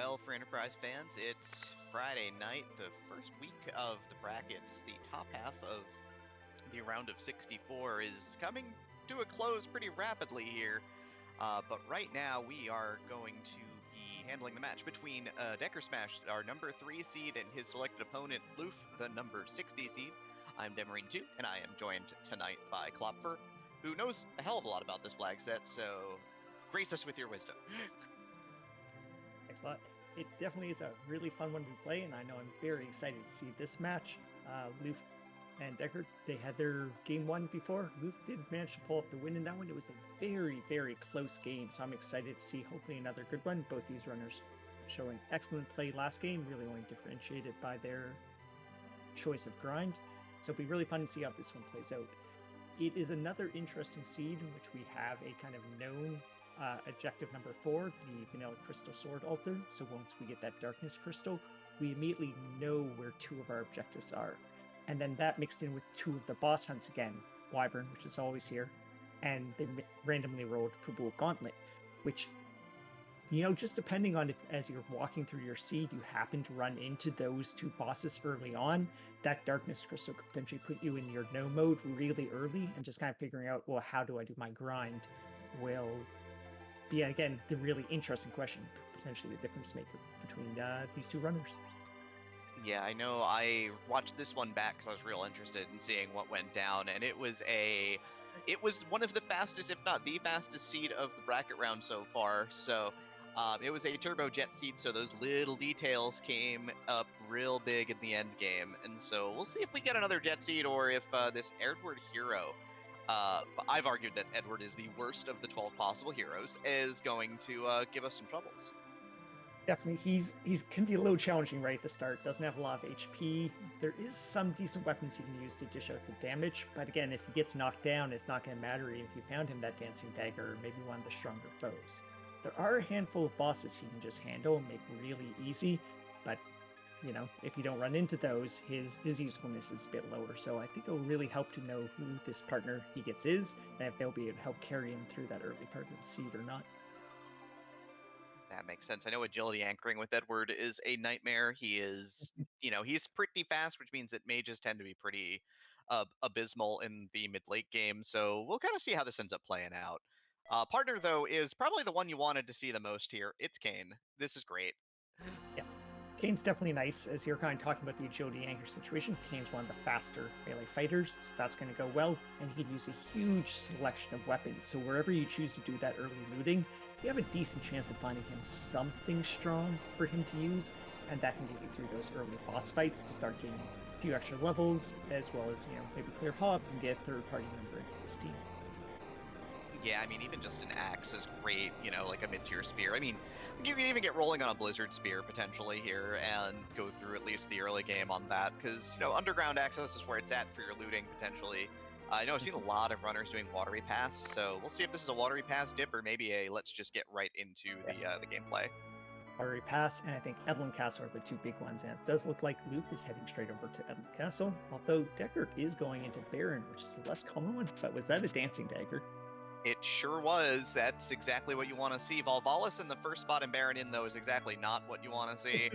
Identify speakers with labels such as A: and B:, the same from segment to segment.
A: Well, for Enterprise fans, it's Friday night, the first week of the brackets. The top half of the round of 64 is coming to a close pretty rapidly here. But right now, we are going to be handling the match between DekarSMASH, our number 3 seed, and his selected opponent, LUF, the number 60 seed. I'm Demarine2, and I am joined tonight by Klopfer, who knows a hell of a lot about this flag set, so grace us with your wisdom.
B: Thanks a lot. It definitely is a really fun one to play, and I know I'm very excited to see this match. LUF and Dekar, they had their game one before. LUF did manage to pull up the win in that one. It was a very, very close game, so I'm excited to see hopefully another good one. Both these runners showing excellent play last game, really only differentiated by their choice of grind. So it'll be really fun to see how this one plays out. It is another interesting seed in which we have a kind of known objective number 4, the vanilla crystal sword altar. So once we get that darkness crystal, we immediately know where 2 of our objectives are. And then that mixed in with 2 of the boss hunts again, Wyvern, which is always here, and they randomly rolled Fabul Gauntlet, which, you know, just depending on if as you're walking through your seed, you happen to run into those 2 bosses early on, that darkness crystal could potentially put you in your no mode really early, and just kind of figuring out, well, how do I do my grind will be, again, the really interesting question, potentially the difference maker between these 2 runners.
A: Yeah, I know. I watched this one back because I was real interested in seeing what went down, and it was one of the fastest, if not the fastest, seed of the bracket round so far. So it was a turbo jet seed, so those little details came up real big in the end game, and so we'll see if we get another jet seed or if this Edward hero. I've argued that Edward is the worst of the 12 possible heroes, is going to give us some troubles.
B: Definitely, he's can be a little challenging right at the start. Doesn't have a lot of HP. There is some decent weapons he can use to dish out the damage, but again, if he gets knocked down, it's not going to matter if you found him that dancing dagger or maybe one of the stronger foes. There are a handful of bosses he can just handle and make really easy, but you know, if you don't run into those, his usefulness is a bit lower. So I think it'll really help to know who this partner he gets is, and if they'll be able to help carry him through that early part of the seed or not.
A: That makes sense. I know agility anchoring with Edward is a nightmare. He is, he's pretty fast, which means that mages tend to be pretty abysmal in the mid-late game. So we'll kind of see how this ends up playing out. Partner, though, is probably the one you wanted to see the most here. It's Kane. This is great.
B: Yeah. Kane's definitely nice. As you're kind of talking about the agility anchor situation, Kane's one of the faster melee fighters, so that's going to go well, and he'd use a huge selection of weapons, so wherever you choose to do that early looting, you have a decent chance of finding him something strong for him to use, and that can get you through those early boss fights to start gaining a few extra levels, as well as, you know, maybe clear hubs and get a third-party member into this team.
A: Yeah, I mean, even just an axe is great, like a mid-tier spear. I mean, you can even get rolling on a blizzard spear potentially here and go through at least the early game on that, because, underground access is where it's at for your looting potentially. I know I've seen a lot of runners doing watery pass, so we'll see if this is a watery pass dip or maybe a let's just get right into the gameplay.
B: Watery Pass, and I think Evelyn Castle are the 2 big ones, and it does look like Luke is heading straight over to Evelyn Castle, although Dekar is going into Baron, which is a less common one, but was that a dancing dagger?
A: It sure was. That's exactly what you want to see. Volvalis in the first spot in Baron in, though, is exactly not what you want to see.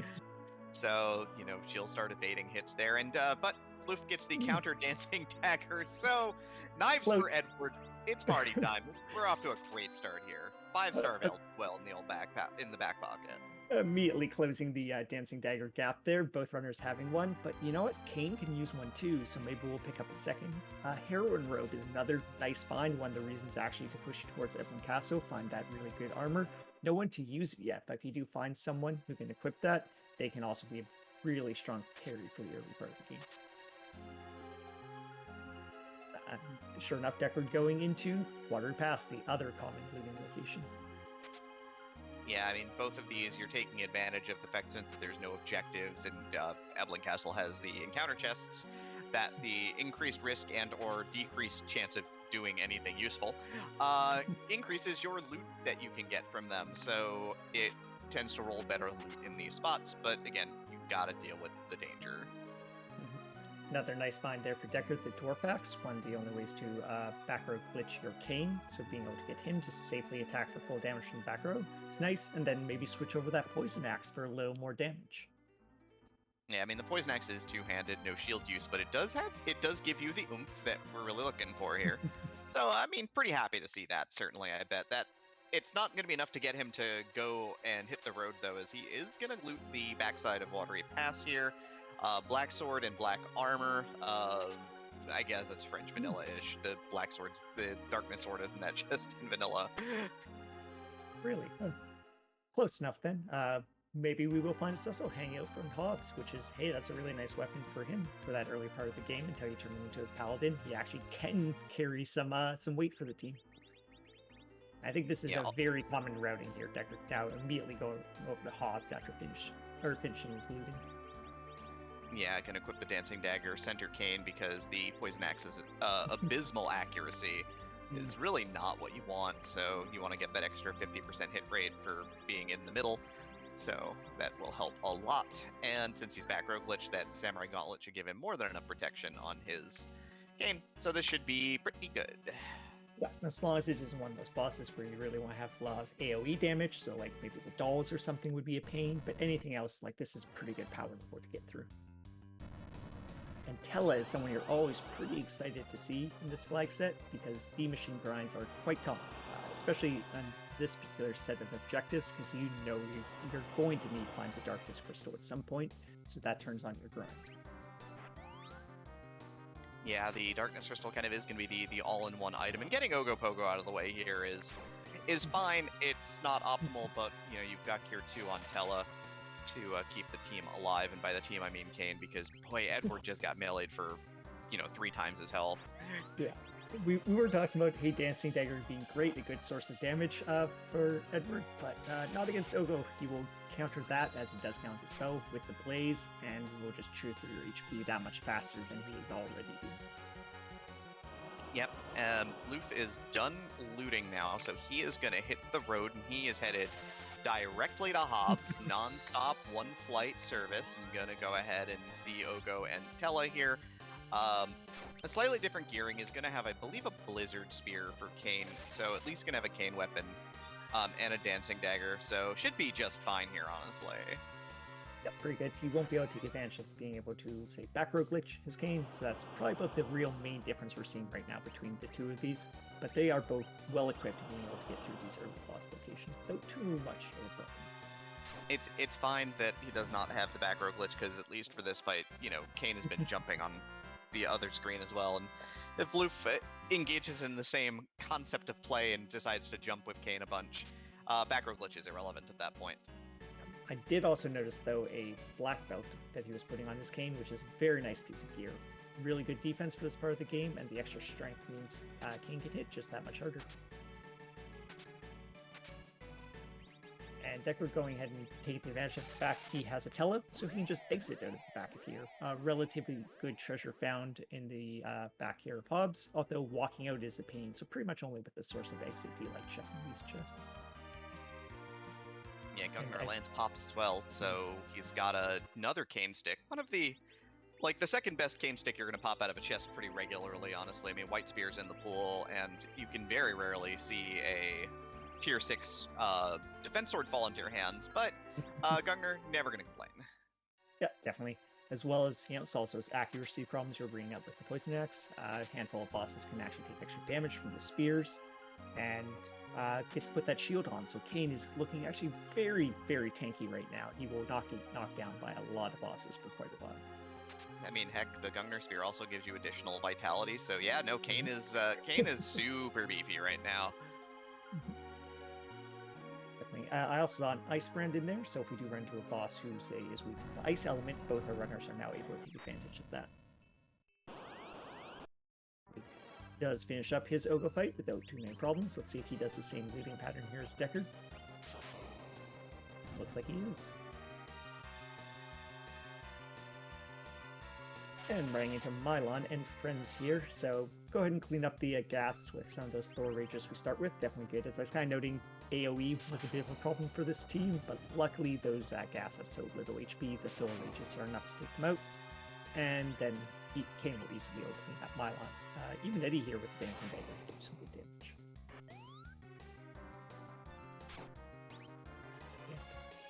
A: So, she'll start evading hits there. And but Luf gets the counter dancing dagger. So, knives for Edward. It's party time. We're off to a great start here. 5-star well in the old back pocket.
B: Immediately closing the dancing dagger gap there, both runners having one, but you know what? Kane can use one too, so maybe we'll pick up a second. Heroine Robe is another nice find, one of the reasons actually to push towards Evelyn Castle, find that really good armor. No one to use it yet, but if you do find someone who can equip that, they can also be a really strong carry for the early part of the game. Sure enough, Deckard going into Watery Pass, the other common looting location.
A: Yeah, I mean, both of these, you're taking advantage of the fact that there's no objectives, and Evelyn Castle has the encounter chests, that the increased risk and or decreased chance of doing anything useful increases your loot that you can get from them, so it tends to roll better loot in these spots, but again, you've got to deal with the danger.
B: Another nice find there for Decker, the Dwarf Axe, one of the only ways to back row glitch your Kane, so being able to get him to safely attack for full damage from the back row is nice, and then maybe switch over that Poison Axe for a little more damage.
A: Yeah, I mean, the Poison Axe is two-handed, no shield use, but it does give you the oomph that we're really looking for here. So, I mean, pretty happy to see that, certainly. I bet that it's not going to be enough to get him to go and hit the road, though, as he is going to loot the backside of Watery Pass here. Black Sword and Black Armor. I guess that's French vanilla-ish. The Black Sword's the Darkness Sword, isn't that just in vanilla?
B: Really? Close enough, then. Maybe we will find us also hanging out from Hobbs, which is, hey, that's a really nice weapon for him for that early part of the game until you turn him into a Paladin. He actually can carry some weight for the team. I think this is a very common routing here. Decker now immediately go over to Hobbs after finishing his looting.
A: Yeah, I can equip the Dancing Dagger, center Kane, because the Poison Axe's abysmal accuracy is really not what you want, so you want to get that extra 50% hit rate for being in the middle, so that will help a lot. And since he's back row glitch, that Samurai Gauntlet should give him more than enough protection on his Kane, so this should be pretty good.
B: Yeah, as long as it isn't one of those bosses where you really want to have a lot of AoE damage, so like maybe the dolls or something would be a pain, but anything else, like this is pretty good power for to get through. And Tella is someone you're always pretty excited to see in this flag set, because the machine grinds are quite common, especially on this particular set of objectives, because you know you're going to need to find the Darkness Crystal at some point, so that turns on your grind.
A: Yeah, the Darkness Crystal kind of is going to be the all-in-one item, and getting Ogopogo out of the way here is fine. It's not optimal, but you know, you've got Cure 2 on Tella to keep the team alive, and by the team I mean Kane, because boy, Edward just got meleeed for 3 times his health.
B: Yeah, we were talking about Dancing Dagger being great, a good source of damage for Edward, but not against Ogo. He will counter that, as it does count as a spell, with the Blaze, and will just chew through your HP that much faster than he is already doing.
A: Yep, LUF is done looting now, so he is going to hit the road, and he is headed directly to Hobbs, non-stop one-flight service, and going to go ahead and see Ogo and Tella here. A slightly different gearing is going to have, I believe, a Blizzard Spear for Kane, so at least going to have a Kane weapon and a Dancing Dagger, so should be just fine here, honestly.
B: Yep, pretty good. He won't be able to take advantage of being able to, say, back row glitch his Kane, so that's probably about the real main difference we're seeing right now between the two of these. But they are both well equipped to being able to get through these early boss locations without too much of a problem.
A: It's fine that he does not have the back row glitch, because at least for this fight, Kane has been jumping on the other screen as well, and if LUF engages in the same concept of play and decides to jump with Kane a bunch, back row glitch is irrelevant at that point.
B: I did also notice, though, a black belt that he was putting on his Kane, which is a very nice piece of gear. Really good defense for this part of the game, and the extra strength means Kane can hit just that much harder. And Decker going ahead and taking advantage of the fact he has a Tella, so he can just exit out of the back of here. Relatively good treasure found in the back here of Hobbs, although walking out is a pain, so pretty much only with the source of exit do you like checking these chests.
A: Yeah, Gungnir lands pops as well, so he's got another Kane stick. One of the second best Kane stick you're going to pop out of a chest pretty regularly, honestly. I mean, White Spear's in the pool, and you can very rarely see a tier 6 defense sword fall into your hands, but Gungnir, never going to complain.
B: Yeah, definitely. As well as, it's also his accuracy problems you're bringing up with the Poison Axe. A handful of bosses can actually take extra damage from the spears, and gets to put that shield on, so Kane is looking actually very, very tanky right now. He will not get knocked down by a lot of bosses for quite a while.
A: I mean, heck, the Gungnir Spear also gives you additional vitality, so yeah, no, Kane is super beefy right now.
B: Definitely. I also saw an Ice Brand in there, so if we do run into a boss who, say, is weak to the Ice element, both our runners are now able to take advantage of that. Does finish up his Ogo fight without too many problems. Let's see if he does the same looting pattern here as Decker. Looks like he is. And running into Mylon and friends here, so go ahead and clean up the gas with some of those Thor Rages we start with. Definitely good. As I was kind of noting, AoE was a bit of a problem for this team, but luckily those gas have so little HP, the Thor Rages are enough to take them out. And then Kane will easily be able to clean that Mylon. Even Eddie here with the Dancing Dagger will do some good damage.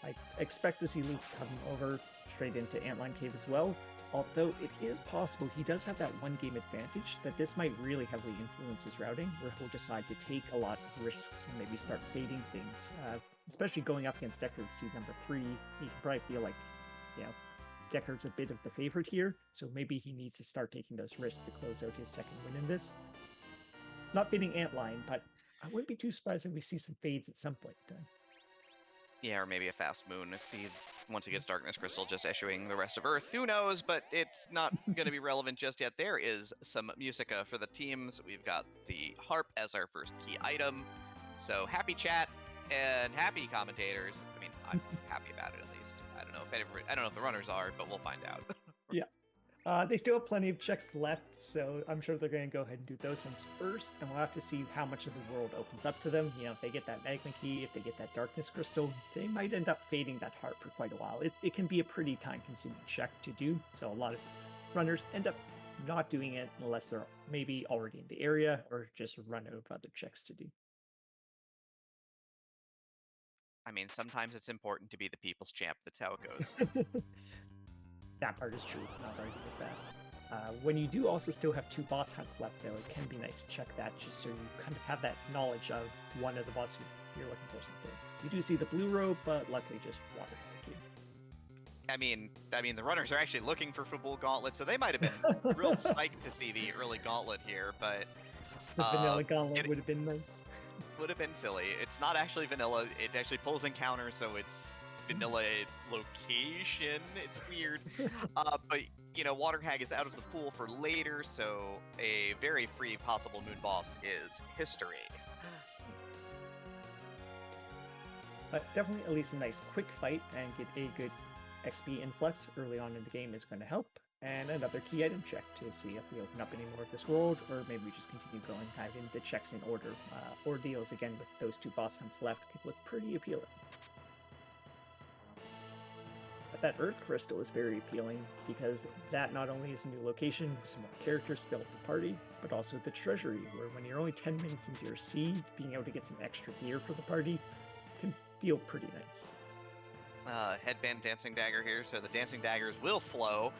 B: I expect to see Luke come over straight into Antline Cave as well, although it is possible he does have that one-game advantage that this might really heavily influence his routing, where he'll decide to take a lot of risks and maybe start fading things. Especially going up against Deckard seed number 3, he can probably feel like, Deckard's a bit of the favorite here, so maybe he needs to start taking those risks to close out his second win in this. Not fading Antline, but I wouldn't be too surprised if we see some fades at some point in time.
A: Yeah, or maybe a fast moon if once he gets Darkness Crystal, just issuing the rest of Earth. Who knows, but it's not going to be relevant just yet. There is some Musica for the teams. We've got the harp as our first key item. So happy chat and happy commentators. I mean, I'm happy about it at least. I don't know if the runners are, but we'll find out.
B: Yeah. They still have plenty of checks left, so I'm sure they're going to go ahead and do those ones first, and we'll have to see how much of the world opens up to them. If they get that Magma Key, if they get that Darkness Crystal, they might end up fading that heart for quite a while. It can be a pretty time-consuming check to do, so a lot of runners end up not doing it unless they're maybe already in the area or just run out of other checks to do.
A: I mean, sometimes it's important to be the people's champ. That's how it goes.
B: That part is true. Not arguing with that. When you do also still have 2 boss hunts left, though, it can be nice to check that just so you kind of have that knowledge of one of the bosses you're looking for something. You do see the blue robe, but luckily just water here.
A: I mean, the runners are actually looking for full gauntlet, so they might have been real psyched to see the early gauntlet here, but
B: the vanilla gauntlet would have been nice.
A: Would have been silly. It's not actually vanilla. It actually pulls encounters, so it's vanilla location. It's weird. But Water Hag is out of the pool for later, so a very free possible moon boss is history.
B: But definitely at least a nice quick fight and get a good XP influx early on in the game is going to help. And another key item check to see if we open up any more of this world, or maybe we just continue going kind of in the checks in order. Ordeals, again, with those 2 boss hunts left, could look pretty appealing. But that Earth Crystal is very appealing, because that not only is a new location with some more characters to fill up the party, but also the treasury, where when you're only 10 minutes into your seed, being able to get some extra gear for the party can feel pretty nice.
A: Headband Dancing Dagger here, so the Dancing Daggers will flow,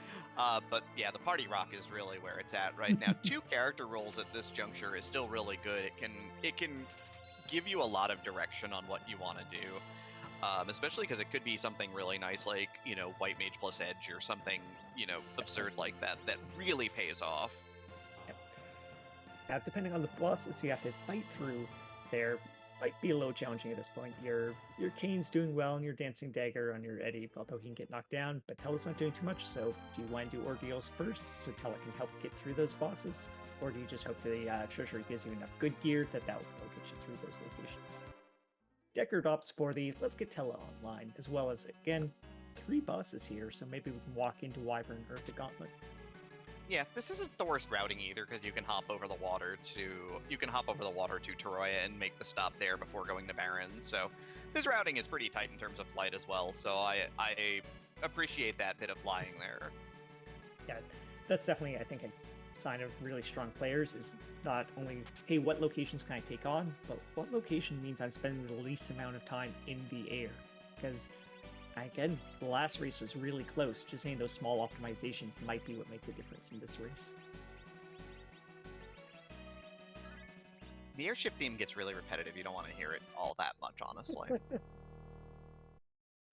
A: but yeah, the Party Rock is really where it's at right now. 2 character rolls at this juncture is still really good. It can give you a lot of direction on what you want to do, especially because it could be something really nice like, White Mage plus Edge or something, absurd like that really pays off.
B: Yep. Now, depending on the bosses you have to fight through, there might be a little challenging at this point. Your Kane's doing well and your Dancing Dagger on your Eddie, although he can get knocked down, but Tella's not doing too much, so do you want to do Ordeals first so Tella can help get through those bosses? Or do you just hope the treasury gives you enough good gear that will get you through those locations? Deckard opts for the let's get Tella online, as well as, again, 3 bosses here, so maybe we can walk into Wyvern or the Gauntlet.
A: Yeah, this isn't the worst routing either, because you can hop over the water to Toroya and make the stop there before going to Baron. So this routing is pretty tight in terms of flight as well. So I appreciate that bit of flying there.
B: Yeah, that's definitely, I think, a sign of really strong players is not only, hey, what locations can I take on, but what location means I'm spending the least amount of time in the air. Because again, the last race was really close. Just saying those small optimizations might be what make the difference in this race.
A: The airship theme gets really repetitive. You don't want to hear it all that much, honestly.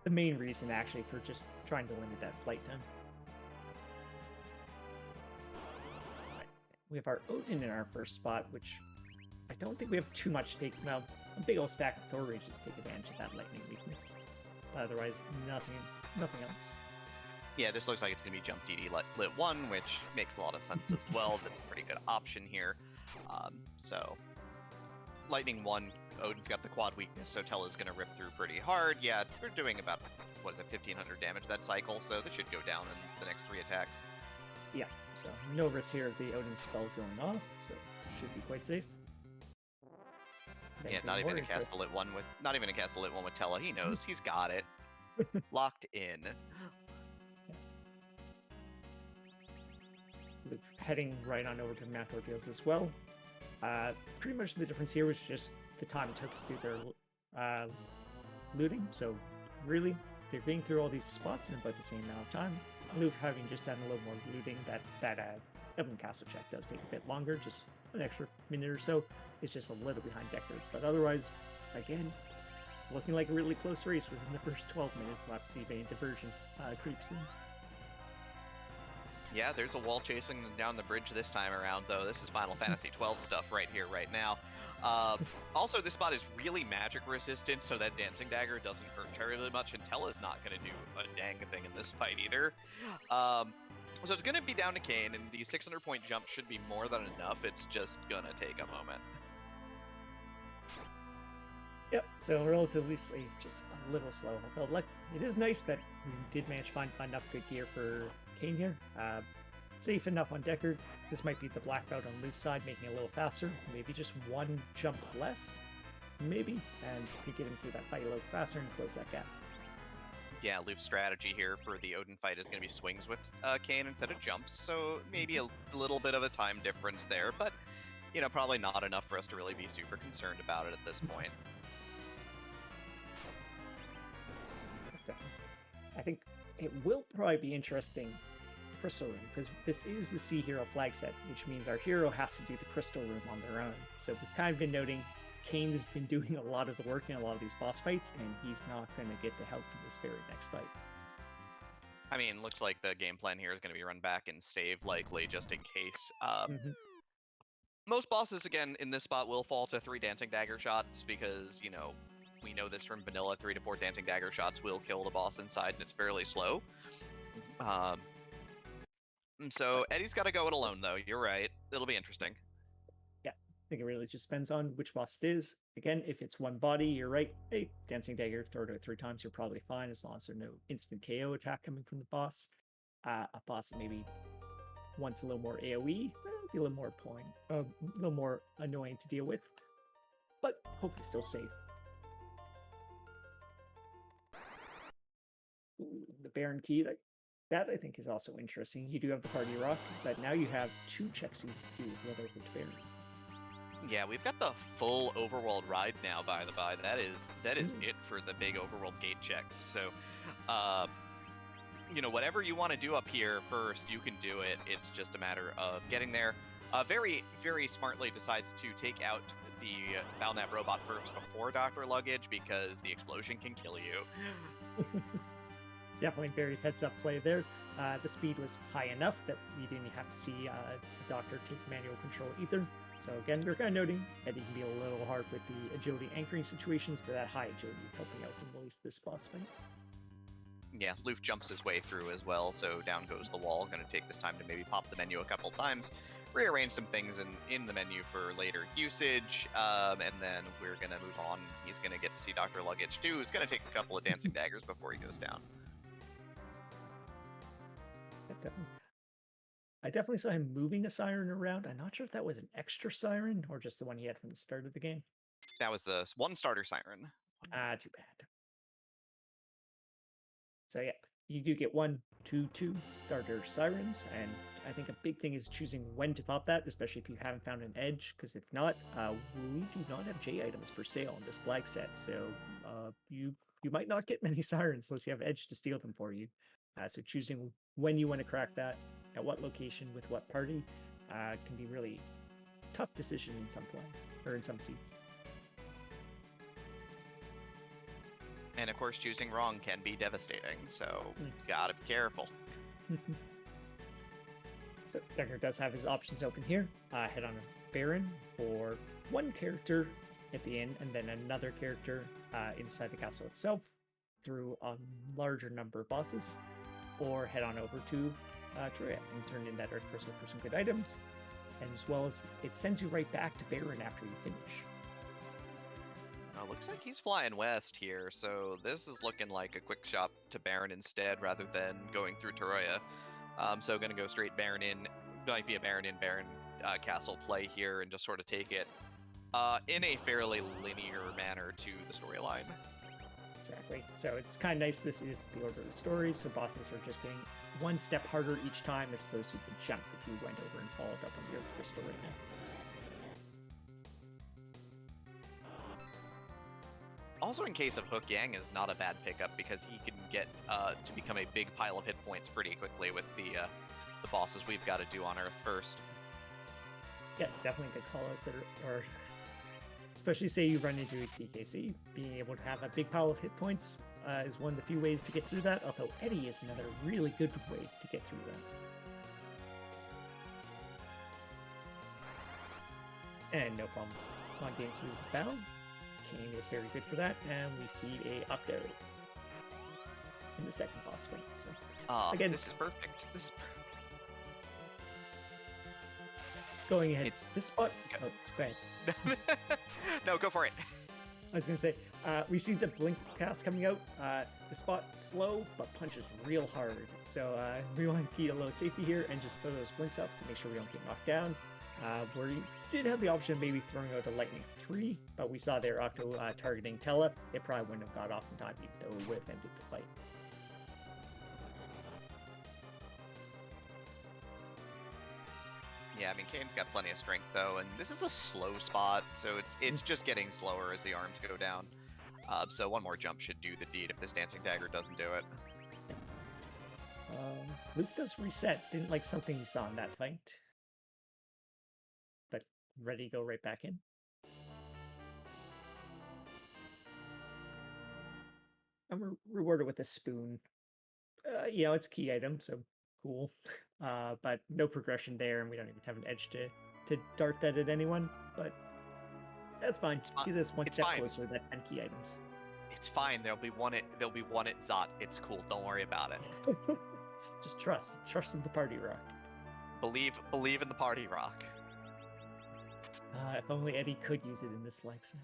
B: The main reason, actually, for just trying to limit that flight time. Right. We have our Odin in our first spot, which I don't think we have too much to take. Well, a big old stack of Thor Rages take advantage of that lightning weakness. Otherwise, nothing else.
A: Yeah, this looks like it's going to be Jump DD Lit 1, which makes a lot of sense as well. That's a pretty good option here. So, Lightning 1, Odin's got the quad weakness, so Tella's going to rip through pretty hard. Yeah, we're doing about, 1,500 damage that cycle, so this should go down in the next 3 attacks.
B: Yeah, so no risk here of the Odin spell going off, so should be quite safe.
A: Yeah, not even to cast a lit one with Tella. He knows he's got it locked in.
B: heading right on over to Mount Ordeals as well. Pretty much the difference here was just the time it took to do their looting. So really, they're getting through all these spots in about the same amount of time. Luke having just done a little more looting, that Evelyn Castle check does take a bit longer, just an extra minute or so. It's just a little behind Deckard, but otherwise, again, looking like a really close race within the first 12 minutes. We'll have to see if any divergence creeps in.
A: Yeah, there's a wall chasing them down the bridge this time around, though. This is Final Fantasy 12 stuff right here, right now. Also, this spot is really magic resistant, so that Dancing Dagger doesn't hurt terribly much, and Tella's not going to do a dang thing in this fight either. So it's going to be down to Kayn, and the 600-point jump should be more than enough. It's just going to take a moment.
B: Yep, so relatively safe, just a little slow. Although it is nice that we did manage to find enough good gear for Kayn here. Safe enough on Deckard. This might be the black belt on Luke's side, making it a little faster. Maybe just one jump less, maybe, and we get him through that fight a little faster and close that gap.
A: Yeah, Luke's strategy here for the Odin fight is going to be swings with Kayn instead of jumps, so maybe a little bit of a time difference there, but, you know, probably not enough for us to really be super concerned about it at this point.
B: I think it will probably be interesting, Crystal Room, because this is the Sea Hero flag set, which means our hero has to do the Crystal Room on their own. So we've kind of been noting Kayn has been doing a lot of the work in a lot of these boss fights, and he's not going to get the help in this very next fight.
A: I mean, looks like the game plan here is going to be run back and save, likely, just in case. Most bosses, again, in this spot will fall to 3 Dancing Dagger shots because, you know, we know this from vanilla, 3 to 4 Dancing Dagger shots will kill the boss inside, and it's fairly slow. So Eddie's got to go it alone, though. You're right. It'll be interesting.
B: Yeah, I think it really just depends on which boss it is. Again, if it's one body, you're right. Hey, Dancing Dagger, throw it out 3 times, you're probably fine as long as there's no instant KO attack coming from the boss. A boss that maybe wants a little more AoE, be a little more a little more annoying to deal with, but hopefully still safe. The Baron Key, that I think is also interesting. You do have the Party Rock, but now you have 2 checks you can do with Leather with Baron.
A: Yeah, we've got the full overworld ride now, by the by. That is it for the big overworld gate checks. So, you know, whatever you want to do up here first, you can do it. It's just a matter of getting there. Very, very smartly decides to take out the Valnap robot first before Dr. Luggage, because the explosion can kill you.
B: Definitely very heads-up play there. The speed was high enough that we didn't have to see the Doctor take manual control either. So again, we're kind of noting that he can be a little hard with the agility anchoring situations, but that high agility helping out in at least this boss fight.
A: Yeah, Luf jumps his way through as well, so down goes the wall. Going to take this time to maybe pop the menu a couple times, rearrange some things in the menu for later usage, and then we're going to move on. He's going to get to see Dr. Luggage too. He's going to take a couple of Dancing Daggers before he goes down.
B: I definitely saw him moving a siren around. I'm not sure if that was an extra siren or just the one he had from the start of the game.
A: That was the one starter siren.
B: Too bad. So yeah, you do get 1, 2 starter sirens, and I think a big thing is choosing when to pop that, especially if you haven't found an edge, because if not, we do not have J items for sale on this flag set, so you might not get many sirens unless you have edge to steal them for you. So choosing when you want to crack that, at what location, with what party, can be really tough decision in some flags, or in some seats.
A: And of course, choosing wrong can be devastating, so gotta be careful.
B: So Decker does have his options open here. Head on a Baron for one character at the end, and then another character inside the castle itself through a larger number of bosses, or head on over to Troya and turn in that Earth Crystal for some good items, and as well as it sends you right back to Baron after you finish.
A: Looks like he's flying west here, so this is looking like a quick shot to Baron instead, rather than going through Troya. So gonna go straight Baron in. Might be a Baron in, Baron castle play here, and just sort of take it in a fairly linear manner to the storyline.
B: Exactly. So it's kind of nice. This is the order of the story. So bosses are just getting one step harder each time, as opposed to the jump if you went over and followed up on your crystal right now.
A: Also, in case of Hook Yang is not a bad pickup because he can get to become a big pile of hit points pretty quickly with the bosses we've got to do on Earth first.
B: Yeah, definitely good call out there. Or especially say you run into a TKC, being able to have a big pile of hit points is one of the few ways to get through that. Although Eddie is another really good way to get through that. And no problem on getting through the battle. Kane is very good for that, and we see a Octo in the second boss fight. So again,
A: this is perfect. This is
B: going ahead. This spot. Oh, go ahead.
A: No, go for it.
B: I was gonna say, we see the blink cast coming out. The spot slow, but punches real hard. So we want to keep a low safety here and just throw those blinks up to make sure we don't get knocked down. Where you did have the option of maybe throwing out a lightning 3, but we saw there Octo targeting Tella. It probably wouldn't have got off in time, even though it would have ended the fight.
A: Yeah, I mean, Kane's got plenty of strength though, and this is a slow spot, so it's just getting slower as the arms go down. So one more jump should do the deed if this dancing dagger doesn't do it.
B: Luke does reset. Didn't like something you saw in that fight, but ready to go right back in. I'm rewarded with a spoon. You know, it's a key item, so cool. But no progression there, and we don't even have an edge to dart that at anyone. But that's fine. See this one step closer than 10 key items.
A: It's fine. There'll be one at Zot. It's cool. Don't worry about it.
B: Just trust in the party rock.
A: Believe in the party rock.
B: If only Eddie could use it in this leg set.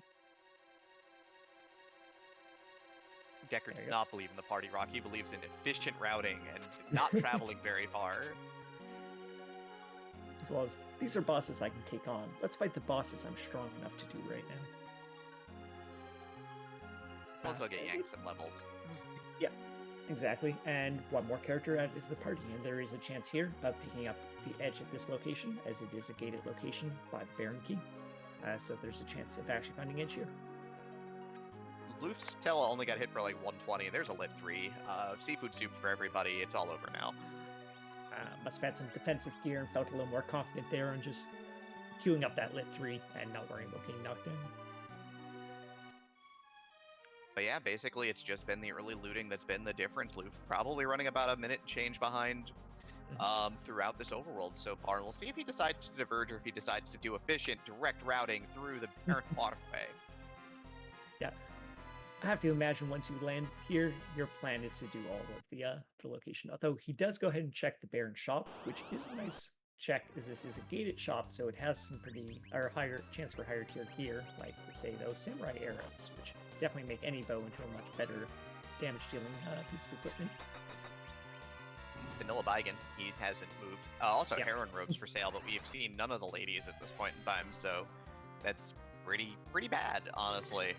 A: Decker does not believe in the party rock. He believes in efficient routing and not traveling very far.
B: As well as, these are bosses I can take on. Let's fight the bosses I'm strong enough to do right now.
A: Plus I'll get Yang some levels.
B: Yeah, exactly. And one more character added to the party, and there is a chance here of picking up the edge at this location, as it is a gated location by the Baron Key. So there's a chance of actually finding edge here.
A: Luf's Tella only got hit for like 120. There's a lit 3. Seafood soup for everybody. It's all over now.
B: Must have had some defensive gear and felt a little more confident there on just queuing up that lit 3 and not worrying about getting knocked down.
A: But yeah, basically it's just been the early looting that's been the difference. Luf probably running about a minute change behind throughout this overworld so far. And we'll see if he decides to diverge or if he decides to do efficient direct routing through the Baron waterway.
B: Yeah. I have to imagine once you land here, your plan is to do all of the location. Although he does go ahead and check the Baron shop, which is a nice check, as this is a gated shop, so it has some pretty higher chance for higher tier gear, like say those samurai arrows, which definitely make any bow into a much better damage dealing piece of equipment.
A: Vanilla Bigan, he hasn't moved. Also, heroin robes for sale, but we have seen none of the ladies at this point in time, so that's pretty bad, honestly.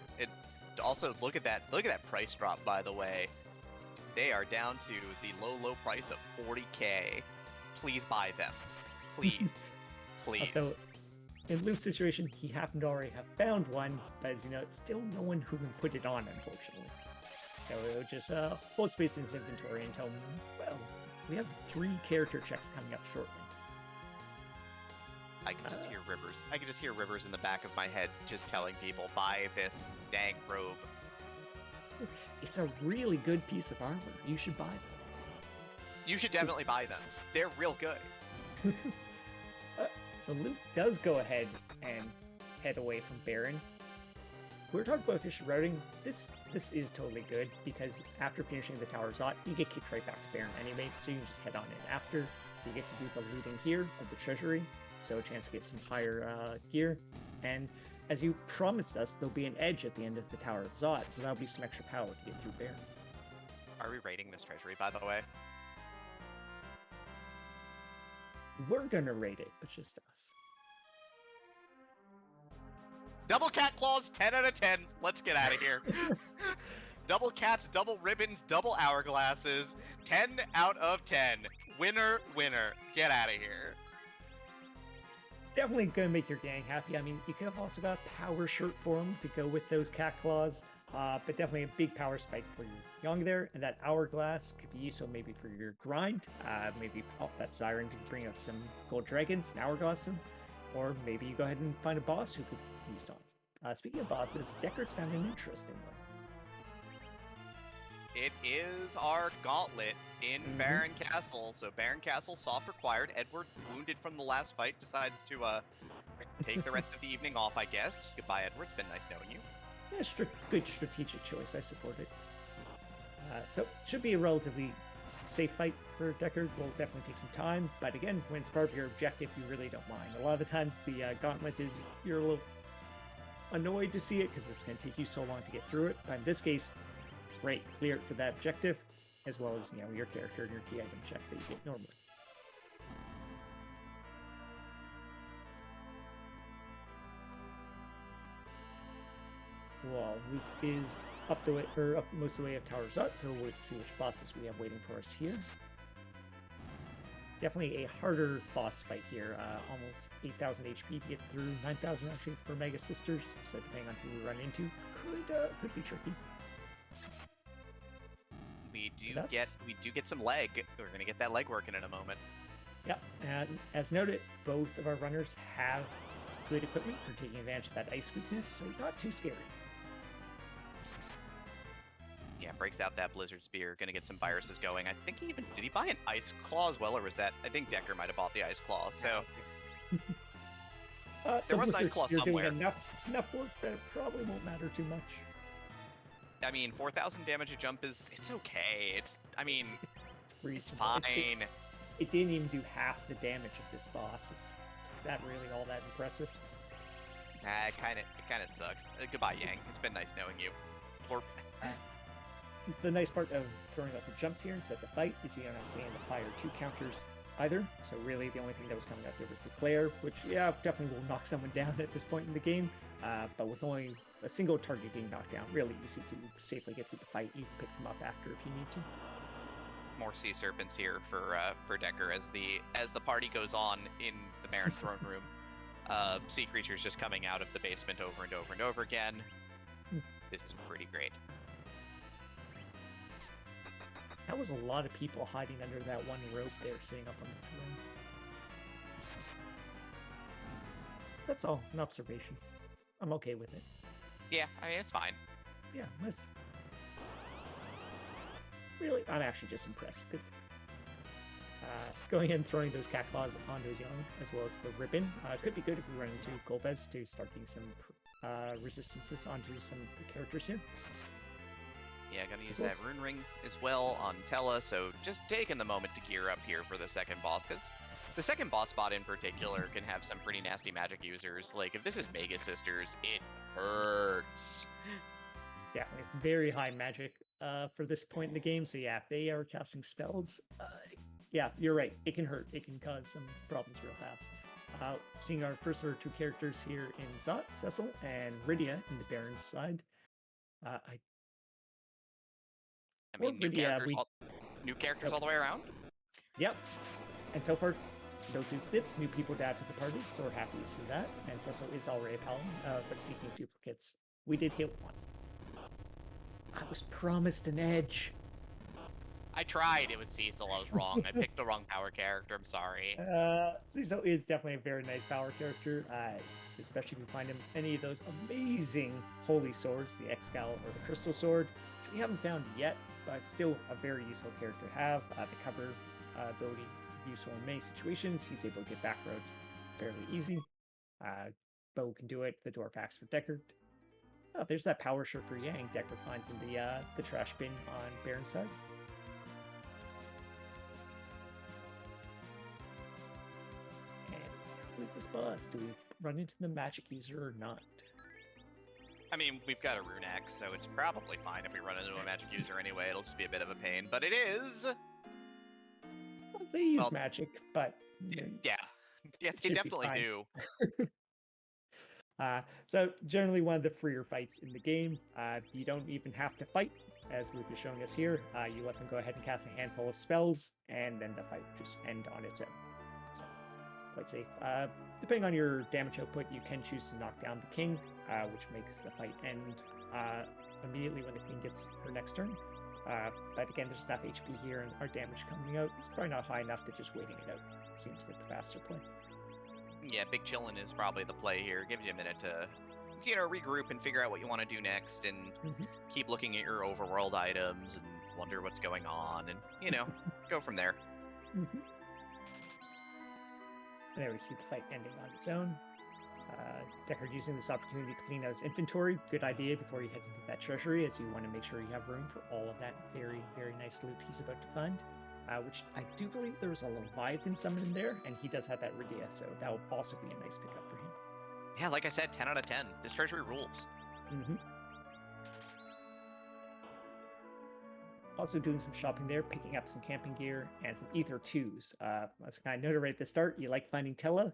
A: Also, look at that price drop, by the way. They are down to the low price of 40k. Please buy them. Please. Please.
B: Although, in Lou's situation, he happened to already have found one, but as you know, it's still no one who can put it on, unfortunately. So it'll just hold space in his inventory until, well, we have 3 character checks coming up shortly.
A: I can just hear Rivers. I can just hear Rivers in the back of my head just telling people, buy this dang robe.
B: It's a really good piece of armor. You should buy them.
A: You should definitely buy them. They're real good.
B: So Luke does go ahead and head away from Baron. We're talking about efficient routing. This is totally good, because after finishing the Tower of Zot, you get kicked right back to Baron anyway, so you can just head on in after. You get to do the looting here of the treasury, so a chance to get some higher gear. And as you promised us, there'll be an edge at the end of the Tower of Zot, so that'll be some extra power to get through Baron.
A: Are we raiding this treasury, by the way?
B: We're gonna raid it, but just us.
A: Double cat claws, 10 out of 10. Let's get out of here. double cats, double ribbons, double hourglasses. 10 out of 10. Winner, winner. Get out of here.
B: Definitely gonna make your gang happy. I mean, you could have also got a power shirt for him to go with those cat claws, but definitely a big power spike for your young there. And that hourglass could be useful maybe for your grind. Maybe pop that siren to bring up some gold dragons and hourglass them, or maybe you go ahead and find a boss who could be used on. Speaking of bosses, Deckard's found an interesting one.
A: It is our gauntlet in Baron Castle. So Baron Castle, soft required. Edward, wounded from the last fight, decides to take the rest of the evening off, I guess. Goodbye, Edward. It's been nice knowing you.
B: Yeah, good strategic choice. I support it. So should be a relatively safe fight for Deckard. Will definitely take some time, but again, when it's part of your objective, you really don't mind. A lot of the times, the gauntlet is you're a little annoyed to see it because it's going to take you so long to get through it. But in this case, great, clear it for that objective, as well as your character and your key item check that you get normally. Well, Luke is up the way, or up most of the way of Tower Zut, so let's see which bosses we have waiting for us here. Definitely a harder boss fight here. Almost 8,000 HP to get through, 9,000 actually for Mega Sisters. So depending on who we run into, could be tricky.
A: We do get some leg. We're gonna get that leg working in a moment.
B: Yep, and as noted, both of our runners have good equipment for taking advantage of that ice weakness, so not too scary.
A: Yeah, breaks out that Blizzard Spear. Gonna get some viruses going. I think did he buy an Ice Claw as well, or was that? I think Decker might have bought the Ice Claw. So there was an Ice Claw somewhere.
B: Doing enough work that it probably won't matter too much.
A: I mean, 4,000 damage a jump it's okay. It's
B: reasonable.
A: fine.
B: It didn't even do half the damage of this boss. Is that really all that impressive?
A: Nah, it kind of sucks. Goodbye, Yang. It's been nice knowing you.
B: The nice part of throwing out the jumps here is that the fight is you don't have to stand the fire 2 counters either. So really the only thing that was coming out there was the Claire, which definitely will knock someone down at this point in the game. But with only a single target being knocked down, really easy to safely get through the fight. You can pick them up after if you need to.
A: More sea serpents here for Decker as the party goes on in the Baron throne room. Sea creatures just coming out of the basement over and over and over again. This is pretty great.
B: That was a lot of people hiding under that one rope there, sitting up on the throne. That's all, an observation. I'm okay with it.
A: Yeah, I mean, it's fine.
B: Yeah, really, I'm actually just impressed. Good. Going in and throwing those cat claws on those young, as well as the ribbon. Could be good if we run into Golbez to start getting some resistances onto some characters here.
A: Yeah, gonna use that rune ring as well on Tella, so just taking the moment to gear up here for the second boss, because the second boss spot in particular can have some pretty nasty magic users. Like, if this is Mega Sisters, it hurts.
B: Yeah, very high magic for this point in the game, so yeah, if they are casting spells, yeah, you're right, it can hurt. It can cause some problems real fast. Seeing our first of our 2 characters here in Zot, Cecil, and Rydia in the Baron's side.
A: I mean, new characters all the way around?
B: Yep. And so far, no duplicates, new people to add to the party, so we're happy to see that. And Cecil is already a paladin, but speaking of duplicates, we did hit one. I was promised an edge.
A: I tried. It was Cecil. I was wrong. I picked the wrong power character. I'm sorry.
B: Cecil is definitely a very nice power character, especially if you find him any of those amazing holy swords, the Excal or the Crystal Sword, which we haven't found yet, but still a very useful character to have. The cover ability useful in many situations. He's able to get back road fairly easy. Bo can do it. The Dwarf Axe for Deckard. Oh, there's that power shirt for Yang. Deckard finds in the trash bin on Baron's side. And who is this boss? Do we run into the magic user or not?
A: I mean, we've got a rune axe, so it's probably fine if we run into a magic user anyway. It'll just be a bit of a pain, but it is.
B: Well, they use magic, but
A: yeah, they definitely do.
B: So generally one of the freer fights in the game. You don't even have to fight as Luke is showing us here, you let them go ahead and cast a handful of spells, and then the fight just end on its own. So, quite safe. Depending on your damage output, you can choose to knock down the king, which makes the fight end immediately when the queen gets her next turn. But again, there's enough HP here, and our damage coming out is probably not high enough that just waiting it out seems like the faster play.
A: Yeah, big chillin' is probably the play here. Gives you a minute to, regroup and figure out what you want to do next, and keep looking at your overworld items and wonder what's going on, and go from there.
B: There we see the fight ending on its own. Deckard using this opportunity to clean out his inventory. Good idea before you head into that treasury, as you want to make sure you have room for all of that very, very nice loot he's about to find. Which I do believe there was a Leviathan summon in there, and he does have that Rydia, so that will also be a nice pickup for him.
A: Yeah, like I said, 10 out of 10. This treasury rules.
B: Also doing some shopping there, picking up some camping gear and some Ether 2s. As I noted right at the start, you like finding Tella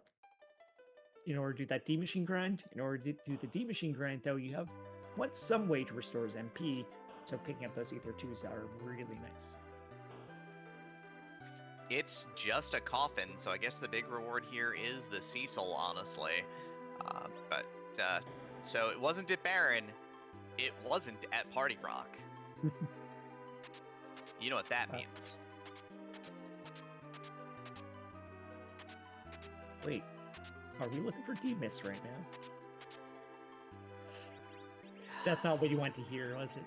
B: in order to do that D-Machine grind. In order to do the D-Machine grind, though, you want some way to restore his MP, so picking up those Ether 2s are really nice.
A: It's just a coffin, so I guess the big reward here is the Cecil, honestly. So it wasn't at Baron, it wasn't at Party Rock. You know what that means.
B: Wait, are we looking for D-Mist right now? That's not what you want to hear, was it?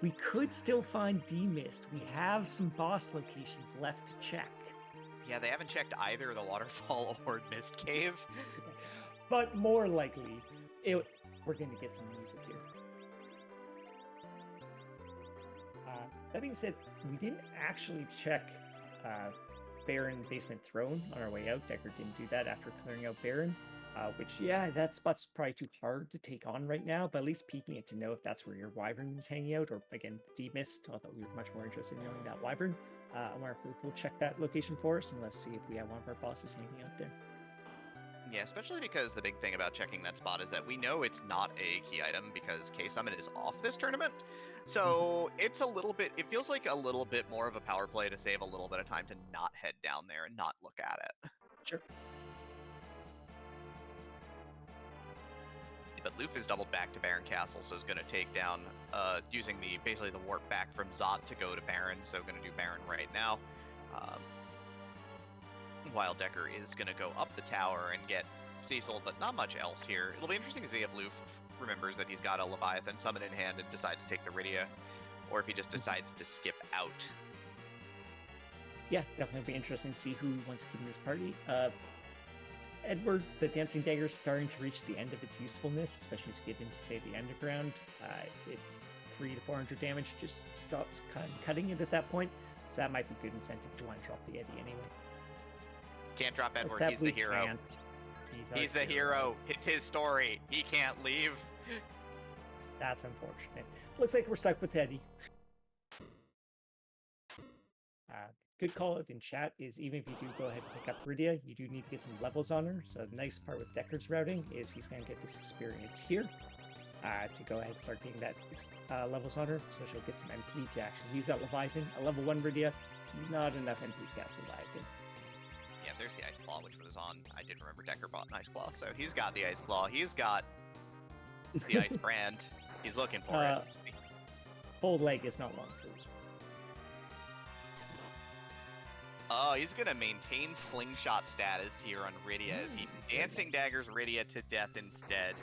B: We could still find D-Mist. We have some boss locations left to check.
A: Yeah, they haven't checked either the Waterfall or Mist Cave.
B: But more likely, we're going to get some music here. That being said, we didn't actually check Baron Basement Throne on our way out. Deckard didn't do that after clearing out Baron. Which, yeah, that spot's probably too hard to take on right now, but at least peeking it to know if that's where your Wyvern is hanging out, or, again, D-Mist, although we were much more interested in knowing that Wyvern. I wonder if Luke will check that location for us, and let's see if we have one of our bosses hanging out there.
A: Yeah, especially because the big thing about checking that spot is that we know it's not a key item because K-Summon is off this tournament. So it's it feels like a little bit more of a power play to save a little bit of time to not head down there and not look at it.
B: Sure.
A: But Luf is doubled back to Baron Castle, so is going to take down, using basically the warp back from Zot to go to Baron, so going to do Baron right now. While Decker is going to go up the tower and get Cecil, but not much else here. It'll be interesting to see if Luf remembers that he's got a Leviathan summon in hand and decides to take the Rydia, or if he just decides to skip out.
B: Yeah, definitely be interesting to see who wants to keep in this party. Edward, the Dancing Dagger, is starting to reach the end of its usefulness, especially as you get into, say, the Underground. 300 to 400 damage just stops cutting it at that point, so that might be good incentive to want to drop the Eddie anyway.
A: Can't drop Edward, he's the hero. He's the hero. It's his story. He can't leave.
B: That's unfortunate. Looks like we're stuck with Eddie. Good call out in chat is even if you do go ahead and pick up Rydia, you do need to get some levels on her. So the nice part with Decker's routing is he's going to get this experience here to go ahead and start getting that levels on her. So she'll get some MP to actually use that Leviathan. A level 1 Rydia, not enough MP to cast Leviathan.
A: Yeah, there's the Ice Claw, which was on. I didn't remember Decker bought an Ice Claw, so he's got the Ice Claw. He's got the Ice Brand. He's looking for it.
B: Bold Leg is not long for this one.
A: Oh, he's going to maintain slingshot status here on Rydia as he Dancing Daggers Rydia to death instead.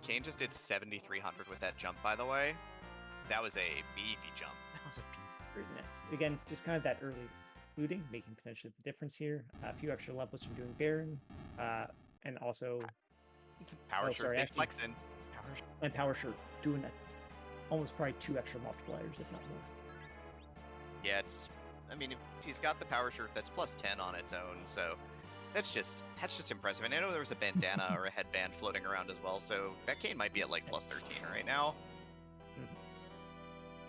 A: Kane just did 7,300 with that jump, by the way. That was a beefy jump. That was a
B: pretty nice. Again, just kind of that early looting, making potentially the difference here. A few extra levels from doing Baron, and also
A: Power Shirt, big flexing.
B: And Power Shirt doing that, almost probably 2 extra multipliers, if not more.
A: Yeah, I mean, if he's got the Power Shirt, that's plus 10 on its own, so that's just impressive. And I know there was a bandana or a headband floating around as well, so that Kane might be at like plus 13 right now.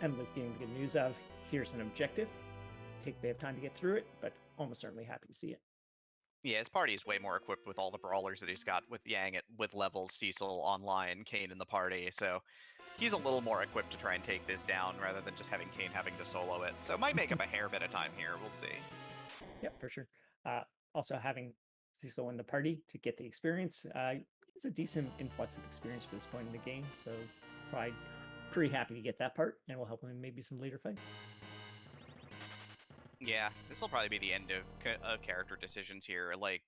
B: And with getting the good news of, here's an objective. Take a bit of time to get through it, but almost certainly happy to see it.
A: Yeah, his party is way more equipped with all the brawlers that he's got with Yang with levels, Cecil online, Kane in the party, so he's a little more equipped to try and take this down rather than just having Kane having to solo it. So might make up a hair bit of time here. We'll see.
B: Yep, for sure. Also having Cecil in the party to get the experience, it's a decent influx of experience for this point in the game. So probably pretty happy to get that part, and will help him in maybe some later fights.
A: Yeah, this will probably be the end of character decisions here, like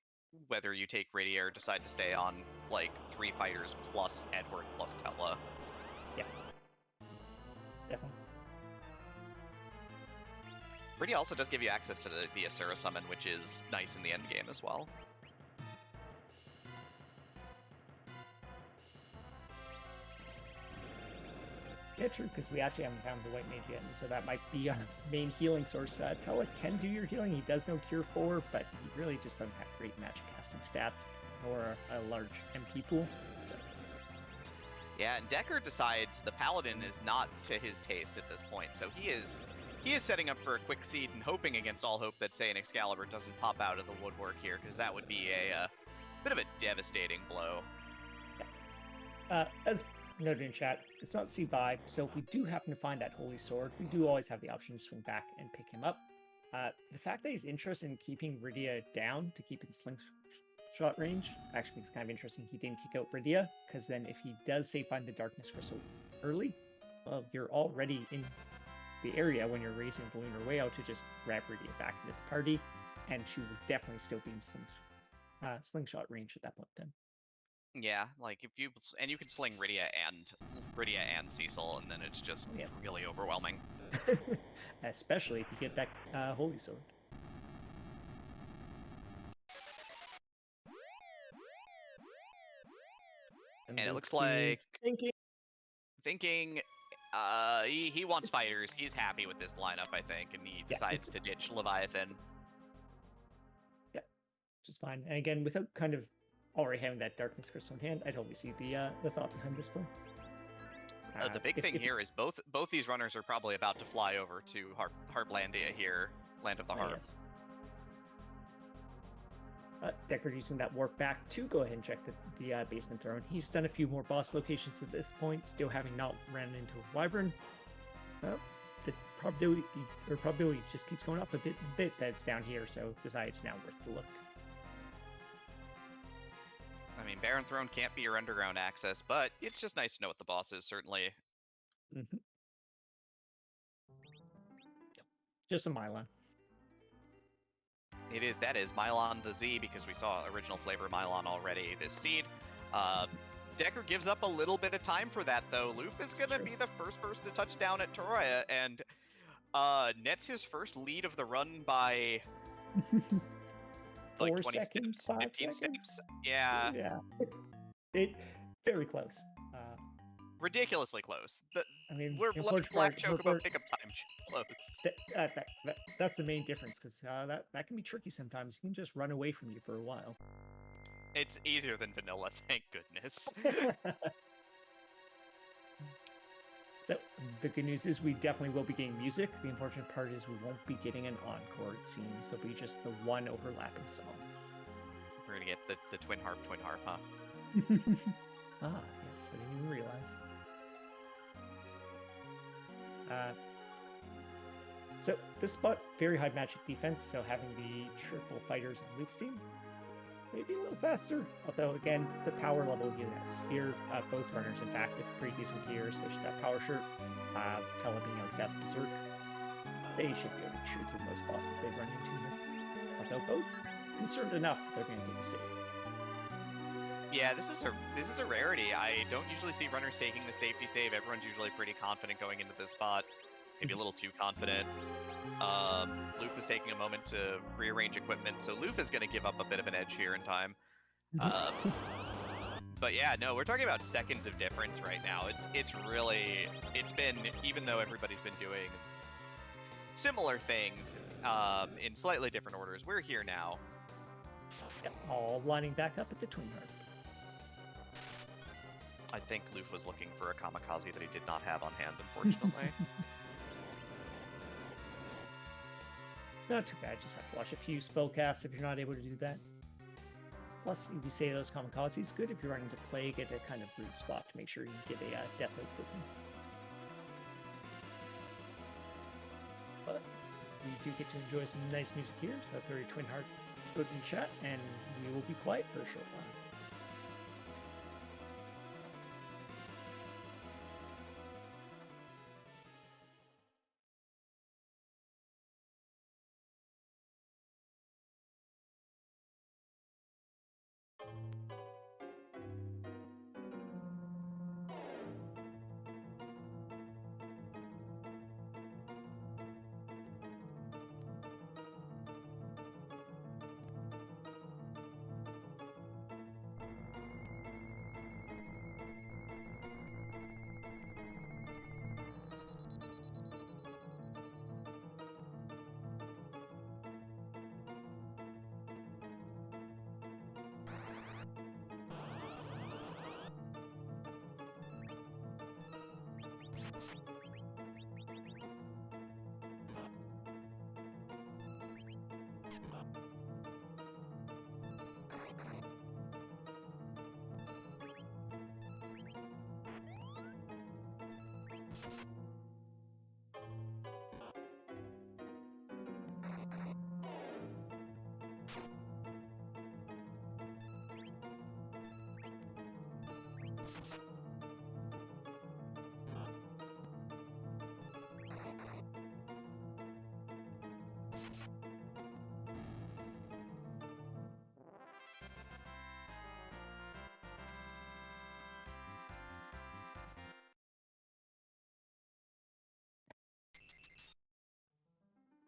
A: whether you take Rydia or decide to stay on like 3 fighters plus Edward plus Tella.
B: Yeah, definitely.
A: Rydia also does give you access to the Asura summon, which is nice in the end game as well.
B: Yeah, true, because we actually haven't found the white mage yet, and so that might be our main healing source. Tella can do your healing. He does know Cure 4, but he really just doesn't have great magic casting stats or a large MP pool. So.
A: Yeah, and Dekar decides the Paladin is not to his taste at this point, so he is setting up for a quick seed and hoping against all hope that, say, an Excalibur doesn't pop out of the woodwork here, because that would be a bit of a devastating blow.
B: As noted in chat, it's not C5, so if we do happen to find that Holy Sword, we do always have the option to swing back and pick him up. The fact that he's interested in keeping Rydia down to keep in slingshot range actually is kind of interesting. He didn't kick out Rydia, because then if he does, say, find the Darkness Crystal early, well, you're already in the area when you're raising the Lunar Way out to just grab Rydia back into the party, and she will definitely still be in slingshot range at that point in time.
A: Yeah, like if you can sling Rydia and Cecil, and then it's just really overwhelming.
B: Especially if you get that Holy Sword.
A: And it looks like thinking he wants fighters. He's happy with this lineup, I think, and he decides to ditch Leviathan.
B: Yeah, just fine. And again, without kind of already having that Darkness Crystal in hand, I totally see the thought behind this play.
A: The big thing here is both these runners are probably about to fly over to Harplandia here, Land of the Harp.
B: Yes. Dekard using that warp back to go ahead and check the basement throne. He's done a few more boss locations at this point, still having not ran into a wyvern. The probability just keeps going up a bit that it's down here, so decide it's now worth the look.
A: I mean, Baron Throne can't be your underground access, but it's just nice to know what the boss is, certainly.
B: Mm-hmm. Just a Mylon.
A: That is Mylon the Z, because we saw original flavor Mylon already this seed. Dekar gives up a little bit of time for that, though. LUF is going to be the first person to touch down at Troya, and nets his first lead of the run by like
B: 4
A: 20
B: seconds,
A: steps,
B: 5
A: 15
B: seconds?
A: steps. Yeah.
B: It very close.
A: Ridiculously close.
B: I mean,
A: we're letting Black joke about pickup time close.
B: That's the main difference, because that can be tricky sometimes. He can just run away from you for a while.
A: It's easier than vanilla, thank goodness.
B: So the good news is we definitely will be getting music. The unfortunate part is we won't be getting an encore, it seems. It'll be just the one overlapping song.
A: We're gonna get the twin harp, huh?
B: Yes, I didn't even realize. So this spot, very high magic defense, so having the triple fighters on LUF's team, maybe a little faster. Although again, the power level he has here, both runners in fact with pretty decent gear, especially that power shirt, Tella being able to cast Berserk, they should be able to shoot through most bosses they run into here. Although both concerned enough that they're going to take a save.
A: Yeah, this is a rarity. I don't usually see runners taking the safety save. Everyone's usually pretty confident going into this spot. Maybe a little too confident. LUF is taking a moment to rearrange equipment, so LUF is going to give up a bit of an edge here in time. But yeah, no, we're talking about seconds of difference right now. It's been, even though everybody's been doing similar things in slightly different orders, we're here now.
B: Yep, all lining back up at the Twin Heart.
A: I think LUF was looking for a kamikaze that he did not have on hand, unfortunately.
B: Not too bad, just have to watch a few spellcasts if you're not able to do that. Plus, if you say those kamikaze is good if you're running to Plague at a kind of root spot to make sure you get a death loop quickly. But we do get to enjoy some nice music here, so throw your Twin Heart put in chat, and we will be quiet for a short while.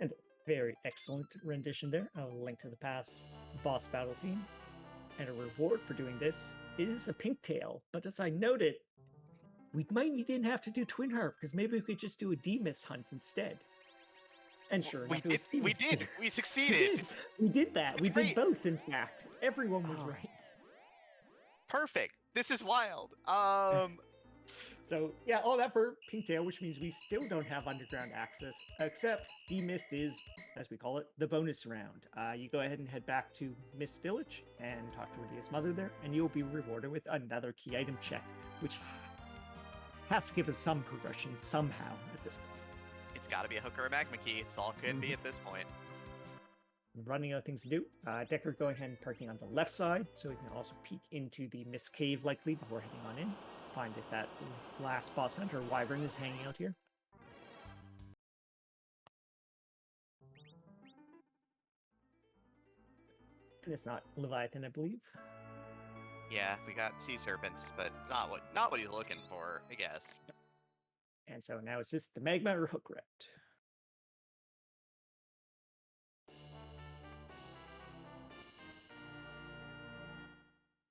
B: And very excellent rendition there. A Link to the Past boss battle theme. And a reward for doing this is a pink tail. But as I noted, we didn't have to do Twin Harp, because maybe we could just do a Demus hunt instead. And sure enough,
A: we did. We succeeded.
B: We did that. We did both, in fact. Everyone was right.
A: Perfect. This is wild.
B: So yeah, all that for Pinktail, which means we still don't have underground access, except Demist is, as we call it, the bonus round. You go ahead and head back to Mist Village and talk to Rydia's mother there, and you'll be rewarded with another key item check, which has to give us some progression somehow at this point.
A: It's got to be a hook or a magma key. It's all could be at this point.
B: Running out of things to do. Decker, go ahead and parking on the left side, so we can also peek into the Mist Cave likely before heading on in. Find if that last boss hunter Wyvern is hanging out here. And it's not Leviathan, I believe.
A: Yeah, we got sea serpents, but not what he's looking for, I guess.
B: And so now is this the magma or hook rat?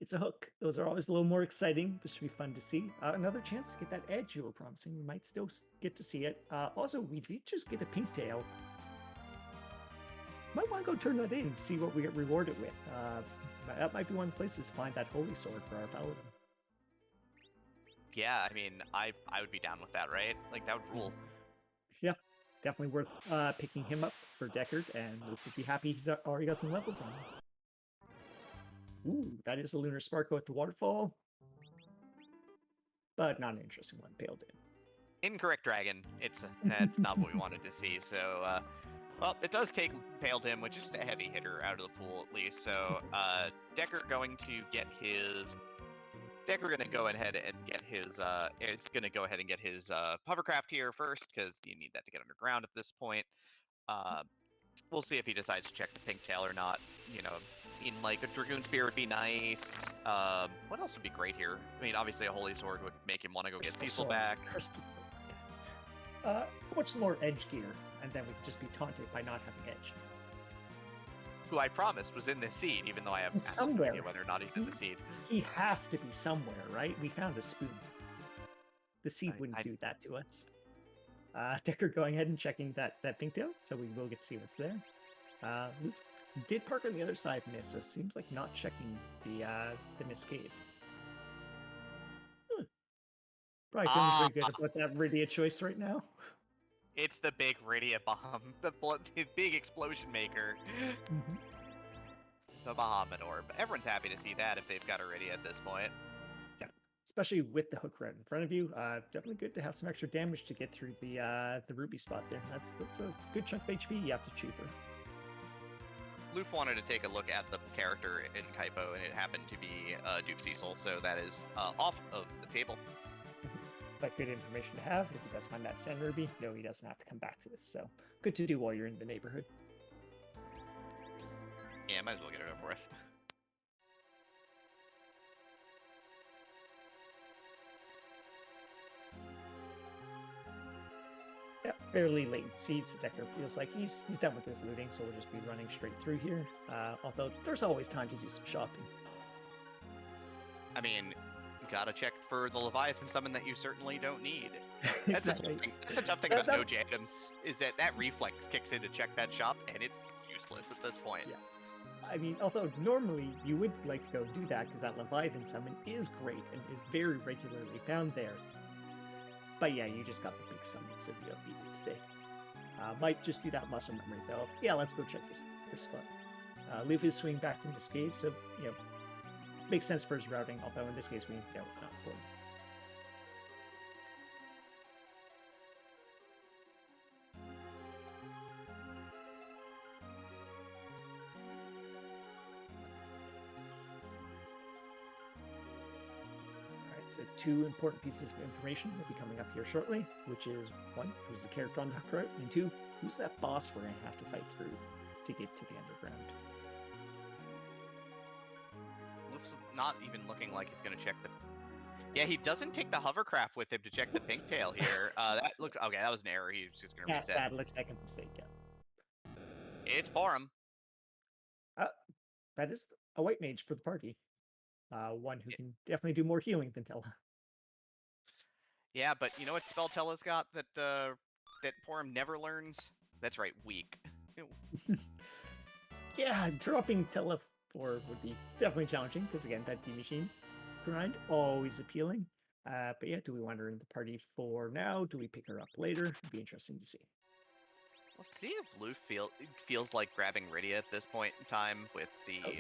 B: It's a hook. Those are always a little more exciting. This should be fun to see. Another chance to get that edge you were promising. We might still get to see it. Also, we did just get a pink tail. Might want to go turn that in and see what we get rewarded with. That might be one of the places to find that holy sword for our paladin.
A: Yeah, I mean, I would be down with that, right? Like, that would rule.
B: Yeah, definitely worth picking him up for Deckard, and Luke would be happy he's already got some levels on him. Ooh, that is a Lunar Sparkle at the waterfall. But not an interesting one, paled in.
A: Incorrect, Dragon. That's not what we wanted to see. So, well, it does take Paled Him, which is a heavy hitter out of the pool at least. So, Decker going to get his. Decker gonna go ahead and get his. It's gonna go ahead and get his hovercraft here first because you need that to get underground at this point. We'll see if he decides to check the pink tail or not. You know. Like a Dragoon Spear would be nice. What else would be great here? I mean, obviously a Holy Sword would make him want to go get Cecil back.
B: Much more edge gear, and then we'd just be taunted by not having edge.
A: Who I promised was in this seed, even though I have no idea whether or not he's in the seed.
B: He has to be somewhere, right? We found a spoon. The seed wouldn't do that to us. Decker going ahead and checking that pink tail, so we will get to see what's there. Luke did park on the other side of Mist, so it seems like not checking the Mist Cave. Probably feeling pretty good about that Rydia choice right now.
A: It's the big Rydia bomb, the big explosion maker. the Bahamut Orb. Everyone's happy to see that if they've got Iridia at this point.
B: Yeah, especially with the hook right in front of you. Definitely good to have some extra damage to get through the ruby spot there. That's a good chunk of HP you have to chew through.
A: Luf wanted to take a look at the character in Kaipo, and it happened to be Duke Cecil, so that is off of the table.
B: But good information to have. If he does find that Sand Ruby, no, he doesn't have to come back to this. So good to do while you're in the neighborhood.
A: Yeah, might as well get it over with.
B: Yeah, fairly late seeds. Decker feels like he's done with his looting, so we'll just be running straight through here. Although there's always time to do some shopping.
A: I mean, gotta check for the Leviathan summon that you certainly don't need. That's
B: Exactly.
A: a tough thing about no Jams, is that reflex kicks in to check that shop, and it's useless at this point.
B: Yeah. I mean, although normally you would like to go do that because that Leviathan summon is great and is very regularly found there. But yeah, you just got the big summon, so you don't need it today. Might just be that muscle memory though. Yeah, let's go check this spot. Luf is swinging back from this cave, so you know, makes sense for his routing. Although in this case, we know it's not important. So two important pieces of information will be coming up here shortly, which is one, who's the character on the hook route, and two, who's that boss we're going to have to fight through to get to the underground.
A: Luf's not even looking like he's going to check the... Yeah, he doesn't take the hovercraft with him to check the pigtail here. That looked... Okay, that was an error. He was just going to reset.
B: That looks like a mistake, yeah.
A: It's Porum.
B: That is a white mage for the party. One who can definitely do more healing than Tella.
A: Yeah, but you know what spell Tella's got that Porum never learns? That's right, weak.
B: Yeah, dropping Tella 4 would be definitely challenging, because again, that D-Machine grind, always appealing. But yeah, do we want her in the party for now? Do we pick her up later? It'd be interesting to see.
A: Let's see if Luf feels like grabbing Rydia at this point in time with the...
B: Oh,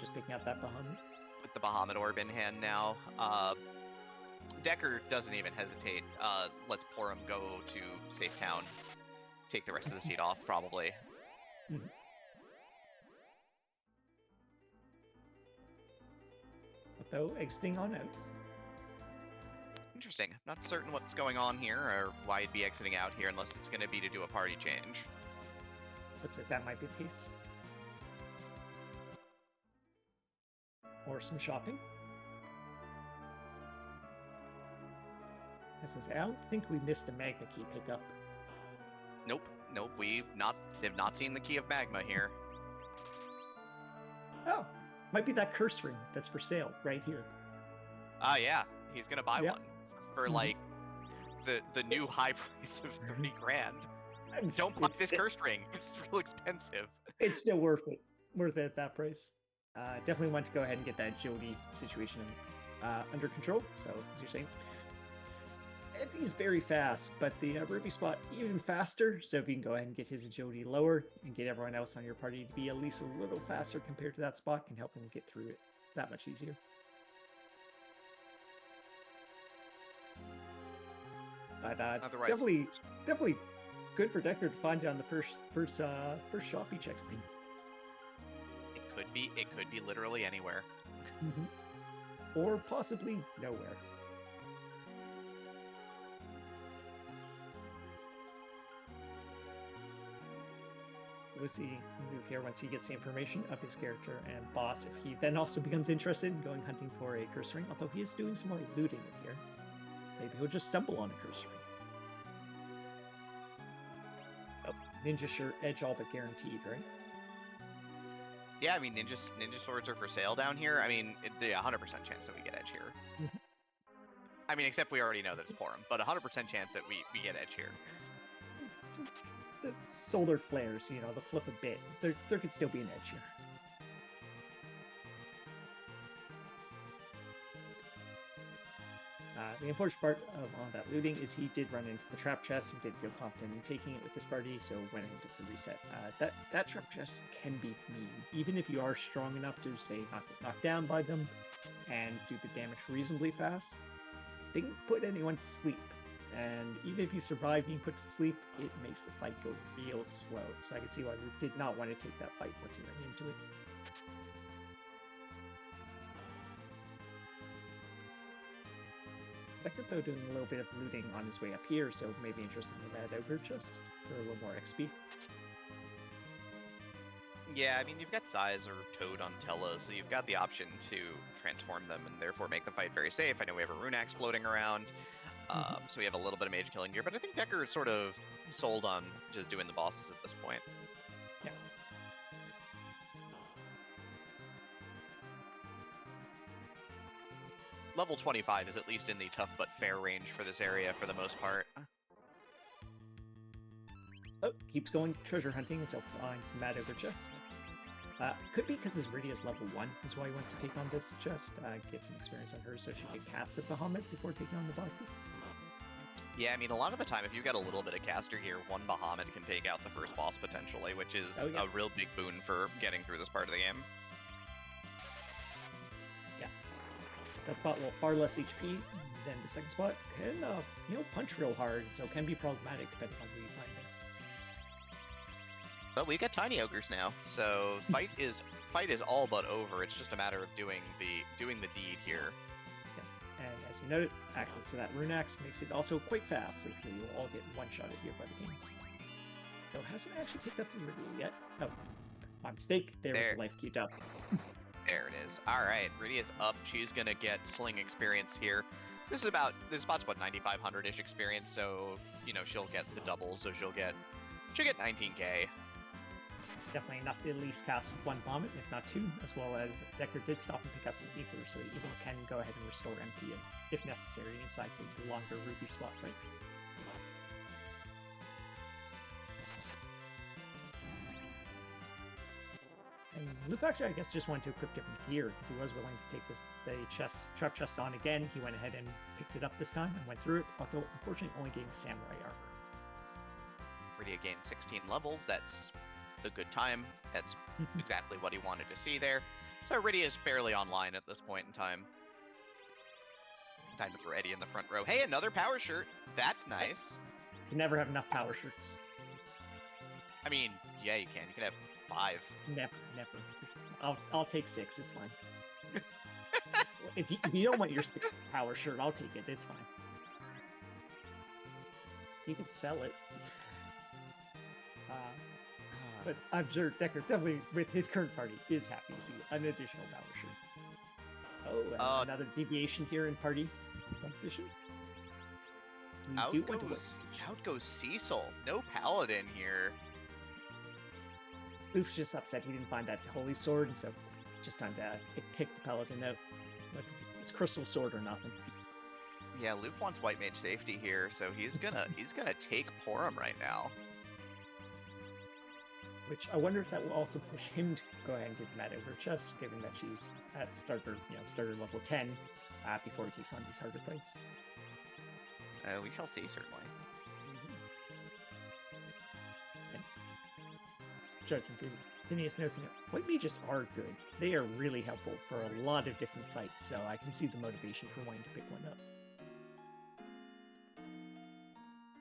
B: just picking up that Bahamut.
A: With the Bahamut Orb in hand now. Decker doesn't even hesitate. Lets Porum go to safe town. Take the rest of the seat off, probably.
B: Mm-hmm. Though exiting on out.
A: Interesting. Not certain what's going on here or why he'd be exiting out here unless it's going to be to do a party change.
B: Looks like that might be the case. Or some shopping. I don't think we missed a Magma Key pickup.
A: Nope. We have not seen the Key of Magma here.
B: Oh, might be that curse ring that's for sale right here.
A: Yeah. He's gonna buy one for like the new high price of 30 grand. Don't buy this curse ring. It's real expensive.
B: It's still worth it. Worth it at that price. Definitely want to go ahead and get that Jody situation under control. So, as you're saying, he's very fast, but the Ruby spot even faster. So if you can go ahead and get his agility lower and get everyone else on your party to be at least a little faster compared to that spot, can help him get through it that much easier. But definitely good for Decker to find on the first shop he checks thing.
A: It could be literally anywhere.
B: Mm-hmm. Or possibly nowhere. We'll see move here once he gets the information of his character and boss. If he then also becomes interested in going hunting for a curse ring, although he is doing some more looting in here, maybe he'll just stumble on a curse ring. Oh, ninja shirt, edge all but guaranteed, right?
A: Yeah, I mean, ninja swords are for sale down here. I mean, 100% chance that we get edge here.
B: Mm-hmm.
A: I mean, except we already know that it's Porum, but 100% chance that we get edge here.
B: The solar flares, you know, the flip a bit. There could still be an edge here. The unfortunate part of all that looting is he did run into the trap chest and didn't feel confident in taking it with this party, so went ahead and took the reset. That trap chest can be mean, even if you are strong enough to, say, not get knocked down by them and do the damage reasonably fast. They can put anyone to sleep, and even if you survive being put to sleep, it makes the fight go real slow. So I can see why Luke did not want to take that fight once he ran into it. Deckard, though, doing a little bit of looting on his way up here, so maybe interested in the Mad Ogre chest for a little more XP.
A: Yeah, I mean, you've got Size or Toad on Tella, so you've got the option to transform them and therefore make the fight very safe. I know we have a Rune Axe floating around, so we have a little bit of mage killing here, but I think Decker is sort of sold on just doing the bosses at this point.
B: Yeah.
A: Level 25 is at least in the tough but fair range for this area for the most part.
B: Oh, keeps going treasure hunting, so finds the Mad Ogre chest. Could be because his Rydia's level 1 is why he wants to take on this chest. Get some experience on her so she can cast at Bahamut before taking on the bosses.
A: Yeah, I mean, a lot of the time, if you've got a little bit of caster here, one Bahamut can take out the first boss potentially, which is a real big boon for getting through this part of the game.
B: Yeah. So that spot will far less HP than the second spot. Can, punch real hard, so can be problematic depending on who you find it.
A: But we've got tiny ogres now, so fight is all but over. It's just a matter of doing the deed here.
B: Yeah. And as you noted, access to that Rune Axe makes it also quite fast, since you will all get one-shotted here by the game. Though hasn't actually picked up his Rydia yet. Oh, my mistake. There was a life queued up.
A: There it is. All right, Rydia's up. She's gonna get sling experience here. This spot's about 9,500-ish experience, so she'll get the double, so she'll get 19k.
B: Definitely enough to at least cast one Bahamut, if not two, as well as Deckard did stop and pick up some Ether, so he even can go ahead and restore MP if necessary inside the longer Ruby spot fight. And Luke actually, I guess, just wanted to equip different gear, because he was willing to take the trap chest on again. He went ahead and picked it up this time and went through it, although unfortunately only getting samurai armor.
A: Rydia gained 16 levels. That's a good time. That's exactly what he wanted to see there. So Rydia is fairly online at this point in time. Time to throw Eddie in the front row. Hey, another power shirt. That's nice.
B: You can never have enough power shirts.
A: I mean, yeah, you can. You can have 5.
B: Never. I'll take 6. It's fine. if you don't want your 6th power shirt, I'll take it. It's fine. You can sell it. But I'm sure Deckard definitely, with his current party, is happy to see an additional power shirt. Oh, and another deviation here in party composition.
A: Out goes Cecil. No paladin here.
B: Luff's just upset he didn't find that holy sword, and so just time to kick the paladin out. Like, it's crystal sword or nothing.
A: Yeah, Luff wants white mage safety here, so he's gonna take Porum right now.
B: Which I wonder if that will also push him to go ahead and get the Mad Ogre chest, given that she's at starter level 10 before he takes on these harder fights.
A: We shall see, certainly.
B: Judging Phineas notes, white mages are good. They are really helpful for a lot of different fights, so I can see the motivation for wanting to pick one up.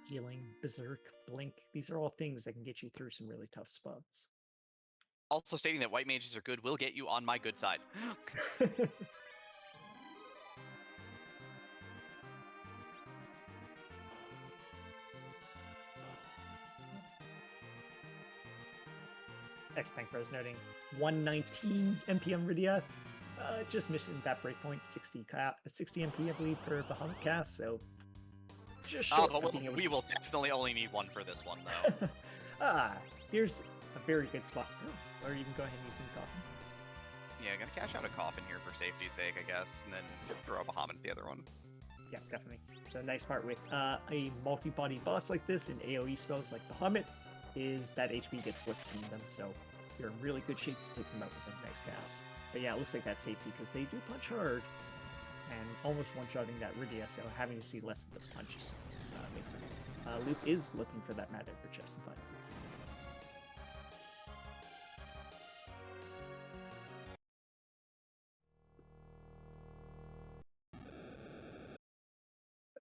B: Healing, Berserk, Blink, these are all things that can get you through some really tough spots.
A: Also stating that white mages are good will get you on my good side.
B: X-Bank Bros noting 119 MPM Rydia. Just missing that breakpoint, 60 MP, I believe, for Bahamut cast, so just short
A: but we will definitely only need one for this one, though.
B: Here's a very good spot. Oh, or you can go ahead and use some coffin.
A: Yeah, gonna cash out a coffin here for safety's sake, I guess, and then throw a Bahamut at the other one.
B: Yeah, definitely. So a nice part with a multi-body boss like this and AoE spells like Bahamut is that HP gets split between them, so you're in really good shape to take them out with a nice cast. But yeah, it looks like that's safety because they do punch hard, and almost one-shotting that Rydia, so having to see less of those punches makes sense. Luke is looking for that Mad Edgar chest and finds it.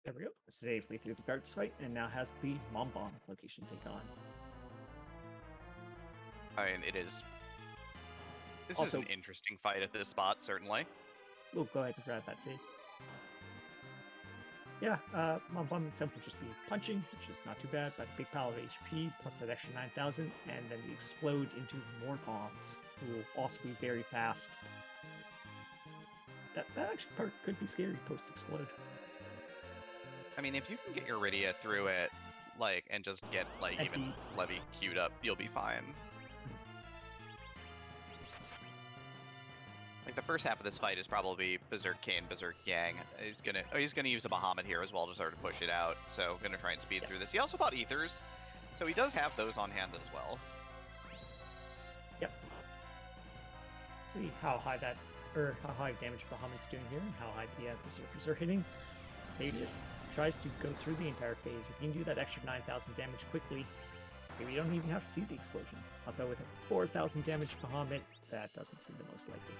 B: There we go. Safely through the guards fight, and now has the Mom Bomb location take on.
A: I mean, it is. This
B: Also-
A: is an interesting fight at this spot, certainly.
B: We'll go ahead and grab that save. Yeah, Mom Bomb itself will just be punching, which is not too bad, but a big pile of HP plus that extra 9,000, and then they explode into more bombs, who will also be very fast. That actually part could be scary post-explode.
A: I mean, if you can get your Rydia through it, like, and just get, like,
B: And
A: even Levy queued up, you'll be fine. Like, the first half of this fight is probably Berserk Kane, Berserk Yang. He's gonna use a Bahamut here as well to sort of push it out, so gonna try and speed through this. He also bought Ethers, so he does have those on hand as well.
B: Yep. Let's see how high how high damage Bahamut's doing here, and how high the Berserkers are hitting. Maybe it tries to go through the entire phase. If you can do that extra 9,000 damage quickly, maybe you don't even have to see the explosion. Although with a 4,000 damage Bahamut, that doesn't seem the most likely.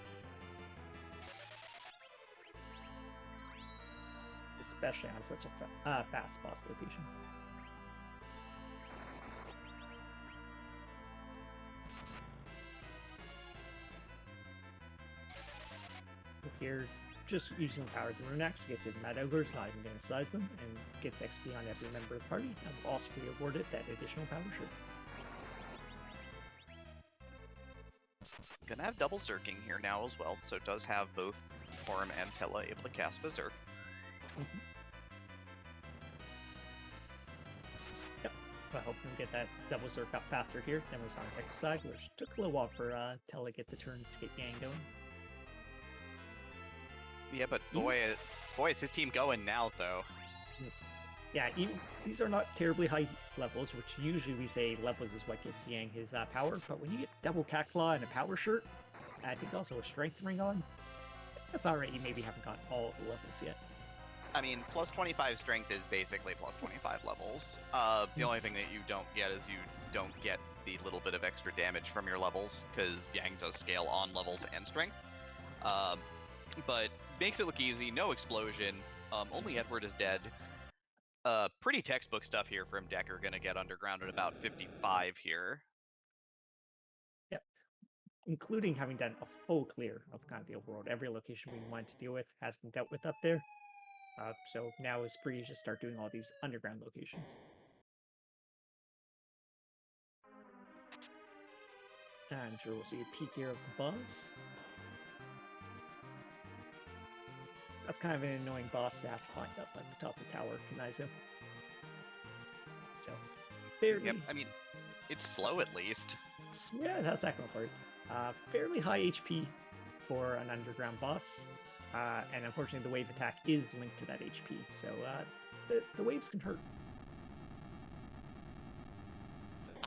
B: Especially on such a fast boss location. Here, just using power of the Rune Axe to get to the Mad Ogres, not even going to size them, and gets XP on every member of the party, and will also be awarded that additional power shirt.
A: Gonna have double Zerking here now as well, so it does have both Orm and Tella able to cast Berserk.
B: Yep, I hope we get that double Zerk up faster here than we saw on the Tekka side, which took a little while for Tella to get the turns to get Yang going.
A: Yeah, but boy, is his team going now, though.
B: Yeah, these are not terribly high levels, which usually we say levels is what gets Yang his power, but when you get double Cat Claw and a power shirt, I think also a strength ring on, that's alright, you maybe haven't got all of the levels yet.
A: I mean, plus 25 strength is basically plus 25 levels. The only thing that you don't get is you don't get the little bit of extra damage from your levels, because Yang does scale on levels and strength. But makes it look easy, no explosion, only Edward is dead. Pretty textbook stuff here from Decker, gonna get underground at about 55 here.
B: Yep, including having done a full clear of kind of the overworld. Every location we wanted to deal with has been dealt with up there. So now is free to just start doing all these underground locations. I'm sure we'll see a peek here of the boss. That's kind of an annoying boss to have to find up at the top of the tower, Kanizo. So, fairly...
A: Yep, I mean, it's slow at least.
B: Yeah, it has that going for it. Fairly high HP for an underground boss. And unfortunately, the wave attack is linked to that HP, so the waves can hurt.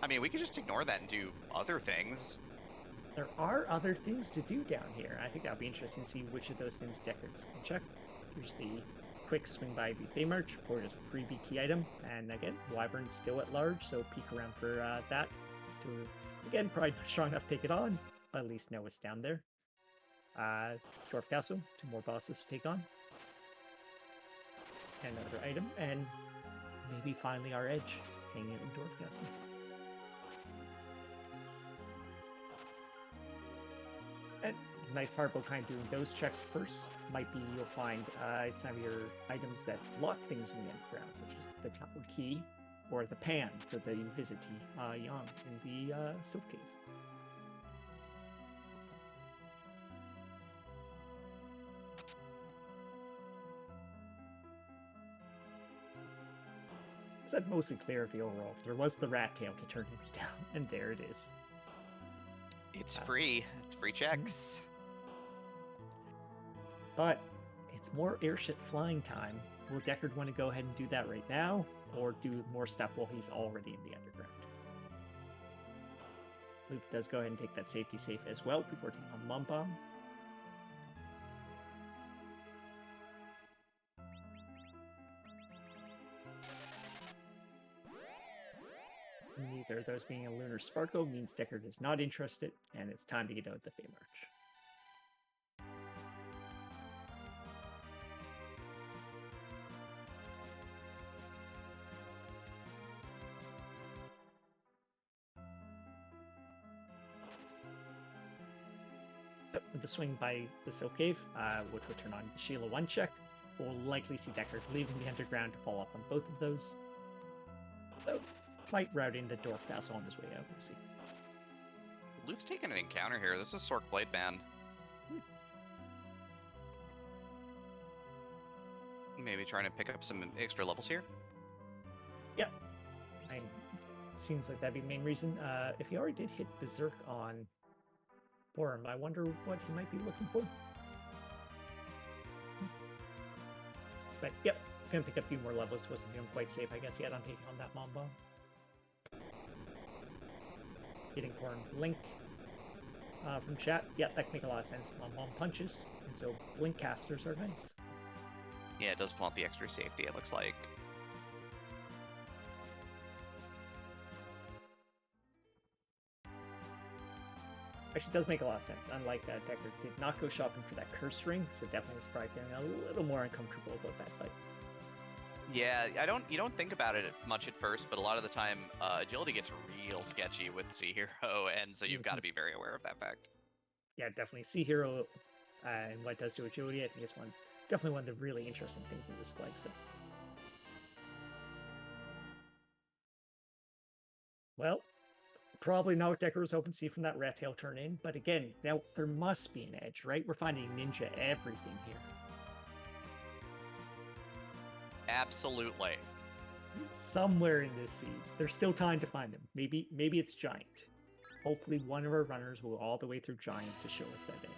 A: I mean, we could just ignore that and do other things.
B: There are other things to do down here. I think that'll be interesting to see which of those things Deckers can check. Here's the quick swing by the Fey March for just a freebie key item. And again, Wyvern's still at large, so peek around for that. To, again, probably not strong enough to take it on, but at least know it's down there. Dwarf Castle, 2 more bosses to take on. Another item, and maybe finally our edge hanging out in Dwarf Castle. And nice part about kind of doing those checks first might be you'll find some of your items that lock things in the underground, such as the Tower Key or the pan that you visit Yang in the Sylph Cave. Is that mostly clear of the overall? There was the rat tail to turn it down, and there it is.
A: It's free. It's free checks.
B: But it's more airship flying time. Will Deckard want to go ahead and do that right now, or do more stuff while he's already in the underground? Luke does go ahead and take that safety safe as well before taking on Mom Bomb. neither of those being a Lunar Sparkle means Deckard is not interested, and it's time to get out the Fey March. With the swing by the Silk Cave, which will turn on the Sheila 1 check, we'll likely see Deckard leaving the underground to follow up on both of those. So, might route in the Dork Castle on his way out, we'll see.
A: Luke's taking an encounter here. This is Sork Blade Band. Maybe trying to pick up some extra levels here.
B: Yep. Seems like that'd be the main reason. If he already did hit Berserk on Borum, I wonder what he might be looking for. But yep, gonna pick up a few more levels. Wasn't feeling quite safe, I guess, yet on taking on that Mom Bomb. Getting Corn Blink from chat. Yeah, that can make a lot of sense. Mom Bomb punches, and so Blink casters are nice.
A: Yeah, it does want the extra safety, it looks like.
B: Actually, does make a lot of sense. Unlike Deckard did not go shopping for that curse ring, so definitely is probably getting a little more uncomfortable about that fight.
A: Yeah, you don't think about it much at first, but a lot of the time, agility gets real sketchy with Sea Hero, and so you've got to be very aware of that fact.
B: Yeah, definitely. Sea Hero and what it does to agility, I think is definitely one of the really interesting things in this flag set. Well, probably not what Deckard was hoping to see from that Rat Tail turn in, but again, now there must be an edge, right? We're finding ninja everything here.
A: Absolutely.
B: Somewhere in this sea. There's still time to find them. Maybe it's Giant. Hopefully one of our runners will go all the way through Giant to show us that edge.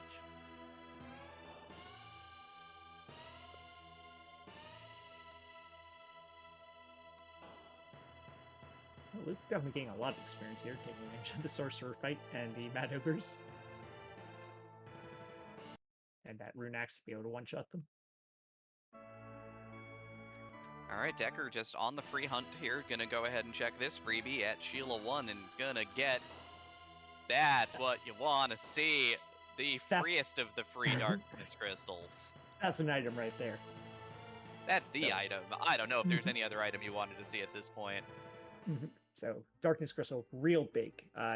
B: Well, Luke definitely getting a lot of experience here, taking advantage of the Sorcerer fight and the Mad Ogres. And that Rune Axe to be able to one-shot them.
A: Alright, Deckard just on the free hunt here. Gonna go ahead and check this freebie at Sheila 1 and gonna get... That's what you want to see. The freest of the free darkness crystals.
B: That's an item right there.
A: That's the item. I don't know if there's any other item you wanted to see at this point.
B: So, Darkness Crystal, real big.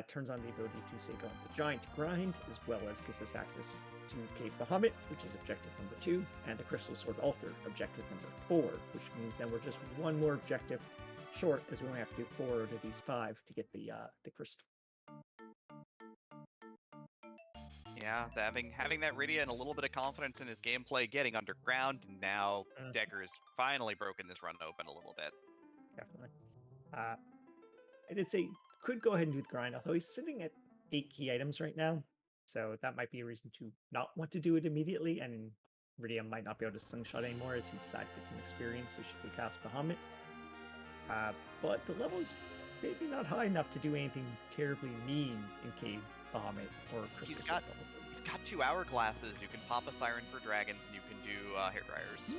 B: Turns on the ability to say go on the Giant to grind, as well as gives us access to Cave Bahamut, which is objective number 2, and the Crystal Sword Altar, objective number 4, which means that we're just one more objective short, as we only have to do 4 out of these 5 to get the crystal.
A: Yeah, having that Rydia and a little bit of confidence in his gameplay, getting underground, and now Deckard has finally broken this run open a little bit.
B: Definitely. I did say could go ahead and do the grind, although he's sitting at 8 key items right now, so that might be a reason to not want to do it immediately, and Rydia might not be able to slingshot anymore as he decided to get some experience, so she could cast Bahamut. But the level's maybe not high enough to do anything terribly mean in Cave Bahamut or Crystal Sword.
A: He's got 2 hourglasses. You can pop a Siren for dragons, and you can do hair dryers.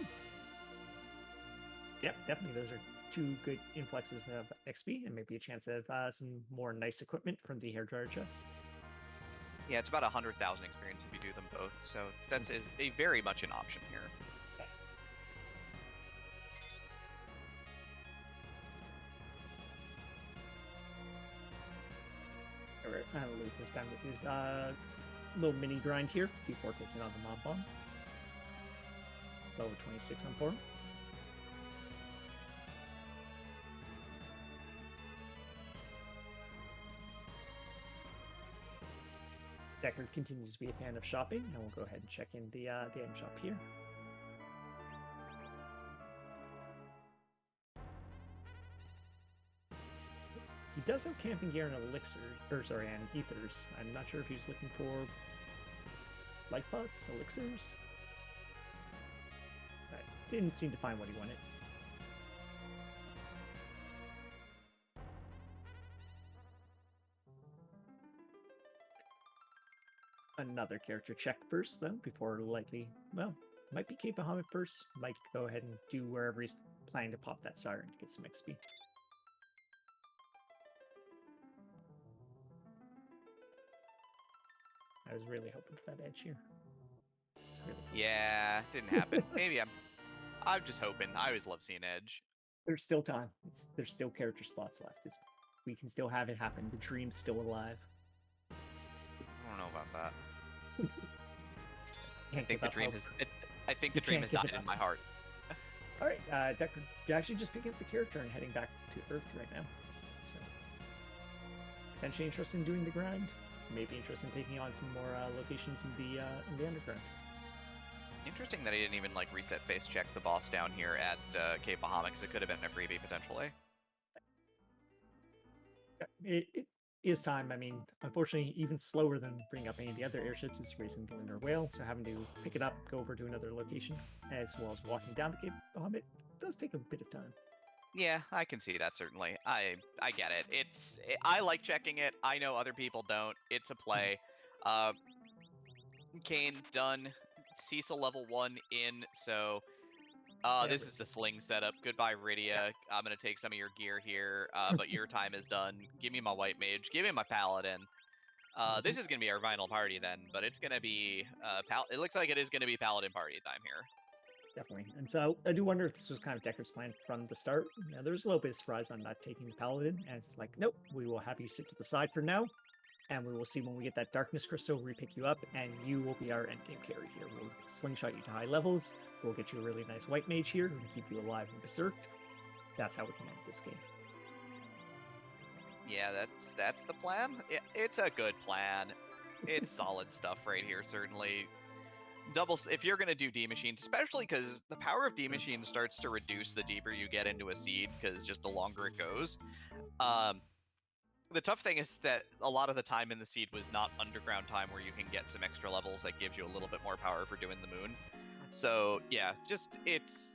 A: Yep,
B: definitely. Those are 2 good influxes of XP, and maybe a chance of some more nice equipment from the hairdryer chest.
A: Yeah, it's about 100,000 experience if you do them both, so that is a very much an option here.
B: Alright, Luke is done with his little mini grind here before taking on the Mob Bomb. Level 26 on Borum. Deckard continues to be a fan of shopping, and we'll go ahead and check in the item shop here. He does have camping gear and elixir, and ethers. I'm not sure if he's looking for life pots, elixirs. I didn't seem to find what he wanted. Another character check first, though, before likely, well, might be Cave Bahamut first. Might go ahead and do wherever he's planning to pop that siren to get some XP. I was really hoping for that edge here. Really cool.
A: Yeah, didn't happen. Maybe I'm just hoping. I always love seeing edge.
B: There's still time. There's still character slots left. We can still have it happen. The dream's still alive.
A: I don't know about that. I
B: Can't
A: think
B: give
A: the
B: up
A: dream
B: hope.
A: has. I think the dream has died in my heart.
B: All right, Decker, you're actually just picking up the character and heading back to Earth right now. So potentially interested in doing the grind. Maybe interested in taking on some more locations in the underground.
A: Interesting that he didn't even like reset face check the boss down here at Cape Bahama, because it could have been a freebie potentially.
B: It is time. I mean, unfortunately, even slower than bringing up any of the other airships is raising the lunar whale, so having to pick it up, go over to another location, as well as walking down the Cape Bahama, it does take a bit of time.
A: Yeah, I can see that certainly. I get it. I like checking it. I know other people don't. It's a play. Kane done. Cecil level 1 in, so this is the sling setup. Goodbye, Rydia.
B: Yeah.
A: I'm gonna take some of your gear here, but your time is done. Give me my white mage. Give me my paladin. This is gonna be our final party then, but it's gonna be it looks like it is gonna be paladin party time here.
B: Definitely. And so I do wonder if this was kind of Decker's plan from the start. Now, there's a little bit of surprise on not taking the paladin, and it's like, nope, we will have you sit to the side for now, and we will see when we get that darkness crystal, re-pick you up, and you will be our endgame carry here. We'll slingshot you to high levels, we'll get you a really nice white mage here, and keep you alive and berserked. That's how we can end this game.
A: Yeah, that's the plan. It's a good plan. It's solid stuff right here, certainly. If you're gonna do D machines, especially because the power of D machines starts to reduce the deeper you get into a seed, because just the longer it goes. The tough thing is that a lot of the time in the seed was not underground time, where you can get some extra levels that gives you a little bit more power for doing the moon. So yeah, just it's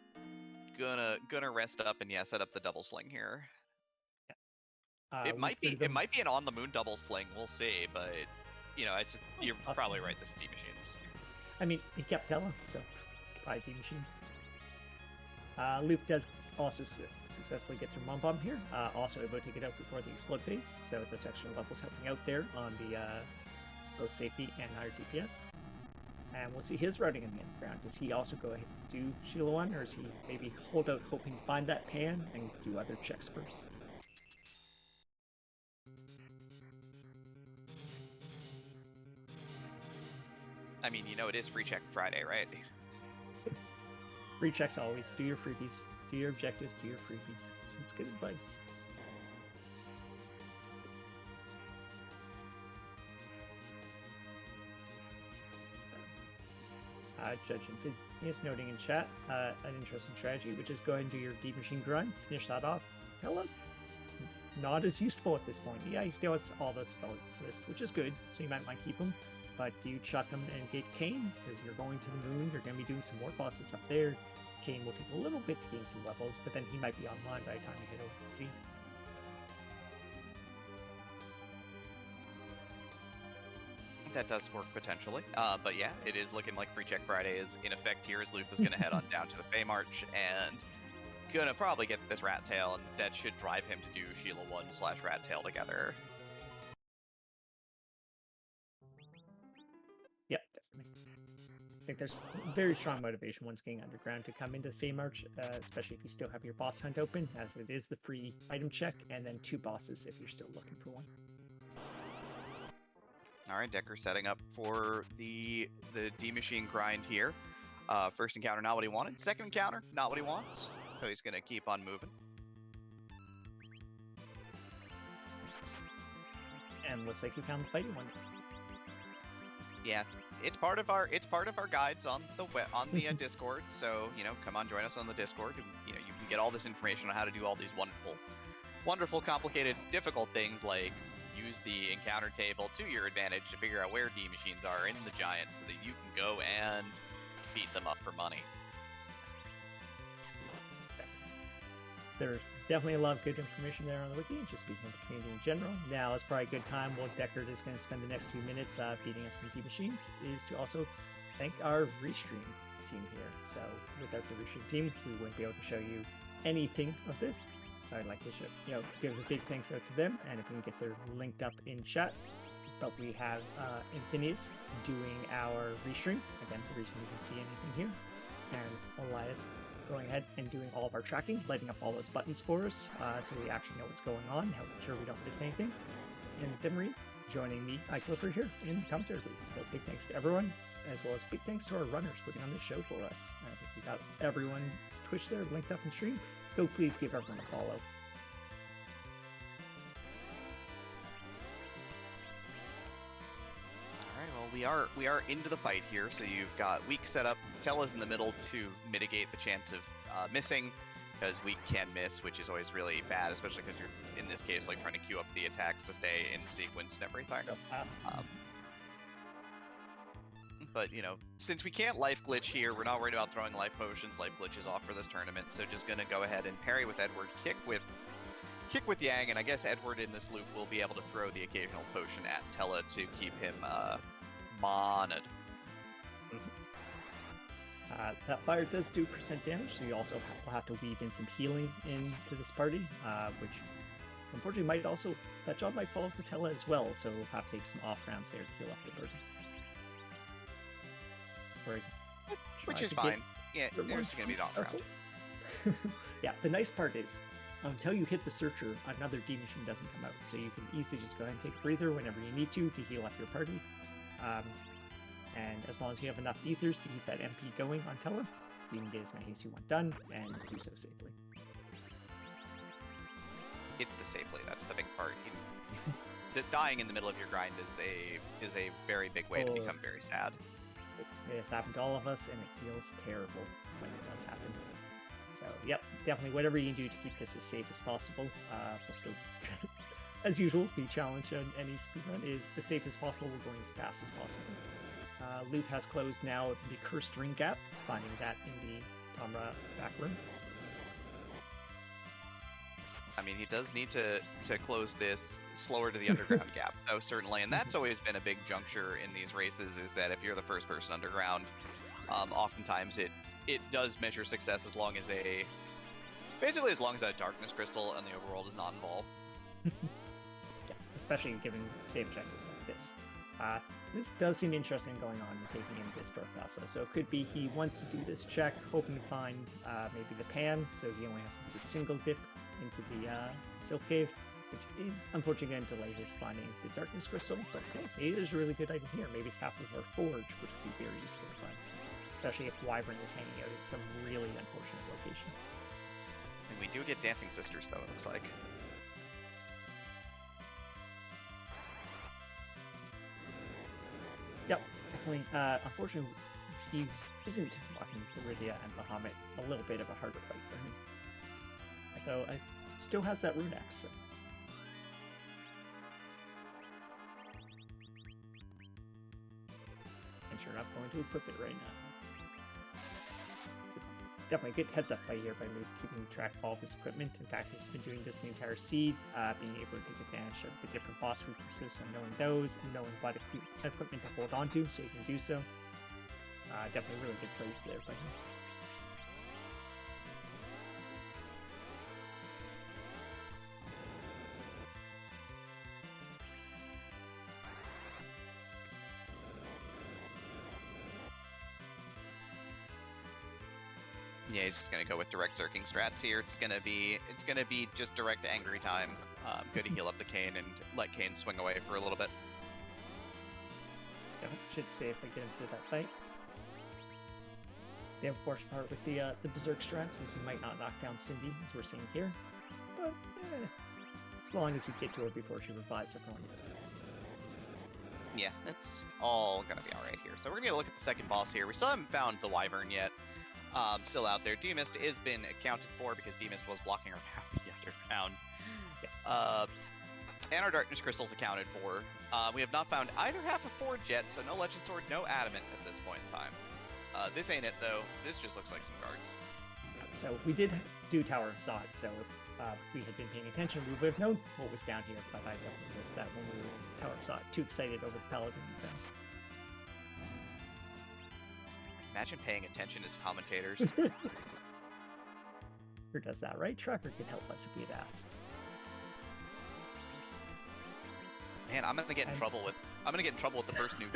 A: gonna rest up and set up the double sling here. It might be an on the moon double sling. We'll see, but it's just, you're probably right. This is D machines.
B: I mean, he kept telling, so probably D machine. Loop does also successfully get through Mom Bomb here. Also able to take it out before the explode phase, so those extra levels helping out there on the both safety and higher DPS. And we'll see his routing in the underground. Does he also go ahead and do Sheila 1, or is he maybe hold out hoping to find that pan and do other checks first?
A: I mean, it is free check Friday, right?
B: Free checks always. Do your freebies. Do your objectives. Do your freebies. It's good advice. Judge is noting in chat an interesting strategy, which is go ahead and do your deep machine grind. Finish that off. Hello. Not as useful at this point. Yeah, he still has all the spell list, which is good, so you might want to keep him. But do you chuck him and get Kane? Because you're going to the moon, you're going to be doing some more bosses up there. Kane will take a little bit to gain some levels, but then he might be online by the time you head over to sea.
A: That does work potentially. But yeah, it is looking like Free Check Friday is in effect here, as Luf is going to head on down to the Fey March and gonna probably get this Rat Tail, and that should drive him to do Sheila 1/Rat Tail together.
B: Yep, definitely. I think there's very strong motivation once getting underground to come into Fey March, especially if you still have your boss hunt open, as it is the free item check, and then 2 bosses if you're still looking for one.
A: Alright, Decker setting up for the D machine grind here. First encounter, not what he wanted. Second encounter, not what he wants. So he's gonna keep on moving.
B: And looks like you found the fighting one.
A: Yeah, it's part of our guides on the Discord. So come on, join us on the Discord. You can get all this information on how to do all these wonderful, complicated, difficult things, like use the encounter table to your advantage to figure out where D machines are in the giant, so that you can go and beat them up for money.
B: There's definitely a lot of good information there on the wiki, just speaking of the community in general. Now is probably a good time while Deckard is going to spend the next few minutes beating up some D machines, is to also thank our restream team here. So without the restream team, we wouldn't be able to show you anything of this. So I'd like to give a big thanks out to them, and if we can get their linked up in chat, but we have Infinies doing our restream. Again, the reason we can see anything here. And Elias going ahead and doing all of our tracking, lighting up all those buttons for us, so we actually know what's going on, helping sure we don't miss anything. And Demery joining me, Clipper here in the commentary booth. So big thanks to everyone, as well as big thanks to our runners putting on this show for us. I think we got everyone's Twitch there linked up in stream. Go please give everyone a follow.
A: We are into the fight here, so you've got weak setup. Tella's in the middle to mitigate the chance of missing, because weak can miss, which is always really bad, especially because you're, in this case, like trying to queue up the attacks to stay in sequence and everything. But, you know, since we can't life glitch here, we're not worried about throwing life potions. Life glitch is off for this tournament, so just gonna go ahead and parry with Edward, kick with Yang, and I guess Edward in this loop will be able to throw the occasional potion at Tella to keep him modded.
B: That fire does do % damage, so you also will have to weave in some healing into this party, which unfortunately might also, that job might fall to Tella as well, so we'll have to take some off rounds there to heal up the party.
A: Which is fine. Yeah, there's going to be an off round.
B: Yeah, the nice part is, until you hit the Searcher, another D machine doesn't come out, so you can easily just go ahead and take a breather whenever you need to heal up your party. And as long as you have enough ethers to keep that MP going on Tella, you can get as many as you want done and do so safely.
A: It's the safely, that's the big part. Dying in the middle of your grind is a very big way to become very sad.
B: It has happened to all of us, and it feels terrible when it does happen. So, yep, definitely whatever you can do to keep this as safe as possible. We'll still, as usual, the challenge on any speedrun is as safe as possible. We're going as fast as possible. LUF has closed now the Cursed Ring gap, finding that in the Tamra back room.
A: I mean, he does need to close this slower to the underground gap, though, certainly. And that's always been a big juncture in these races, is that if you're the first person underground, oftentimes it does measure success as long as basically as long as a darkness crystal and the overworld is not involved.
B: Yeah, especially given save objectives like this. This does seem interesting going on with taking in this Dark Castle. So it could be he wants to do this check, hoping to find maybe the pan, so he only has to do a single dip into the Silk Cave, which is unfortunately going to delay his finding the Darkness Crystal, but hey, maybe there's a really good item here. Maybe it's half of our Forge, which would be very useful to find, especially if Wyvern is hanging out in some really unfortunate location.
A: And we do get Dancing Sisters, though, it looks like.
B: Yep, definitely. Unfortunately, he isn't walking Viridia and Bahamut. A little bit of a harder fight for him. Though it still has that Rune Axe. So. And sure enough, going to equip it right now. So definitely a good heads up play here by keeping track of all of his equipment. In fact, he's been doing this the entire seed, being able to take advantage of the different boss weaknesses, so knowing those and knowing what equipment to hold on to so he can do so. Definitely really good plays there by him.
A: Yeah, he's just gonna go with direct zerking strats here. It's gonna be just direct angry time. Good to heal up the Kayn and let Kayn swing away for a little bit.
B: Yeah, should safely get him through that fight. The unfortunate part with the Berserk strats is you might not knock down Cindy, as we're seeing here. But as long as you get to her before she revives everyone, it's good.
A: Yeah, that's all gonna be alright here. So we're gonna get a look at the second boss here. We still haven't found the Wyvern yet. Still out there. Demist has been accounted for because Demist was blocking our path the underground. Yeah. And our Darkness Crystal's accounted for. We have not found either half of Forge yet, so no Legend Sword, no Adamant at this point in time. This ain't it, though. This just looks like some guards.
B: So we did do Tower of Zod, so if we had been paying attention, we would have known what was down here, but I definitely missed that when we were in Tower of Zod. Too excited over the Paladin thing.
A: Imagine paying attention as commentators.
B: Who does that, right? Trevor could help us if we'd asked.
A: Man, I'm gonna get in trouble with the person who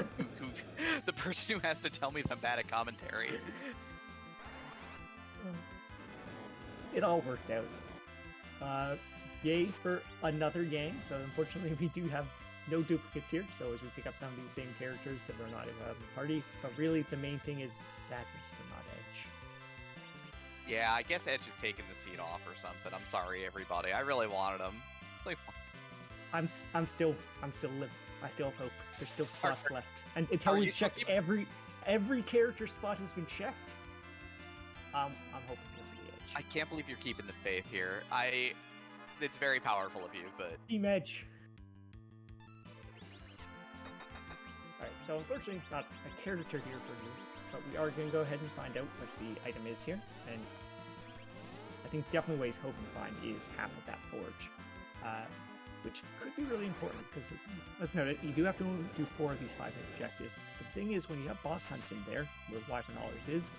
A: the person who has to tell me that I'm bad at commentary.
B: It all worked out. Yay for another Yang. So unfortunately, we do have no duplicates here. So as we pick up some of these same characters that we're not able to have in the party, but really the main thing is sadness for not Edge.
A: Yeah, I guess Edge is taking the seat off or something. I'm sorry, everybody. I really wanted him. Like,
B: I'm still living. I still have hope. There's still spots left, and until
A: Are
B: we
A: you still
B: check every character spot has been checked. I'm hoping for the Edge.
A: I can't believe you're keeping the faith here. It's very powerful of you, but
B: Team Edge. Alright, so unfortunately not a character here for you, but we are going to go ahead and find out what the item is here, and I think definitely what he's hoping to find is half of that forge, which could be really important, because let's note it, you do have to do 4 of these 5 objectives. The thing is, when you have boss hunts in there, where Wyvern always is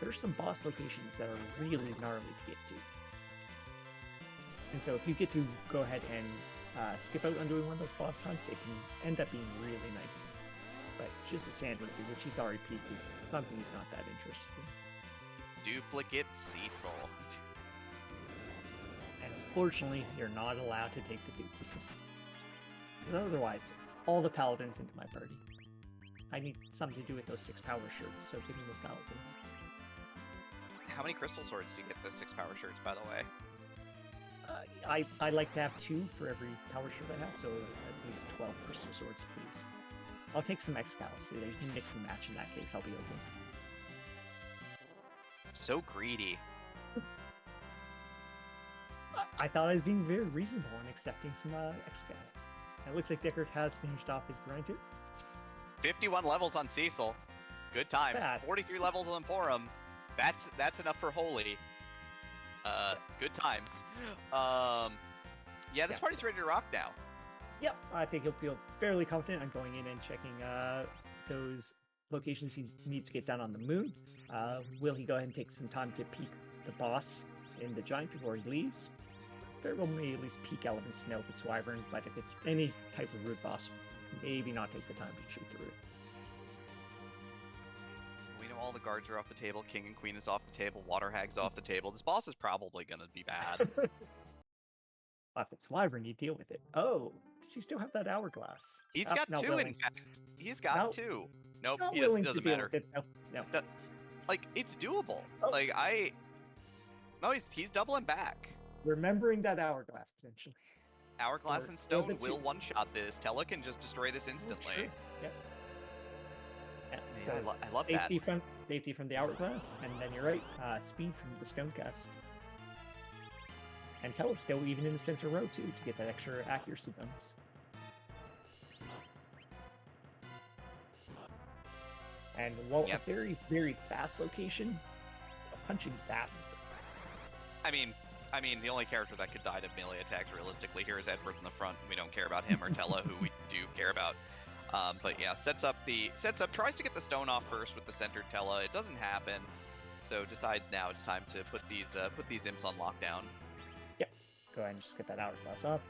B: there's some boss locations that are really gnarly to get to. And so if you get to go ahead and skip out on doing one of those boss hunts, it can end up being really nice. But just a sand rupee, which he's already peaked, is something he's not that interested in.
A: duplicate Cecil.
B: And unfortunately, you're not allowed to take the duplicate. But otherwise, all the paladins into my party. I need something to do with those 6 power shirts, so give me the paladins.
A: How many crystal swords do you get those 6 power shirts, by the way?
B: I like to have 2 for every power shirt I have, so at least 12 crystal swords, please. I'll take some Excals, so you can mix and match in that case, I'll be okay.
A: So greedy.
B: I thought I was being very reasonable in accepting some Excals. It looks like Deckard has finished off his grind too.
A: 51 levels on Cecil. Good times. 43 levels on Emporium. That's enough for Holy. Good times. Yeah, this party's ready to rock now.
B: Yep, I think he'll feel fairly confident on going in and checking those locations he needs to get done on the moon. Will he go ahead and take some time to peek the boss in the giant before he leaves? Very well may at least peek Elephant Snow if it's Wyvern, but if it's any type of root boss, maybe not take the time to shoot through it.
A: We know all the guards are off the table, King and Queen is off the table, Water Hag's off the table. This boss is probably gonna be bad.
B: If it's Wyvern, you deal with it. Oh, does he still have that hourglass?
A: He's got 2, in fact. He's got 2. Nope, he doesn't matter.
B: No.
A: Like, it's doable.
B: Oh.
A: Like, No, he's doubling back.
B: Remembering that hourglass, potentially.
A: Hourglass and Stone will one-shot this. Tella can just destroy this instantly.
B: Yep. Yeah,
A: Yeah,
B: so
A: I love that.
B: Safety from the hourglass, and then you're right, speed from the Stonecast. And Tella's still even in the center row, too, to get that extra accuracy bonus. And while a very, very fast location, punching that.
A: I mean, the only character that could die to melee attacks realistically here is Edward in the front. We don't care about him or Tella, who we do care about. But yeah, tries to get the stone off first with the centered Tella. It doesn't happen, so decides now it's time to put these imps on lockdown.
B: Yep, go ahead and just get that hourglass off.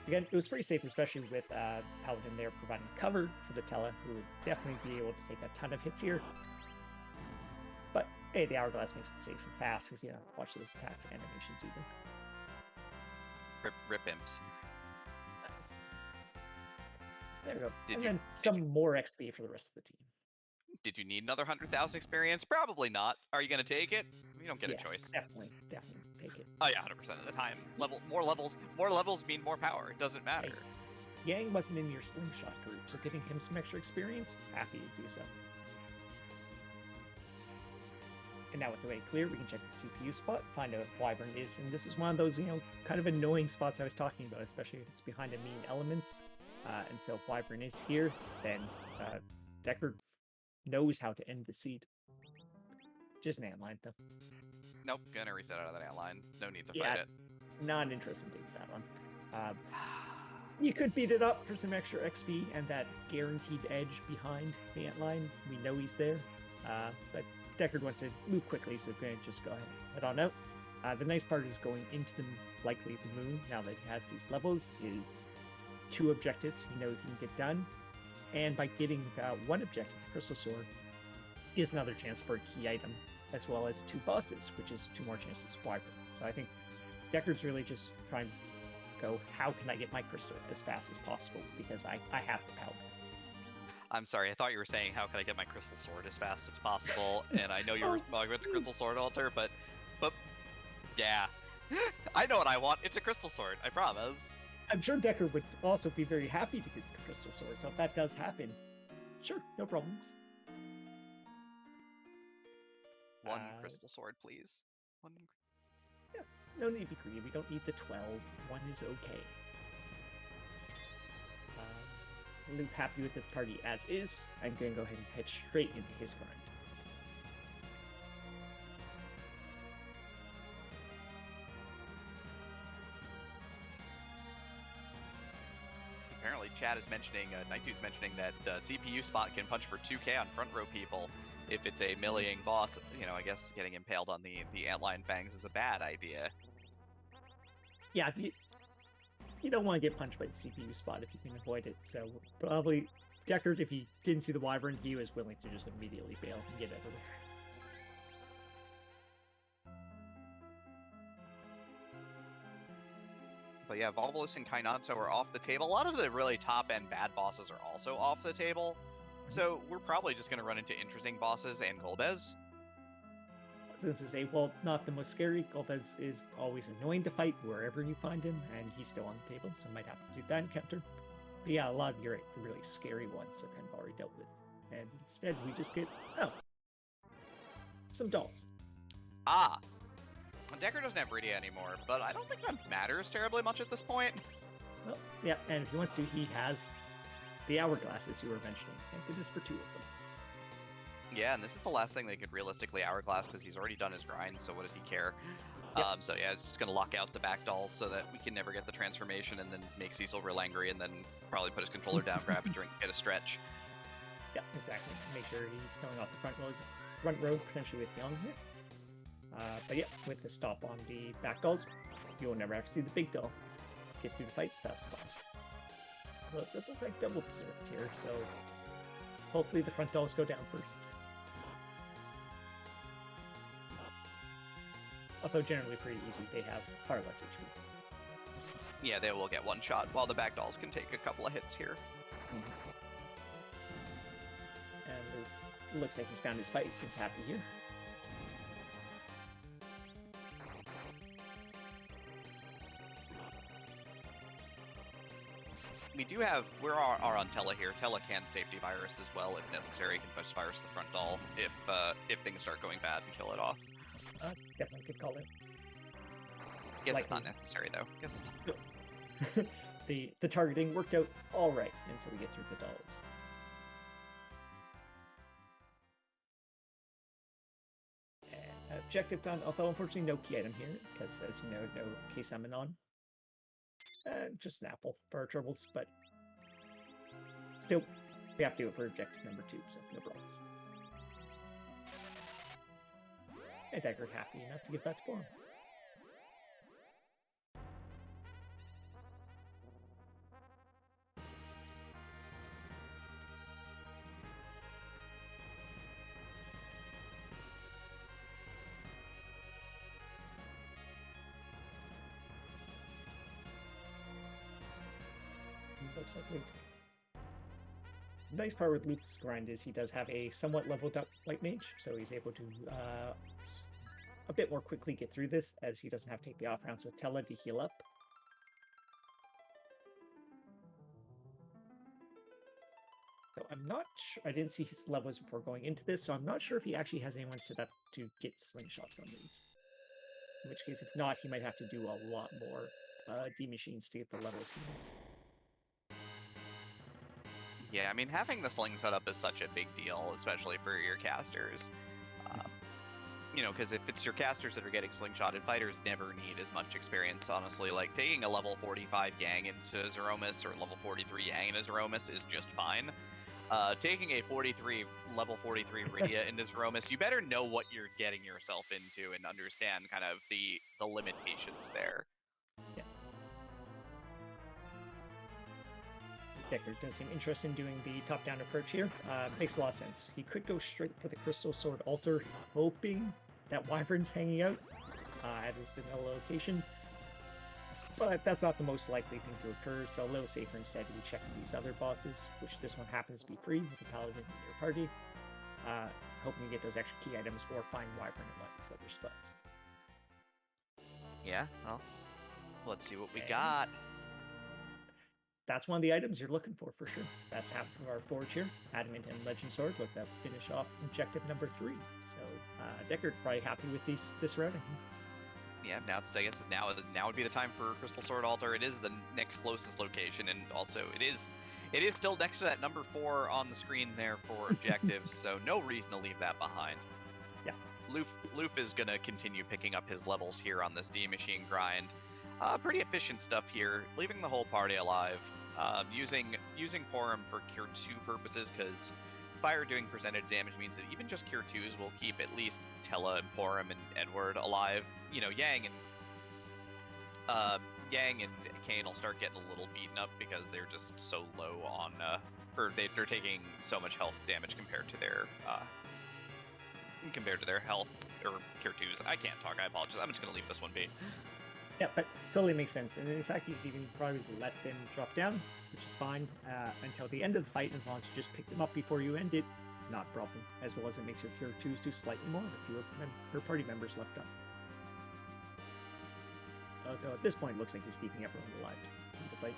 B: Again, it was pretty safe, especially with Paladin there providing cover for the Tella, who would definitely be able to take a ton of hits here. But hey, the hourglass makes it safe and fast because you don't have to watch those attacks and animations either.
A: Rip imps.
B: Nice. There we go. Then some more XP for the rest of the team.
A: Did you need another 100,000 experience? Probably not. Are you gonna take it? You don't get a choice.
B: Definitely take it.
A: Oh yeah, 100% of the time. More levels mean more power. It doesn't matter.
B: Hey, Yang wasn't in your slingshot group, so giving him some extra experience, happy to do so. And now with the way clear, we can check the CPU spot, find out if Wyvern is, and this is one of those, kind of annoying spots I was talking about, especially if it's behind a mean elements. And so if Wyvern is here, then Deckard knows how to end the seed. Just an antline, though.
A: Nope, gonna reset out of that antline. No need to fight it.
B: Not interested in taking that one. You could beat it up for some extra XP and that guaranteed edge behind the antline. We know he's there, but Deckard wants to move quickly, so we're going to just go ahead and head on out. The nice part is going into likely the moon, now that he has these levels, is 2 objectives he knows he can get done, and by getting one objective, Crystal Sword, is another chance for a key item, as well as 2 bosses, which is 2 more chances to Wyvern. So I think Deckard's really just trying to go, how can I get my crystal as fast as possible, because I have the power.
A: I'm sorry, I thought you were saying how can I get my crystal sword as fast as possible, and I know you were talking about the crystal sword altar, but yeah. I know what I want. It's a crystal sword, I promise.
B: I'm sure Deckard would also be very happy to get the crystal sword, so if that does happen, sure, no problems.
A: One crystal sword, please. One.
B: Yeah, no need to be greedy. We don't need the 12. 1 is okay. Luke happy with this party as is. I'm going to go ahead and head straight into his grind.
A: Apparently, chat is mentioning, Night2's mentioning that CPU spot can punch for 2k on front row people. If it's a milling boss, you know, I guess getting impaled on the antlion fangs is a bad idea.
B: Yeah, you don't want to get punched by the CPU spot if you can avoid it. So probably Deckard, if he didn't see the Wyvern, he was willing to just immediately bail and get out of there.
A: But yeah, Volvolus and Kainanso are off the table. A lot of the really top-end bad bosses are also off the table. So we're probably just going to run into interesting bosses and Golbez.
B: I was going to say, well, not the most scary. Golbez is always annoying to fight wherever you find him, and he's still on the table, so might have to do that encounter. But yeah, a lot of the really scary ones are kind of already dealt with. And instead, we just get, some dolls.
A: Ah! Deckard doesn't have Rydia anymore, but I don't think that matters terribly much at this point.
B: Well, yeah, and if he wants to, he has the hourglasses you were mentioning. Thank goodness for 2 of them.
A: Yeah, and this is the last thing they could realistically hourglass because he's already done his grind, so what does he care? Yep. So yeah, it's just going to lock out the back dolls so that we can never get the transformation and then make Cecil real angry and then probably put his controller down, grab a drink, get a stretch.
B: Yeah, exactly. Make sure he's killing off the front row, potentially with Young here. But yeah, with the stop on the back dolls, you'll never have to see the big doll get through the fight as fast as possible. Well, it does look like double berserk here, so hopefully the front dolls go down first. Although generally pretty easy, they have far less HP.
A: Yeah, they will get one shot, while the back dolls can take a couple of hits here.
B: And it looks like he's found his fight. He's happy here.
A: We do have, we're on Tela here. Tela can safety virus as well if necessary. Can push virus the front doll if things start going bad and kill it off.
B: Definitely could call it.
A: Guess it's not necessary though. Guess
B: it's the targeting worked out all right, and so we get through the dolls. And objective done. Although unfortunately no key item here, because as you know, no key summon on. Just an apple for our troubles, but still, we have to do it for objective number 2, so no problems. And Deckard happy enough to give that to Borum. Looks like Luke. The nice part with Luke's grind is he does have a somewhat leveled up Light Mage, so he's able to a bit more quickly get through this, as he doesn't have to take the off rounds with Tela to heal up. So I'm not sure, I didn't see his levels before going into this, so I'm not sure if he actually has anyone set up to get slingshots on these. In which case, if not, he might have to do a lot more D-machines to get the levels he needs.
A: Yeah, I mean, having the sling set up is such a big deal, especially for your casters. You know, because if it's your casters that are getting slingshotted, fighters never need as much experience, honestly. Like, taking a level 45 Yang into Zeromus or level 43 Yang into Zeromus is just fine. Taking a level 43 Rydia into Zeromus, you better know what you're getting yourself into and understand kind of the limitations there.
B: Yeah. Decker does seem interested in doing the top-down approach here. Makes a lot of sense. He could go straight for the Crystal Sword Altar, hoping that Wyvern's hanging out at his vanilla location. But that's not the most likely thing to occur, so a little safer instead to be checking these other bosses, which this one happens to be free with the Paladin in your party. Hoping to get those extra key items or find Wyvern at one of these other spots.
A: Yeah, well, let's see what we got.
B: That's one of the items you're looking for sure. That's half of our forge here. Adamant and Legend Sword with that finish off objective number 3. So Deckard probably happy with this routing.
A: Yeah, now it's, I guess now would be the time for Crystal Sword Altar. It is the next closest location, and also it is still next to that number 4 on the screen there for objectives. So no reason to leave that behind.
B: Yeah,
A: LUF is gonna continue picking up his levels here on this D machine grind. Pretty efficient stuff here, leaving the whole party alive. Using Porum for Cure 2 purposes, because fire doing percentage damage means that even just Cure 2s will keep at least Tella and Porum and Edward alive. You know, Yang and Kane will start getting a little beaten up because they're just so low on, or they're taking so much health damage compared to their health or Cure 2s. I can't talk. I apologize. I'm just gonna leave this one be.
B: Yeah, but totally makes sense. And in fact, you can probably let them drop down, which is fine, until the end of the fight. As long as you just pick them up before you end it, not a problem. As well as it makes your Cure 2s do slightly more if your party members left up. Although at this point, it looks like he's keeping everyone alive in the fight.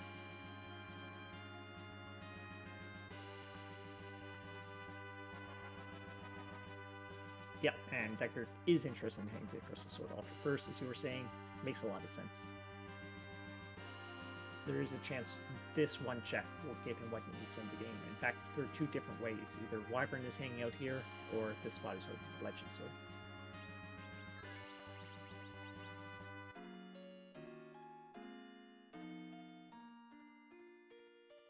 B: Yeah, and Deckard is interested in hanging the Crystal Sword Altar first, as you were saying. Makes a lot of sense. There is a chance this one check will give him what he needs in the game. In fact, there are 2 different ways. Either Wyvern is hanging out here, or this spot is open for Legend Sword.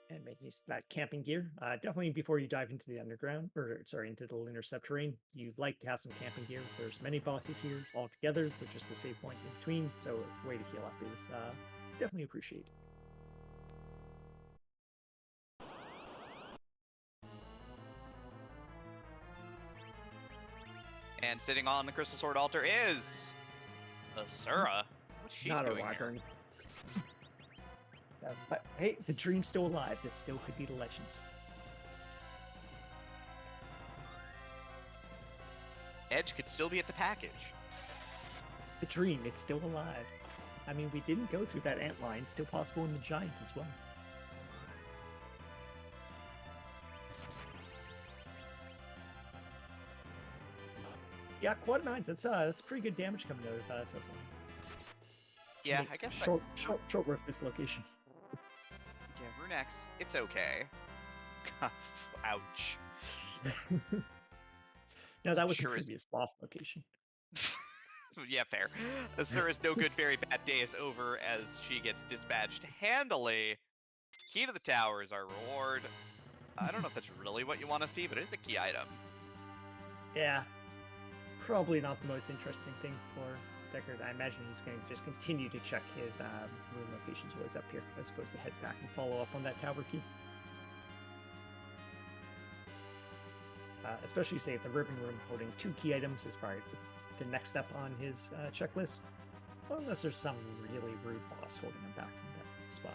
B: And making use of that camping gear. Definitely before you dive into the underground, into the lunar subterranean, you'd like to have some camping gear. There's many bosses here all together, with just the save point in between, so a way to heal up is definitely appreciated.
A: And sitting on the Crystal Sword Altar is Asura. What's she
B: Not
A: doing
B: a Wyvern.
A: here?
B: But hey, the dream's still alive. This still could be the Legends.
A: Edge could still be at the package.
B: The dream, it's still alive. I mean, we didn't go through that ant line. Still possible in the Giant as well. Yeah, quad 9s. That's pretty good damage coming out of Cecil.
A: Yeah, I guess
B: short worth this location.
A: Yeah, Runex, it's okay. Ouch.
B: No, that was the previous boss location.
A: Yeah, fair. Asura's no good, very bad day is over as she gets dispatched handily. Key to the tower is our reward. I don't know if that's really what you want to see, but it's a key item.
B: Yeah, probably not the most interesting thing for Deckard. I imagine he's going to just continue to check his room locations while he's up here, as opposed to head back and follow up on that tower key. Especially, say, the ribbon room holding 2 key items is probably the next step on his checklist. Well, unless there's some really rude boss holding him back from that spot.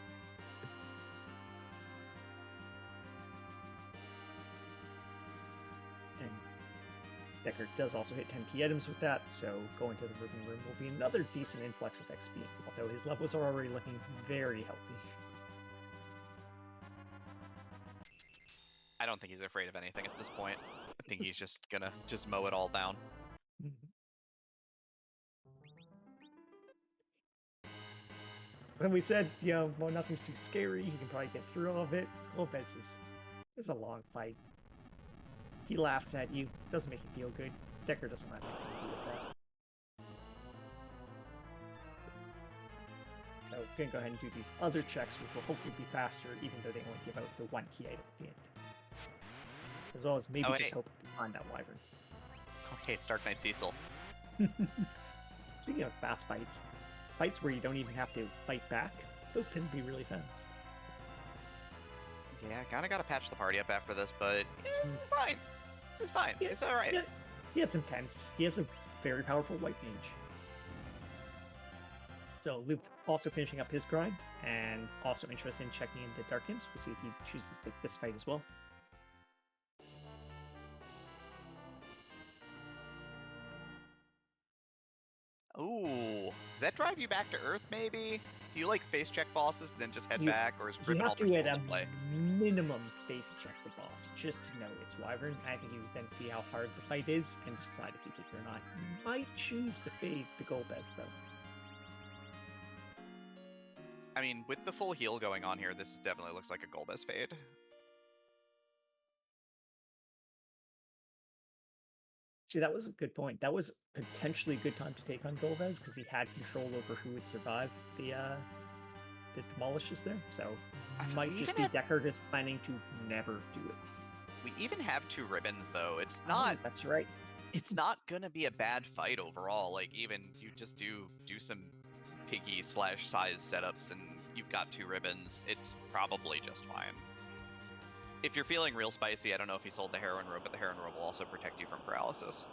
B: And Deckard does also hit 10 key items with that, so going to the ribbon room will be another decent influx of XP, although his levels are already looking very healthy.
A: I don't think he's afraid of anything at this point. I think he's just gonna mow it all down.
B: And we said, you know, well, nothing's too scary. He can probably get through all of it. Lopez is a long fight. He laughs at you. Doesn't make you feel good. Deckard doesn't have anything to do with that. So we're going to go ahead and do these other checks, which will hopefully be faster, even though they only give out the 1 key item at the end. As well as maybe just hoping to find that Wyvern.
A: Okay, it's Dark Knight Cecil.
B: Speaking of fast fights, fights where you don't even have to fight back, those tend to be really fast.
A: Yeah, kind of got to patch the party up after this, but fine. This is fine.
B: Yeah,
A: It's all right.
B: yeah, he has some tense. He has a very powerful white mage. So Luke also finishing up his grind, and also interested in checking in the Dark Imps. We'll see if he chooses to take this fight as well.
A: Ooh, does that drive you back to Earth, maybe? Do you, like, face check bosses and then just head
B: You-
A: back, or is
B: You
A: Ribbon
B: have
A: Alter
B: to at
A: still
B: a
A: in play?
B: minimum face check the boss, just to know it's Wyvern. I think you then see how hard the fight is and decide if you take it or not. You might choose to fade the Golbez, though.
A: I mean, with the full heal going on here, this definitely looks like a Golbez fade.
B: See, that was a good point. That was potentially a good time to take on Golbez because he had control over who would survive the demolishes there. So might just be Deckard is planning to never do it.
A: We even have 2 ribbons, though. It's
B: Oh,
A: not.
B: that's right.
A: It's not gonna be a bad fight overall. Like, even you just do some piggy / size setups, and you've got 2 ribbons. It's probably just fine. If you're feeling real spicy, I don't know if he sold the heroin robe, but the heroin robe will also protect you from paralysis.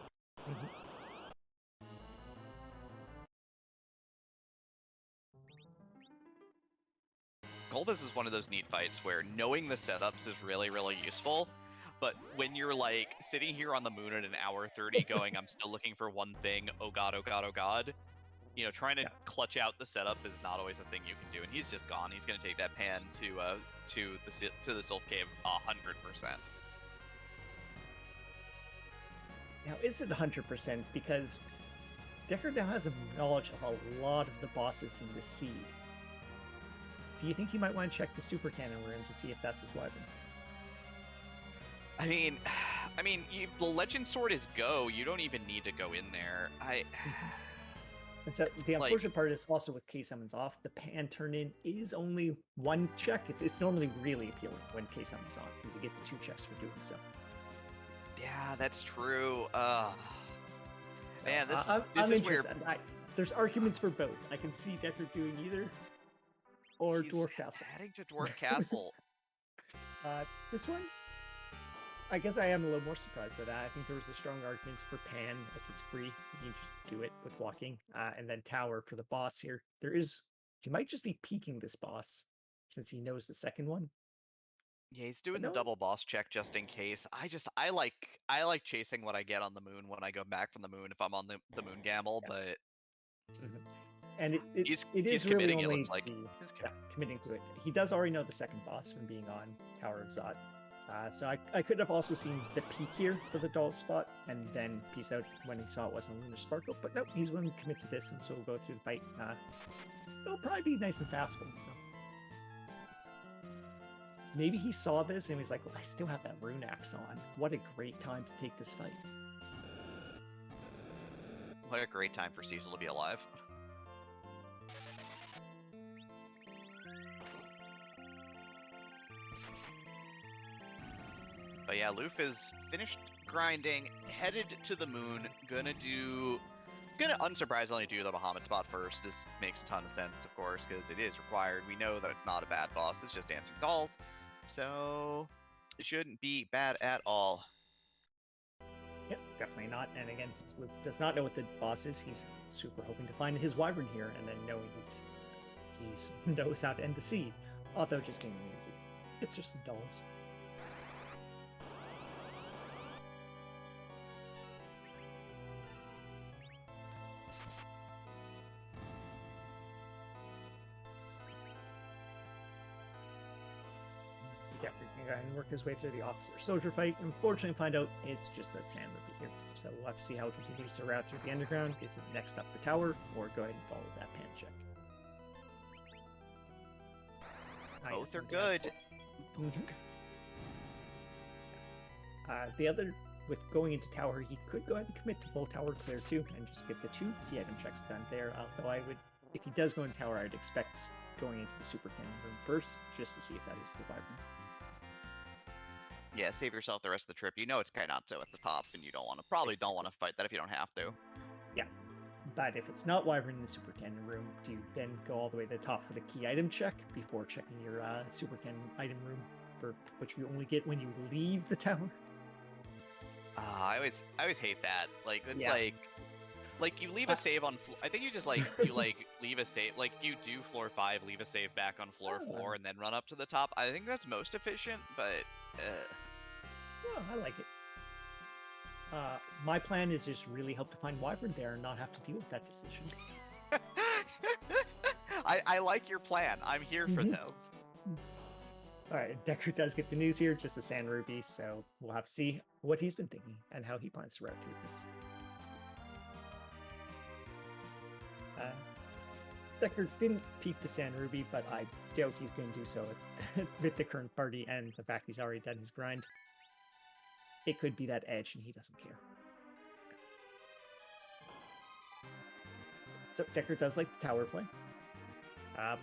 A: Golbez is one of those neat fights where knowing the setups is really, really useful, but when you're, like, sitting here on the moon at an hour 30 going, I'm still looking for one thing, oh god, oh god, oh god, you know, trying to clutch out the setup is not always a thing you can do, and he's just gone. He's going to take that pan to the Sylph Cave 100%.
B: Now, is it 100%? Because Deckard now has a knowledge of a lot of the bosses in the seed. Do you think he might want to check the super cannon room to see if that's his weapon?
A: I mean, the Legend Sword is go. You don't even need to go in there.
B: And so the unfortunate part is also with K-Summons off, the pan turn in is only 1 check. It's normally really appealing when K-Summons on because you get the 2 checks for doing so.
A: Yeah, that's true.
B: So,
A: man, this
B: I'm
A: is where
B: there's arguments for both. I can see Deckard doing either, or
A: he's
B: Dwarf Castle.
A: heading to Dwarf Castle.
B: This one, I guess I am a little more surprised by that. I think there was a strong arguments for Pan as it's free. You can just do it with walking, and then Tower for the boss here. He might just be peeking this boss since he knows the second one.
A: Yeah, he's doing the double boss check just in case. I like chasing what I get on the moon when I go back from the moon if I'm on the moon gamble, but
B: and
A: he's
B: is
A: committing.
B: Really
A: it looks like
B: committing to it. He does already know the second boss from being on Tower of Zod. So I could have also seen the peak here for the doll spot and then peace out when he saw it wasn't a Lunar Sparkle. But no, he's willing to commit to this, and so we'll go through the fight. It'll probably be nice and fast for him. So. Maybe he saw this and he's like, well, I still have that rune axe on. What a great time to take this fight.
A: What a great time for Cecil to be alive. But yeah, Luf is finished grinding, headed to the moon, gonna unsurprisingly do the Bahamut spot first. This makes a ton of sense, of course, because it is required. We know that it's not a bad boss, it's just dancing dolls. So, it shouldn't be bad at all.
B: Yep, definitely not. And again, since Luke does not know what the boss is, he's super hoping to find his Wyvern here, and then knowing he knows how to end the seed. Although just gaming means it's just the dolls. Yeah, we can go ahead and work his way through the officer-soldier fight. Unfortunately, find out it's just that Sam will be here. So we'll have to see how it continues to route through the underground. Is it next up the tower, or go ahead and follow that pan check?
A: Both are good.
B: The other, with going into tower, he could go ahead and commit to full tower clear too, and just get the 2 key item checks done there. Although if he does go into tower, I'd expect going into the super cannon room first, just to see if that is the Wyvern.
A: Yeah, save yourself the rest of the trip. You know it's Kainatsu at the top, and you don't want to fight that if you don't have to.
B: Yeah, but if it's not Wyvern in the super cannon room, do you then go all the way to the top for the key item check before checking your super cannon item room for which you only get when you leave the tower.
A: I always hate that. Like it's
B: Yeah.
A: like you leave a save on. I think you just like leave a save. Like you do floor 5, leave a save back on floor 4, and then run up to the top. I think that's most efficient, but.
B: Yeah, I like it. My plan is just really help to find Wyvern there and not have to deal with that decision.
A: I like your plan. I'm here for those.
B: Alright, Decker does get the news here, just a Sand Ruby, so we'll have to see what he's been thinking and how he plans to route through this. Decker didn't peek the Sand Ruby, but I doubt he's going to do so with the current party and the fact he's already done his grind. It could be that edge and he doesn't care. So Decker does like the tower play.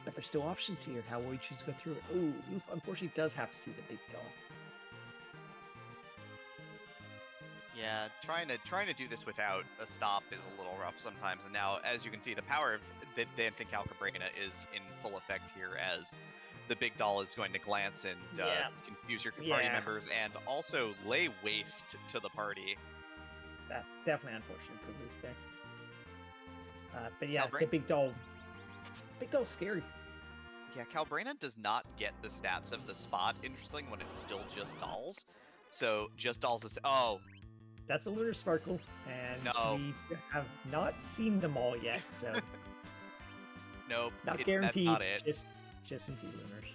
B: But there's still options here. How will he choose to go through it? Oh, Luf unfortunately does have to see the big doll.
A: Yeah, trying to do this without a stop is a little rough sometimes. And now, as you can see, the power of the Dancing Calcabrina is in full effect here, as the big doll is going to glance and confuse your party members and also lay waste to the party.
B: That's definitely unfortunate for Luf there. But yeah, the big doll's scary.
A: Yeah, Calbrina does not get the stats of the spot, interesting, when it's still just dolls. So, just dolls is... Oh.
B: That's a Lunar Sparkle, and we have not seen them all yet, so...
A: Nope,
B: not guaranteed,
A: that's not it.
B: Just some few Lunars.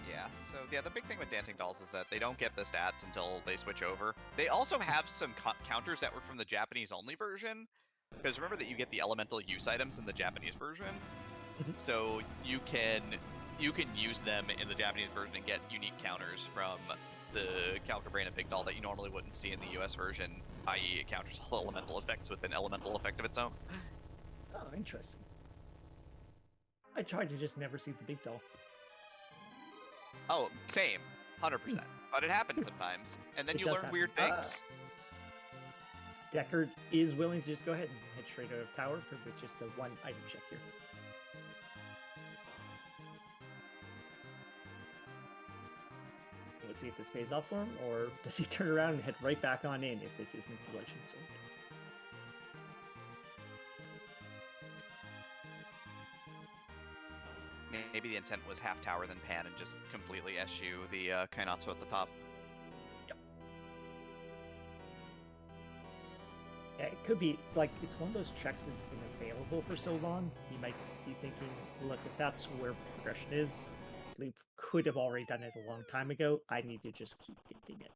A: Yeah, so yeah, the big thing with Dancing Dolls is that they don't get the stats until they switch over. They also have some counters that were from the Japanese-only version, because remember that you get the elemental use items in the Japanese version, so you can use them in the Japanese version and get unique counters from the Calcabrina Big Doll that you normally wouldn't see in the US version, i.e. it counters all elemental effects with an elemental effect of its own.
B: Oh, interesting. I tried to just never see the big doll.
A: Oh, same. 100%. But it happens sometimes. And then you learn weird things.
B: Deckard is willing to just go ahead and head straight out of tower for just the one item check here. We'll see if this pays off for him, or does he turn around and head right back on in if this isn't the Legend Sword?
A: Maybe the intent was half tower then pan and just completely SU the Kainatsu at the top.
B: Yep. Yeah, it could be. It's like, it's one of those checks that's been available for so long. You might be thinking, look, if that's where progression is, Loop could have already done it a long time ago. I need to just keep getting it.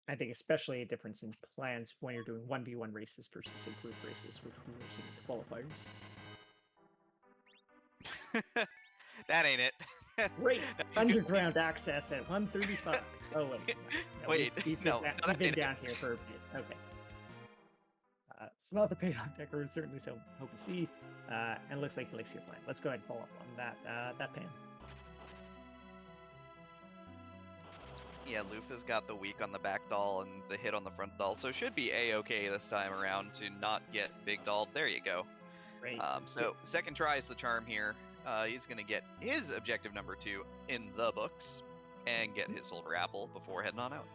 B: I think especially a difference in plans when you're doing 1v1 races versus a group races, which we were seeing in qualifiers.
A: That ain't it.
B: Great underground access at 135. Oh wait, no,
A: wait,
B: we've been down here for a bit. Okay, it's not the payoff Decker is certainly so hope to see, and looks like he likes your plan. Let's go ahead and follow up on that pan.
A: Yeah, Lufa's got the weak on the back doll and the hit on the front doll, so should be a-okay this time around to not get big doll. There you go.
B: Great.
A: So second try is the charm here. He's going to get his objective number 2 in the books and get his silver apple before heading on out.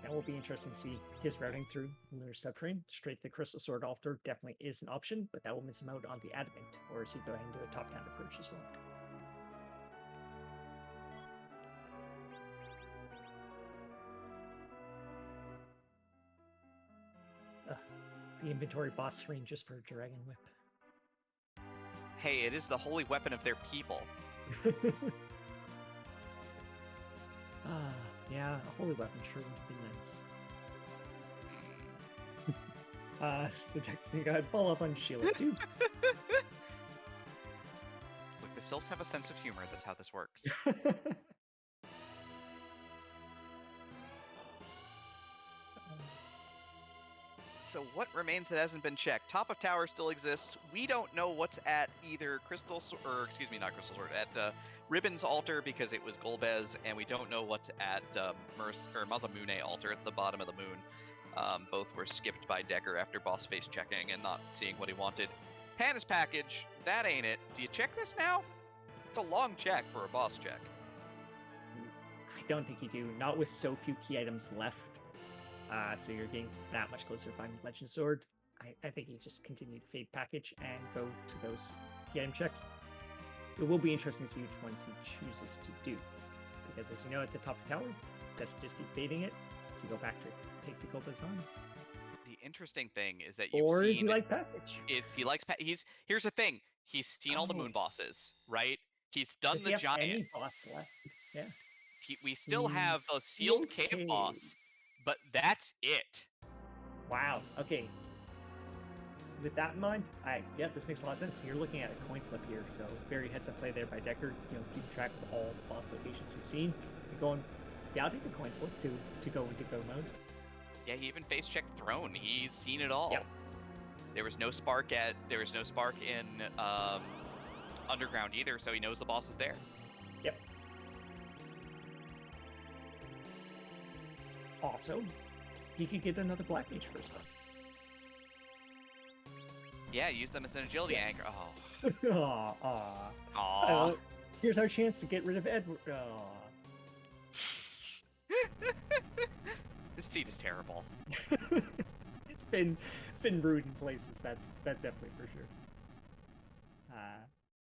B: That will be interesting to see his routing through Lunar Subterranean. Straight to the Crystal Sword Altar definitely is an option, but that will miss him out on the Adamant, or is he go ahead and do a top-down approach as well? The inventory boss screen just for Dragon Whip.
A: Hey, it is the holy weapon of their people.
B: Yeah, a holy weapon sure would be nice. So technically, go ahead and follow up on Sheila too.
A: Look, the Sylphs have a sense of humor. That's how this works. So what remains that hasn't been checked? Top of tower still exists. We don't know what's at either not Crystal Sword, at Ribbon's altar because it was Golbez, and we don't know what's at Mazamune altar at the bottom of the moon. Both were skipped by Decker after boss face checking and not seeing what he wanted. Panis package, that ain't it. Do you check this now? It's a long check for a boss check.
B: I don't think you do. Not with so few key items left. So you're getting that much closer to finding Legend Sword. I think you just continue to fade package and go to those key item checks. It will be interesting to see which ones he chooses to do. Because as you know, at the top of the tower, does he just keep fading it? Does he go back to take the Gopas on?
A: The interesting thing is that you've
B: Or
A: seen...
B: is he like package?
A: Here's the thing. He's seen all the moon bosses, right? He's done
B: Does
A: the
B: he have
A: giant.
B: any boss left? Yeah.
A: We still have the sealed cave boss, but that's it.
B: Wow. Okay. With that in mind, yeah, this makes a lot of sense. You're looking at a coin flip here, so very heads-up play there by Decker. Keep track of all the boss locations you've seen. You're going, yeah, I'll take a coin flip to go into go mode.
A: Yeah, he even face-checked Throne. He's seen it all.
B: Yep.
A: There was no spark in Underground either, so he knows the boss is there.
B: Yep. Also, he could get another Black Mage first one.
A: Yeah, use them as an agility anchor.
B: Oh.
A: Aww.
B: Here's our chance to get rid of Edward.
A: This seat is terrible.
B: It's been rude in places. That's definitely for sure.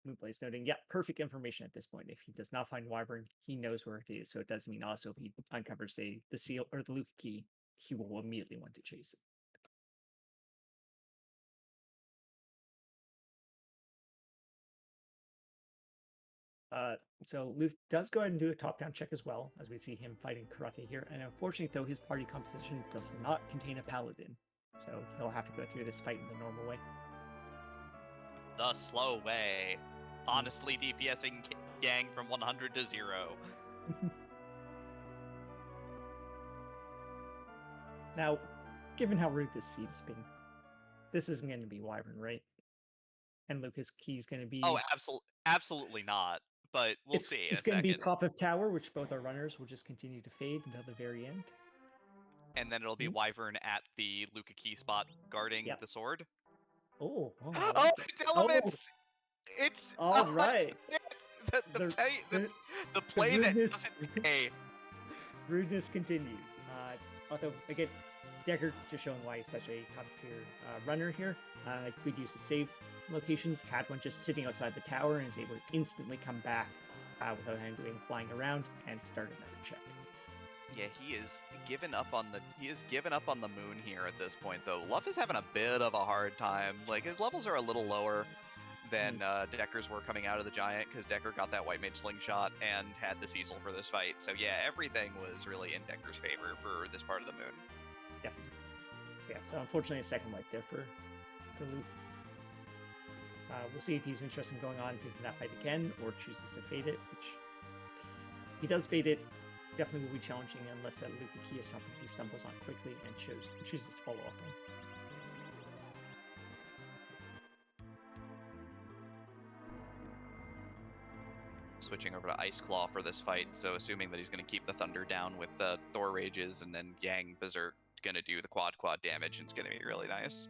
B: Moonblaze noting, yeah, perfect information at this point. If he does not find Wyvern, he knows where it is. So it does mean also if he uncovers, say, the seal or the Luka key, he will immediately want to chase it. So Luke does go ahead and do a top-down check as well, as we see him fighting Karate here. And unfortunately, though, his party composition does not contain a paladin. So he'll have to go through this fight in the normal way.
A: The slow way. Honestly DPSing Yang from 100 to 0.
B: Now, given how rude this seed has been, this isn't going to be Wyvern, right? And Lucas Key's going to be...
A: Oh, absolutely not. But we'll see in
B: It's going to be top of tower, which both our runners will just continue to fade until the very end.
A: And then it'll be Wyvern at the Luka Key spot guarding the sword.
B: Oh,
A: it's elements! It's
B: all right.
A: The play that doesn't pay.
B: Rudeness continues. Although again, Decker just showing why he's such a top tier runner here. Good use of save locations. Had one just sitting outside the tower and is able to instantly come back without having to do any flying around and start another check.
A: Yeah, he is given up on the moon here at this point, though. LUF is having a bit of a hard time. Like, his levels are a little lower than Decker's were coming out of the giant, because Decker got that white mage slingshot and had the Cecil for this fight. So yeah, everything was really in Decker's favor for this part of the moon.
B: Definitely. So yeah, so unfortunately a second wipe there for Luke. We'll see if he's interested in going on and taking that fight again, or chooses to fade it, which if he does fade it, definitely will be challenging unless that Luka key is something he stumbles on quickly and chooses to follow up on.
A: Switching over to Ice Claw for this fight, so assuming that he's going to keep the Thunder down with the Thor Rages, and then Yang Berserk going to do the quad damage, and it's going to be really nice.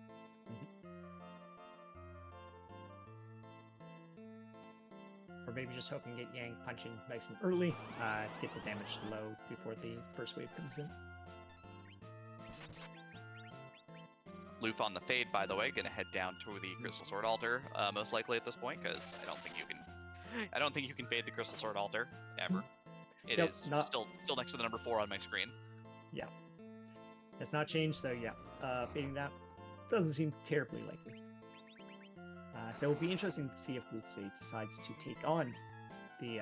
B: Or maybe just hoping to get Yang punching nice and early, get the damage low before the first wave comes in.
A: LUF on the fade, by the way, going to head down to the Crystal Sword Altar, most likely at this point, because I don't think you can fade the Crystal Sword Altar ever. It is still next to the number 4 on my screen.
B: Yeah, it's not changed, so yeah, fading that doesn't seem terribly likely. So it'll be interesting to see if Luke decides to take on the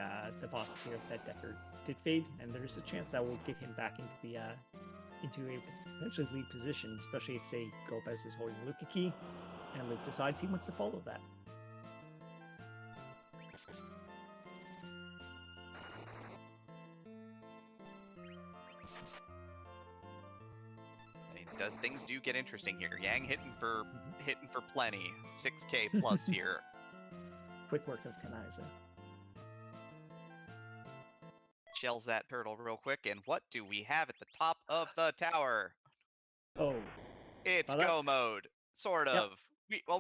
B: bosses here that Decker did fade, and there's a chance that will get him back into a potentially lead position, especially if, say, Gomez is holding Luka key, and Luke decides he wants to follow that.
A: Things do get interesting here. Yang hitting for plenty. 6k plus here.
B: Quick work of Kanaiza.
A: Shells that turtle real quick, and what do we have at the top of the tower?
B: Oh.
A: It's go mode. Sort of.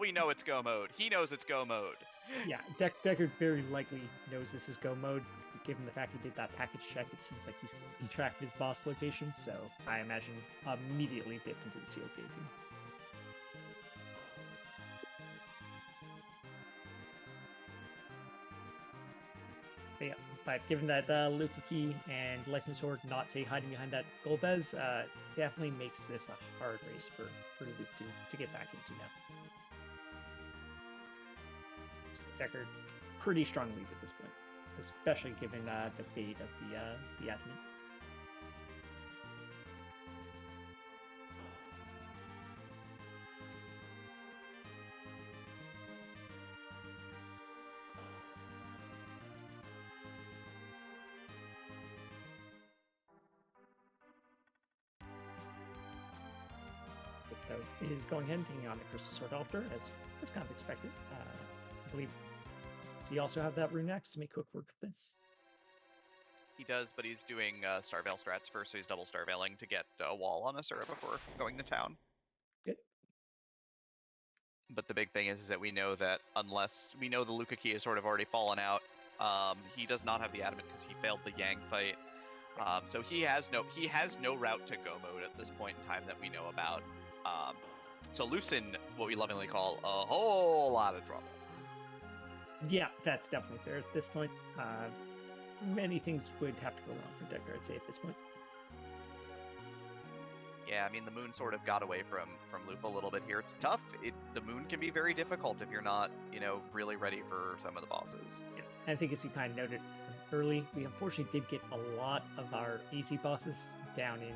A: we know it's go mode. He knows it's go mode.
B: Yeah, Deckard very likely knows this is go mode. Given the fact he did that package check, it seems like he tracked his boss location, so I imagine immediately dipped into the sealed cave. But yeah, but given that Luka Key and Legend Sword not say hiding behind that Golbez, definitely makes this a hard race for Luke to get back into now. So Deckard pretty strong lead at this point, especially given the fate of the adamant. Is going ahead and taking on the Crystal Sword Altar, as kind of expected. I believe. Does he also have that rune axe to make quick work of this?
A: He does, but he's doing Starveil strats first, so he's double Starveiling to get a wall on Asura before going to town.
B: Good.
A: But the big thing is that we know that unless we know the Luka Key has sort of already fallen out, he does not have the adamant because he failed the Yang fight. So he has no route to go mode at this point in time that we know about. So Luke's in what we lovingly call a whole lot of trouble.
B: Yeah, that's definitely fair at this point. Many things would have to go wrong for Deckard, I'd say, at this point.
A: Yeah, I mean, the moon sort of got away from Luke a little bit here. It's tough. The moon can be very difficult if you're not, really ready for some of the bosses.
B: Yeah, I think as you kind of noted early, we unfortunately did get a lot of our easy bosses down in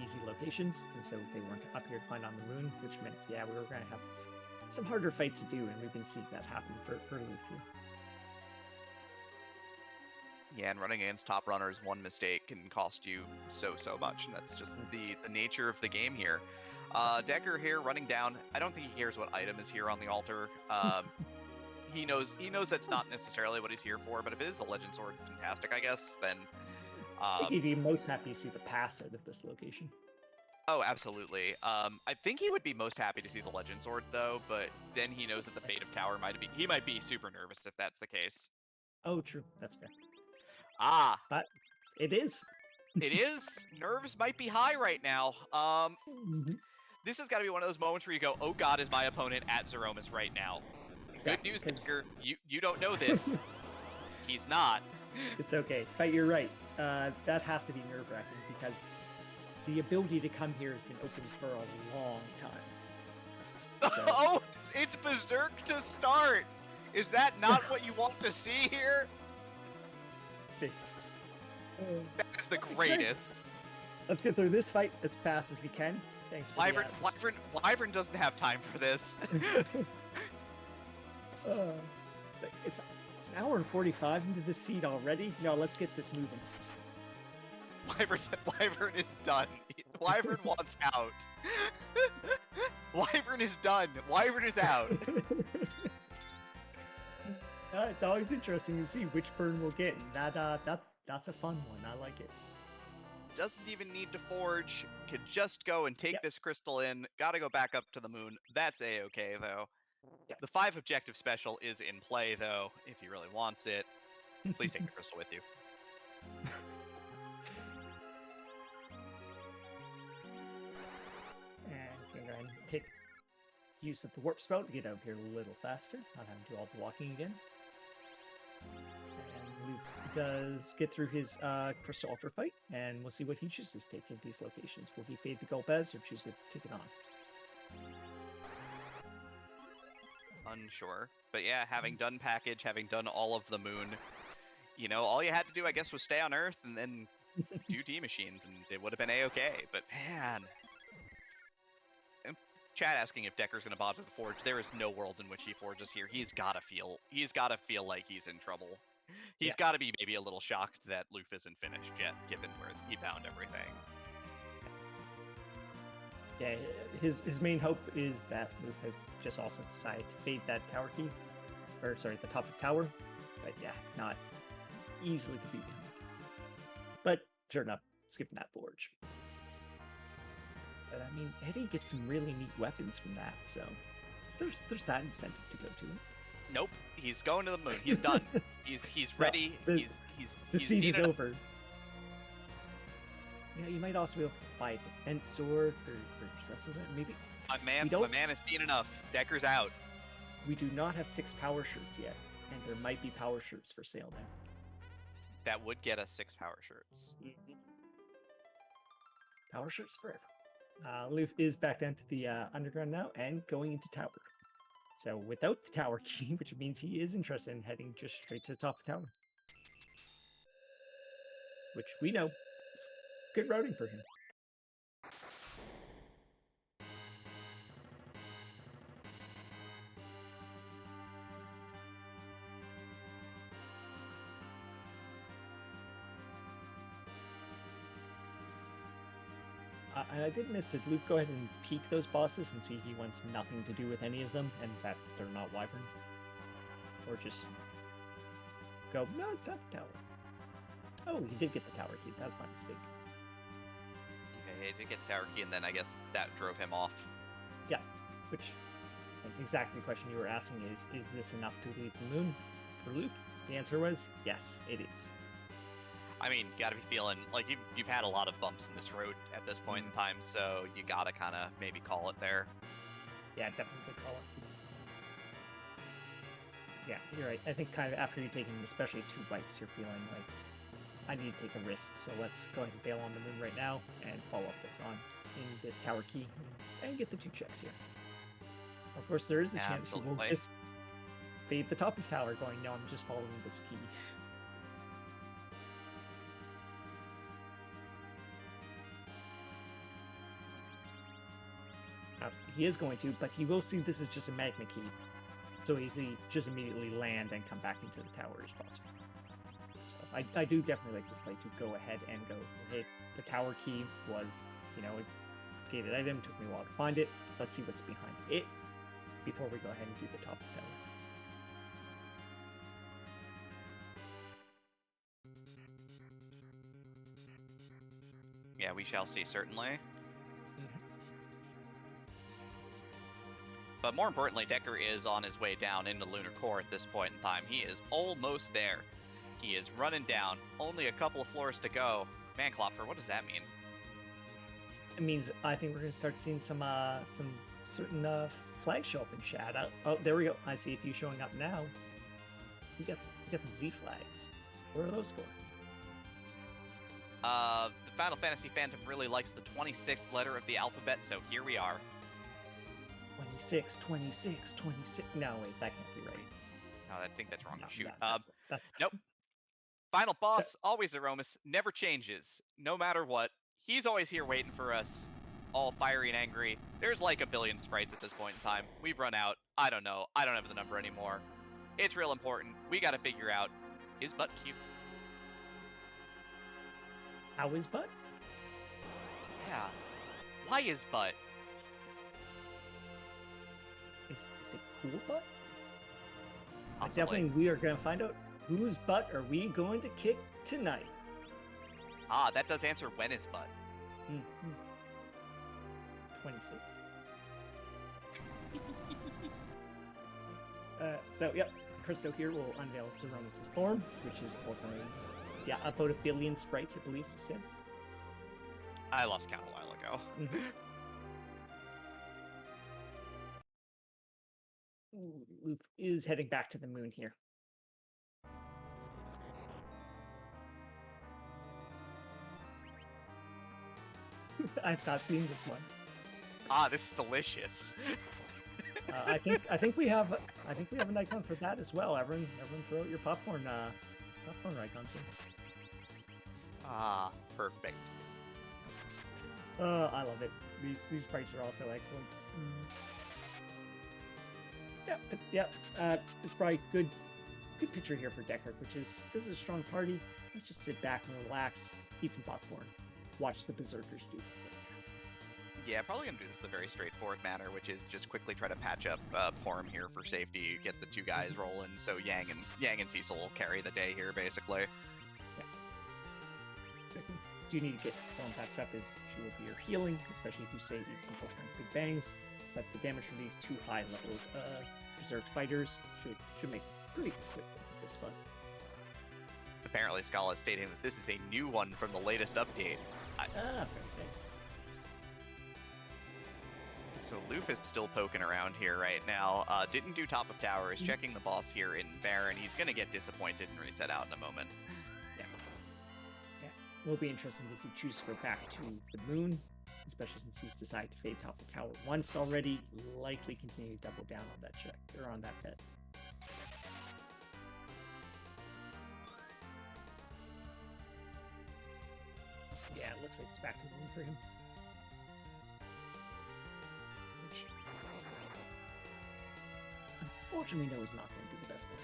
B: easy locations, and so they weren't up here to find on the moon, which meant, yeah, we were going to have some harder fights to do, and we've been seeing that happen for Luke here.
A: Yeah, and running against top runners, one mistake can cost you so much, and that's just the nature of the game here. Decker here running down. I don't think he cares what item is here on the altar. He knows that's not necessarily what he's here for, but if it is a Legend Sword, fantastic, I guess, then...
B: I think he'd be most happy to see the pass out of this location.
A: Oh, absolutely. I think he would be most happy to see the Legend Sword, though, but then he knows that the fate of Tower he might be super nervous if that's the case.
B: Oh, true. That's fair.
A: Ah.
B: But it is.
A: It is. Nerves might be high right now. This has got to be one of those moments where you go, oh god, is my opponent at Zeromus right now? Exactly, good news, Dicker. You don't know this. He's not.
B: It's okay. But you're right. That has to be nerve-wracking because the ability to come here has been open for a long time. So...
A: Oh, it's Berserk to start. Is that not what you want to see here? That is the greatest.
B: Let's get through this fight as fast as we can. Thanks for
A: Wyvern doesn't have time for this.
B: It's an hour and 45 into the seed already. No, let's get this moving.
A: Wyvern is done. Wyvern wants out. Wyvern is done. Wyvern is out.
B: It's always interesting to see which burn we'll get, and that's a fun one. I like it.
A: Doesn't even need to forge. Could just go and take this crystal in. Gotta go back up to the moon. That's a-okay, though. Yep. The 5 objective special is in play, though, if he really wants it. Please take the crystal with you.
B: And I'm going to go ahead and take use of the warp spell to get out here a little faster, not having to do all the walking again. And Luke does get through his Crystal Altar fight, and we'll see what he chooses to take in these locations. Will he fade the Golbez or choose to take it on?
A: Unsure. But yeah, having done package, having done all of the moon, all you had to do, I guess, was stay on Earth and then do D-machines, and it would have been a-okay. But man... Chat asking if Decker's gonna bother to forge. There is no world in which he forges here. He's gotta feel like he's in trouble. He's gotta be maybe a little shocked that LUF isn't finished yet, given where he found everything.
B: Yeah, his main hope is that LUF has just also decided to fade that tower key, or sorry, the top of tower. But yeah, not easily to beat. But sure enough, skipping that forge. But I mean, Eddie gets some really neat weapons from that, so there's that incentive to go to it.
A: Nope, he's going to the moon. He's done. He's ready.
B: Well, the
A: he's
B: siege
A: seen
B: is
A: it.
B: over. You know, you might also be able to buy a defense sword for Cecil. Maybe
A: My man has seen enough. Decker's out.
B: we do not have 6 power shirts yet, and there might be power shirts for sale now.
A: That would get us 6 power shirts.
B: Power shirts forever. Luf is back down to the underground now and going into tower. So without the tower key, which means he is interested in heading just straight to the top of tower. Which we know is good routing for him. I did miss it. Luke, go ahead and peek those bosses and see he wants nothing to do with any of them and that they're not Wyvern. Or just go, no, it's not the tower. Oh, he did get the tower key. That's my mistake.
A: Okay, he did get the tower key, and then I guess that drove him off.
B: Yeah, which, like, exactly the question you were asking is this enough to leave the moon for Luke? The answer was, yes, it is.
A: I mean, you gotta be feeling like you've had a lot of bumps in this road at this point in time, so you gotta kind of maybe call it there.
B: Yeah, definitely call it. Yeah, you're right. I think kind of after you're taking especially 2 wipes, you're feeling like, I need to take a risk, so let's go ahead and bail on the moon right now and follow up what's on in this tower key and get the 2 checks here. Of course, there is a chance you will just fade the top of tower going, no, I'm just following this key. He is going to, but he will see this is just a magma key. So easily just immediately land and come back into the tower as possible. So I do definitely like this play to go ahead and go, hey, the tower key was, you know, a gated item, took me a while to find it. Let's see what's behind it before we go ahead and do the top of the tower.
A: Yeah, we shall see, certainly. But more importantly, Decker is on his way down into Lunar Core at this point in time. He is almost there. He is running down. Only a couple of floors to go. Man, Klopfer, what does that mean?
B: It means I think we're going to start seeing some certain flags show up in chat. Oh, there we go. I see a few showing up now. We got some Z flags. What are those for?
A: The Final Fantasy fandom really likes the 26th letter of the alphabet, so here we are.
B: 26. No, wait, that can't be right.
A: No, I think that's wrong.
B: No,
A: Shoot.
B: Nope.
A: Final boss, always Aromas, never changes, no matter what. He's always here waiting for us, all fiery and angry. There's like a billion sprites at this point in time. We've run out. I don't know. I don't have the number anymore. It's real important. We gotta figure out, is Butt cute?
B: How is Butt?
A: Yeah. Why is Butt?
B: Is it cool Butt?
A: Possibly.
B: Definitely, we are going to find out whose butt are we going to kick tonight.
A: Ah, that does answer when is Butt.
B: 26. So, yep, Christo here will unveil Zeromus' form, which is ultimately, yeah, about 1 billion sprites, I believe, as you said.
A: I lost count a while ago.
B: Luf is heading back to the moon here. I've not seen this one.
A: Ah, this is delicious.
B: I think we have an icon for that as well. Everyone throw out your popcorn icons here.
A: Ah, perfect.
B: I love it. These sprites are also excellent. It's probably good picture here for Decker, which is this is a strong party. Let's just sit back and relax, eat some popcorn, watch the Berserkers do.
A: Yeah, probably gonna do this the very straightforward manner, which is just quickly try to patch up Porm here for safety, get the 2 guys rolling, so Yang and Cecil will carry the day here, basically.
B: Yeah. Exactly. Do you need to get Porm patched up as she will be your healing, especially if you say eat some full strength big bangs. but the damage from these 2 high-level Berserk fighters should make pretty quick at this spot.
A: Apparently, Scala is stating that this is a new one from the latest update.
B: Very nice.
A: So LUF is still poking around here right now. Didn't do top of tower. Is checking the boss here in Baron. He's going to get disappointed and reset out in a moment.
B: Yeah. Will be interesting to see choose to go back to the moon, especially since he's decided to fade top of tower once already. Likely continue to double down on that check or on that bet. Yeah, it looks like it's back to the moon for him. Which, unfortunately, no, is not going to be the best plan.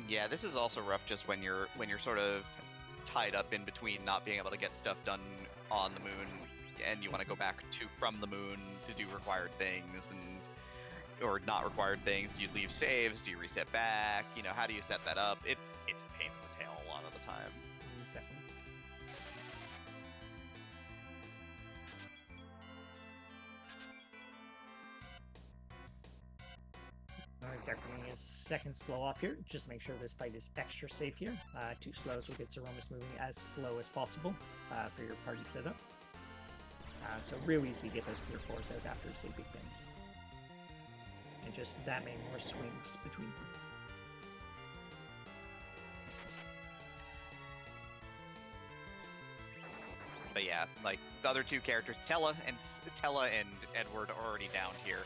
A: Yeah, this is also rough just when you're sort of tied up in between not being able to get stuff done on the moon and you want to go back from the moon to do required things or not required things. Do you leave saves? Do you reset back? You know, how do you set that up? It's a pain in the tail a lot of the time.
B: Definitely. Alright, Dekar's his second slow off here. Just make sure this fight is extra safe here. 2 slows will get Zemus moving as slow as possible for your party setup. So real easy to get those pure 4s out after, say, big things. And just that many more swings between them.
A: But yeah, like the other 2 characters, Tella and Edward are already down here.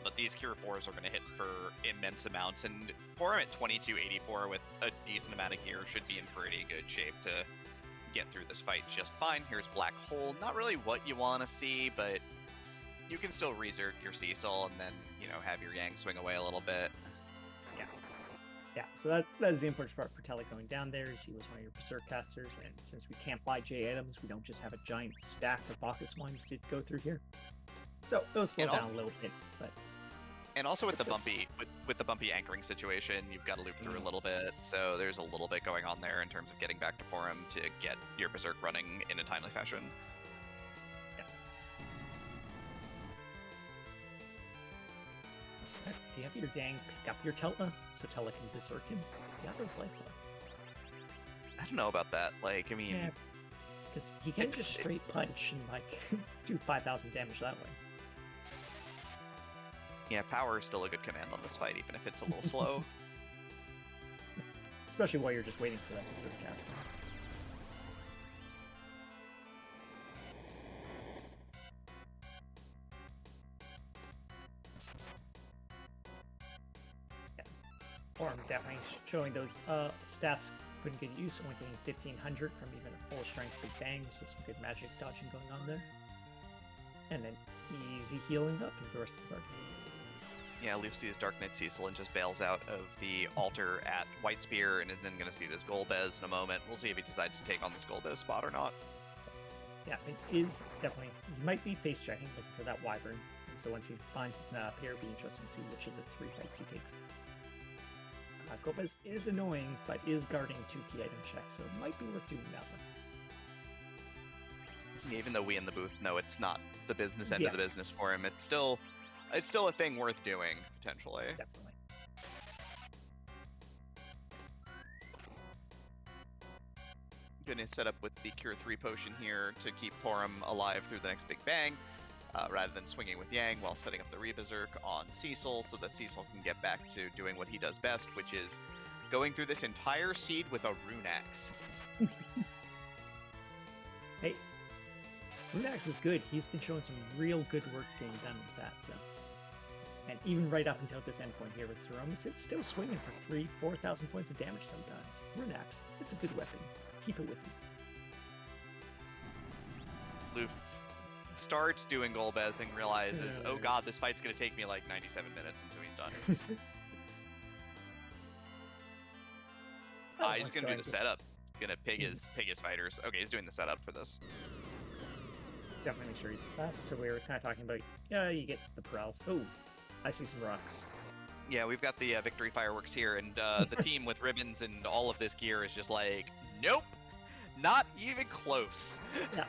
A: But these Cure 4s are going to hit for immense amounts, and Porum at 2284 with a decent amount of gear should be in pretty good shape to get through this fight just fine. Here's Black Hole, not really what you want to see, but you can still Resurg your Cecil and then, you know, have your Yang swing away a little bit.
B: Yeah, so that's the important part for Tele going down there, is he was one of your Berserk casters, and since we can't buy J items, we don't just have a giant stack of Bacchus wines to go through here. So it'll slow down a little bit, but
A: and also with the bumpy with the bumpy anchoring situation, you've got to loop through a little bit. So there's a little bit going on there in terms of getting back to Porum to get your Berserk running in a timely fashion.
B: Yeah. Do you have your gang pick up your Tella so Tella can Berserk him? You got those life points.
A: I don't know about that. Like, I mean,
B: because he can just straight punch and like do 5,000 damage that way.
A: Yeah, power is still a good command on this fight, even if it's a little slow.
B: Especially while you're just waiting for that Berserk cast. Yeah. Porum definitely showing those stats couldn't get used, only getting 1500 from even a full strength big bang, so some good magic dodging going on there. And then easy healing up for the rest of the party.
A: Yeah, LUF sees Dark Knight Cecil and just bails out of the altar at White Spear, and is then going to see this Golbez in a moment. We'll see if he decides to take on this Golbez spot or not.
B: Yeah, it is definitely, he might be face checking, looking for that Wyvern, and so once he finds it's not up here, it'll be interesting to see which of the 3 fights he takes. Golbez is annoying, but is guarding 2 key item checks, so it might be worth doing that one.
A: Even though we in the booth know it's not the business end of the business for him, it's still a thing worth doing, potentially.
B: Definitely.
A: Gonna set up with the Cure 3 potion here to keep Porum alive through the next Big Bang, rather than swinging with Yang while setting up the Reberserk on Cecil, so that Cecil can get back to doing what he does best, which is going through this entire seed with a Rune Axe.
B: Hey, Rune Axe is good. He's been showing some real good work being done with that, so. And even right up until this endpoint here with Zemus, it's still swinging for 3,000-4,000 points of damage sometimes. Rune Axe, it's a good weapon. Keep it with you.
A: LUF starts doing Golbez and realizes, oh god, this fight's gonna take me like 97 minutes until he's done. He's gonna do the setup. Gonna pig his fighters. Okay, he's doing the setup for this.
B: Definitely make sure he's fast. So we were kind of talking about, yeah, you get the Perals. Oh, I see some rocks.
A: Yeah, we've got the victory fireworks here, and the team with ribbons and all of this gear is just like, nope, not even close.
B: Yeah,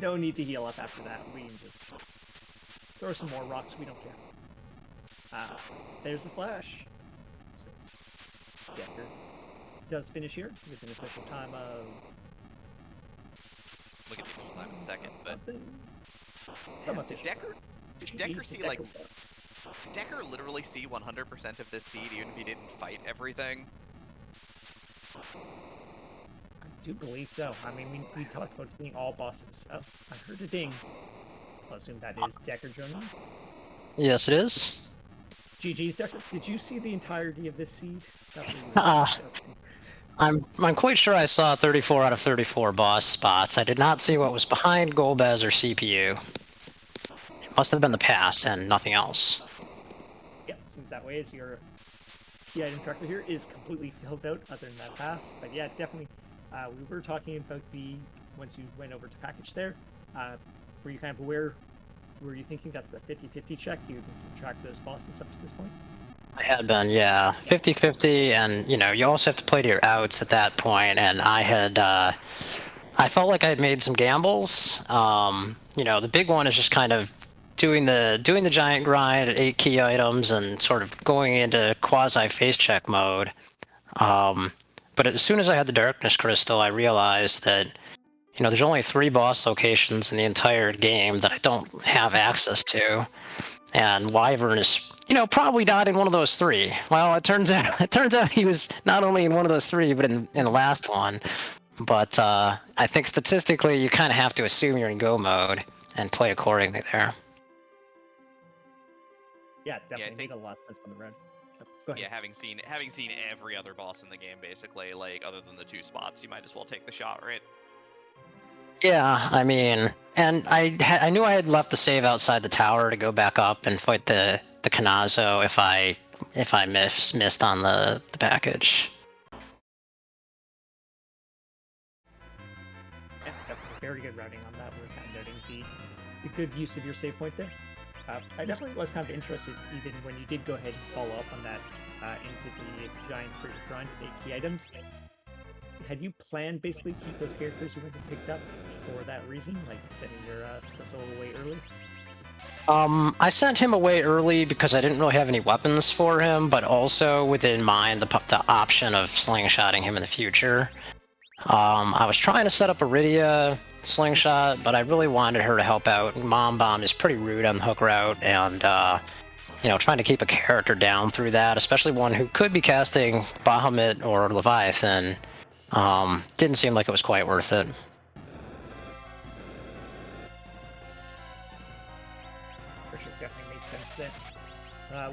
B: no need to heal up after that. We can just throw some more rocks, we don't care. There's the flash. So, Decker does finish here with an official time of...
A: Look at the official time in a second, but...
B: Did
A: Decker see, like... Did Decker literally see 100% of this seed even if he didn't fight everything?
B: I do believe so. I mean, we talked about seeing all bosses. Oh, I heard a ding. I'll assume that is Decker joining us.
C: Yes, it is.
B: GG's, Decker. Did you see the entirety of this seed?
C: I'm quite sure I saw 34 out of 34 boss spots. I did not see what was behind Golbez or CPU. It must have been the pass and nothing else.
B: Yeah, seems that way. As your item tracker here is completely filled out, other than that pass. But yeah, definitely. We were talking about once you went over to package there. Were you kind of aware? Were you thinking that's the 50-50 check? You can track those bosses up to this point?
C: I had been, yeah. 50-50, and, you also have to play to your outs at that point, and I had, I felt like I had made some gambles. The big one is just kind of doing the giant grind at 8 key items and sort of going into quasi-face check mode. But as soon as I had the Darkness Crystal, I realized that there's only 3 boss locations in the entire game that I don't have access to, and Wyvern is, probably not in one of those 3. Well, it turns out he was not only in one of those 3, but in the last one. But I think statistically, you kind of have to assume you're in go mode and play accordingly there.
B: Yeah, definitely made a lot of sense on the road. Go ahead.
A: Yeah, having seen every other boss in the game, basically, like other than the 2 spots, you might as well take the shot, right?
C: Yeah, I mean, and I knew I had left the save outside the tower to go back up and fight the Kanazo if I missed on the package.
B: Yeah, definitely very good routing on that. We're kind of noting the good use of your save point there. I definitely was kind of interested, even when you did go ahead and follow up on that into the giant grind with 8 key items. Had you planned basically to keep those characters you went and picked up for that reason, like sending your Cecil away early?
C: I sent him away early because I didn't really have any weapons for him, but also within mind the option of slingshotting him in the future. I was trying to set up Iridia slingshot, but I really wanted her to help out. Mom Bomb is pretty rude on the hook route, and trying to keep a character down through that, especially one who could be casting Bahamut or Leviathan, didn't seem like it was quite worth it.
B: For sure, definitely makes sense then.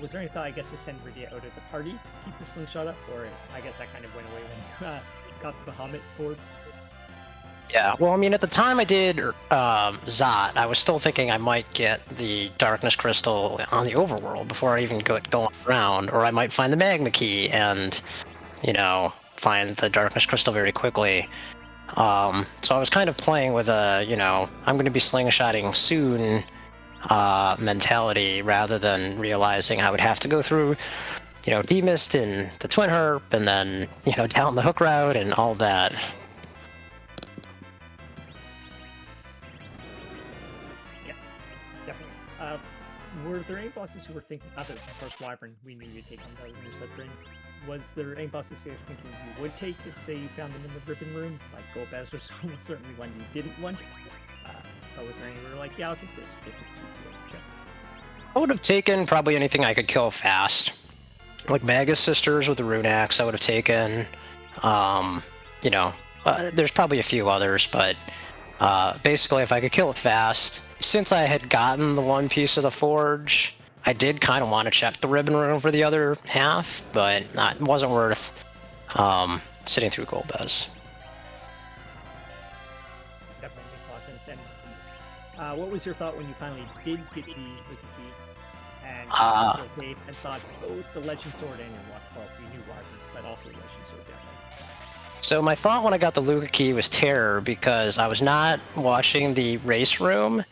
B: Was there any thought, I guess, to send Iridia out of the party to keep the slingshot up, or I guess that kind of went away when you got the Bahamut board?
C: Yeah, well, I mean, at the time I did Zot, I was still thinking I might get the Darkness Crystal on the overworld before I even go around, or I might find the Magma Key and, find the Darkness Crystal very quickly. So I was kind of playing with a, I'm going to be slingshotting soon mentality, rather than realizing I would have to go through, Demist and the Twin Herp, and then, down the hook route and all that.
B: Were there any bosses who were thinking, other than, of course, Wyvern, we knew you'd take on the Intercept Ring. Was there any bosses you were thinking you would take if, say, you found them in the Ribbon Room? Like Golbez was certainly one you didn't want. But was there any where you were like, yeah, I'll take this 52 checks?
C: I would have taken probably anything I could kill fast. Like Magus Sisters with the Rune Axe I would have taken. There's probably a few others, but basically if I could kill it fast. Since I had gotten the one piece of the forge, I did kind of want to check the Ribbon Room for the other half, but it wasn't worth sitting through Golbez.
B: Definitely makes a lot of sense. And what was your thought when you finally did get the Lucky Key and saw both the Legend Sword and your you knew Wyvern, but also Legend Sword definitely?
C: So my thought when I got the Luca Key was terror, because I was not watching the race room,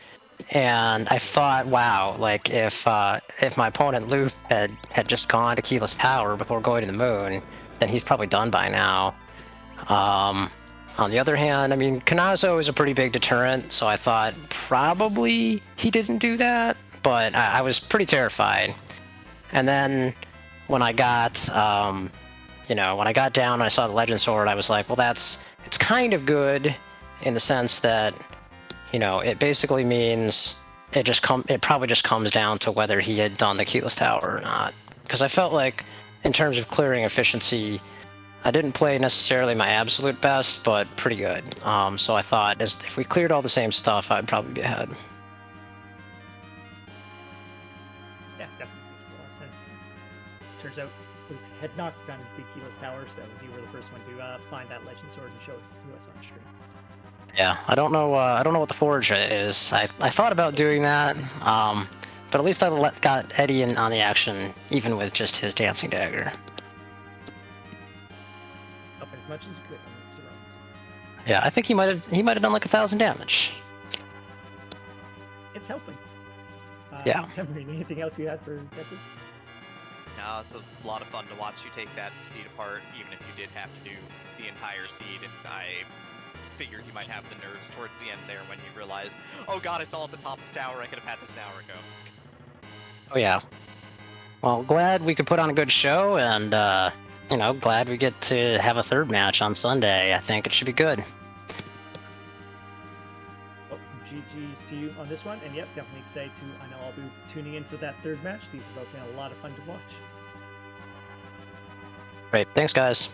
C: and I thought, wow, like if my opponent LUF had just gone to Keyless Tower before going to the moon, then he's probably done by now. On the other hand, I mean, Kanazo is a pretty big deterrent, so I thought probably he didn't do that, but I was pretty terrified. And then when I got, when I got down and I saw the Legend Sword, I was like, well, it's kind of good in the sense that, it basically means it probably just comes down to whether he had done the keyless tower or not. Because I felt like, in terms of clearing efficiency, I didn't play necessarily my absolute best, but pretty good. So I thought, if we cleared all the same stuff, I'd probably be ahead.
B: Yeah, definitely makes a lot of sense. Turns out Luke had not done the keyless tower, so you were the first one to find that Legend Sword and show it to us on stream.
C: Yeah, I don't know what the forge is. I thought about doing that, but at least I got Eddie in on the action, even with just his dancing dagger.
B: Up as much as good on the surrounds.
C: Yeah, I think he might have done like 1,000 damage.
B: It's helping.
C: Yeah.
B: Anything else you had for Deku?
A: No, it's a lot of fun to watch you take that seed apart, even if you did have to do the entire seed, and I figured you might have the nerves towards the end there when you realized, oh god, it's all at the top of the tower, I could have had this an hour ago.
C: Oh yeah. Well, glad we could put on a good show, and glad we get to have a third match on Sunday. I think it should be good.
B: Oh, GG's to you on this one, and yep, definitely excited to. I know I'll be tuning in for that third match. These have both been a lot of fun to watch.
C: Great, thanks guys.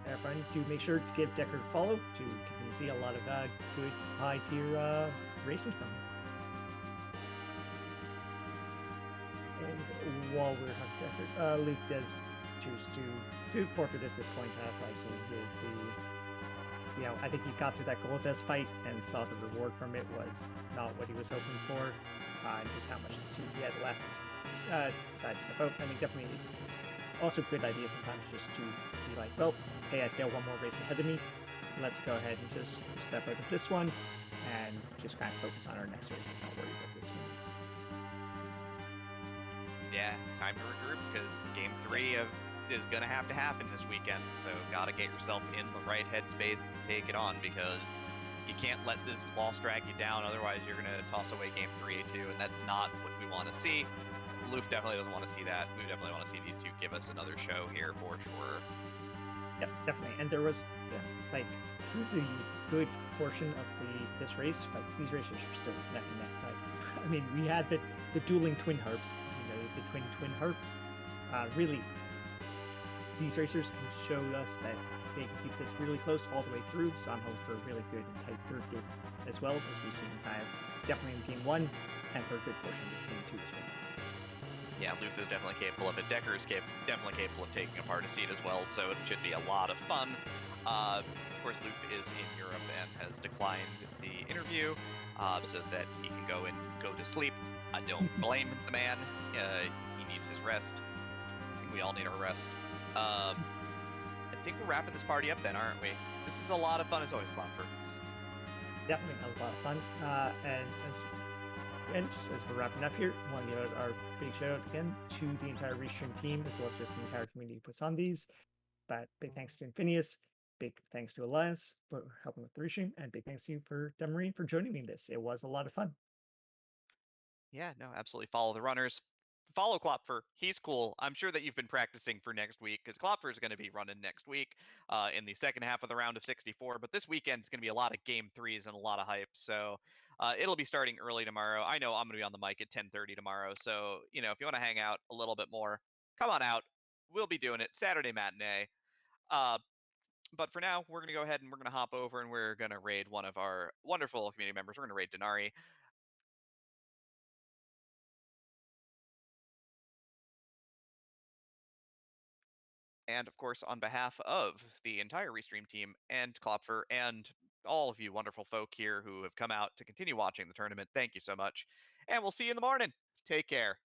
B: Everyone, do make sure to give Decker a follow to continue to see a lot of good high-tier racing from him. And while we're talking Decker, Luke does choose to forfeit at this point, pricing with the, I think he got through that Goldust fight and saw the reward from it was not what he was hoping for, and just how much he had left. Decided to step out. I mean, definitely. Also, good idea sometimes just to be like, well, hey, I still have one more race ahead of me. Let's go ahead and just step out of this one and just kind of focus on our next race. Let's not worry about this one.
A: Yeah, time to regroup because Game 3 is going to have to happen this weekend. So got to get yourself in the right headspace and take it on because you can't let this loss drag you down. Otherwise, you're going to toss away Game 3 too, and that's not what we want to see. LUF definitely doesn't want to see that. We definitely want to see these two give us another show here for sure.
B: Yep, definitely. And there was, through the good portion of this race, these races are still neck and neck. I mean, we had the dueling twin harps, the twin harps. Really, these racers can show us that they can keep this really close all the way through. So I'm hoping for a really good and tight third game as well, as we've seen definitely in Game 1 and for a good portion of this Game 2 as well.
A: Yeah, LUF is definitely capable of it. Decker is definitely capable of taking apart a seed as well, so it should be a lot of fun. Of course, LUF is in Europe and has declined the interview so that he can go to sleep. I don't blame the man. He needs his rest. I think we all need our rest. I think we're wrapping this party up then, aren't we? This is a lot of fun as always, Klopfer.
B: Definitely a lot of fun. And just as we're wrapping up here, I want to give our big shout out again to the entire Restream team, as well as just the entire community who puts on these. But big thanks to Infinius, big thanks to Elias for helping with the Restream, and big thanks to you for Demarine for joining me in this. It was a lot of fun.
A: Yeah, no, absolutely. Follow the runners. Follow Klopfer. He's cool. I'm sure that you've been practicing for next week because Klopfer is going to be running next week in the second half of the round of 64. But this weekend is going to be a lot of Game 3s and a lot of hype. So it'll be starting early tomorrow. I know I'm going to be on the mic at 10:30 tomorrow. So, if you want to hang out a little bit more, come on out. We'll be doing it Saturday matinee. But for now, we're going to go ahead and we're going to hop over and we're going to raid one of our wonderful community members. We're going to raid Denari. And of course, on behalf of the entire Restream team and Klopfer and all of you wonderful folk here who have come out to continue watching the tournament, thank you so much. And we'll see you in the morning. Take care.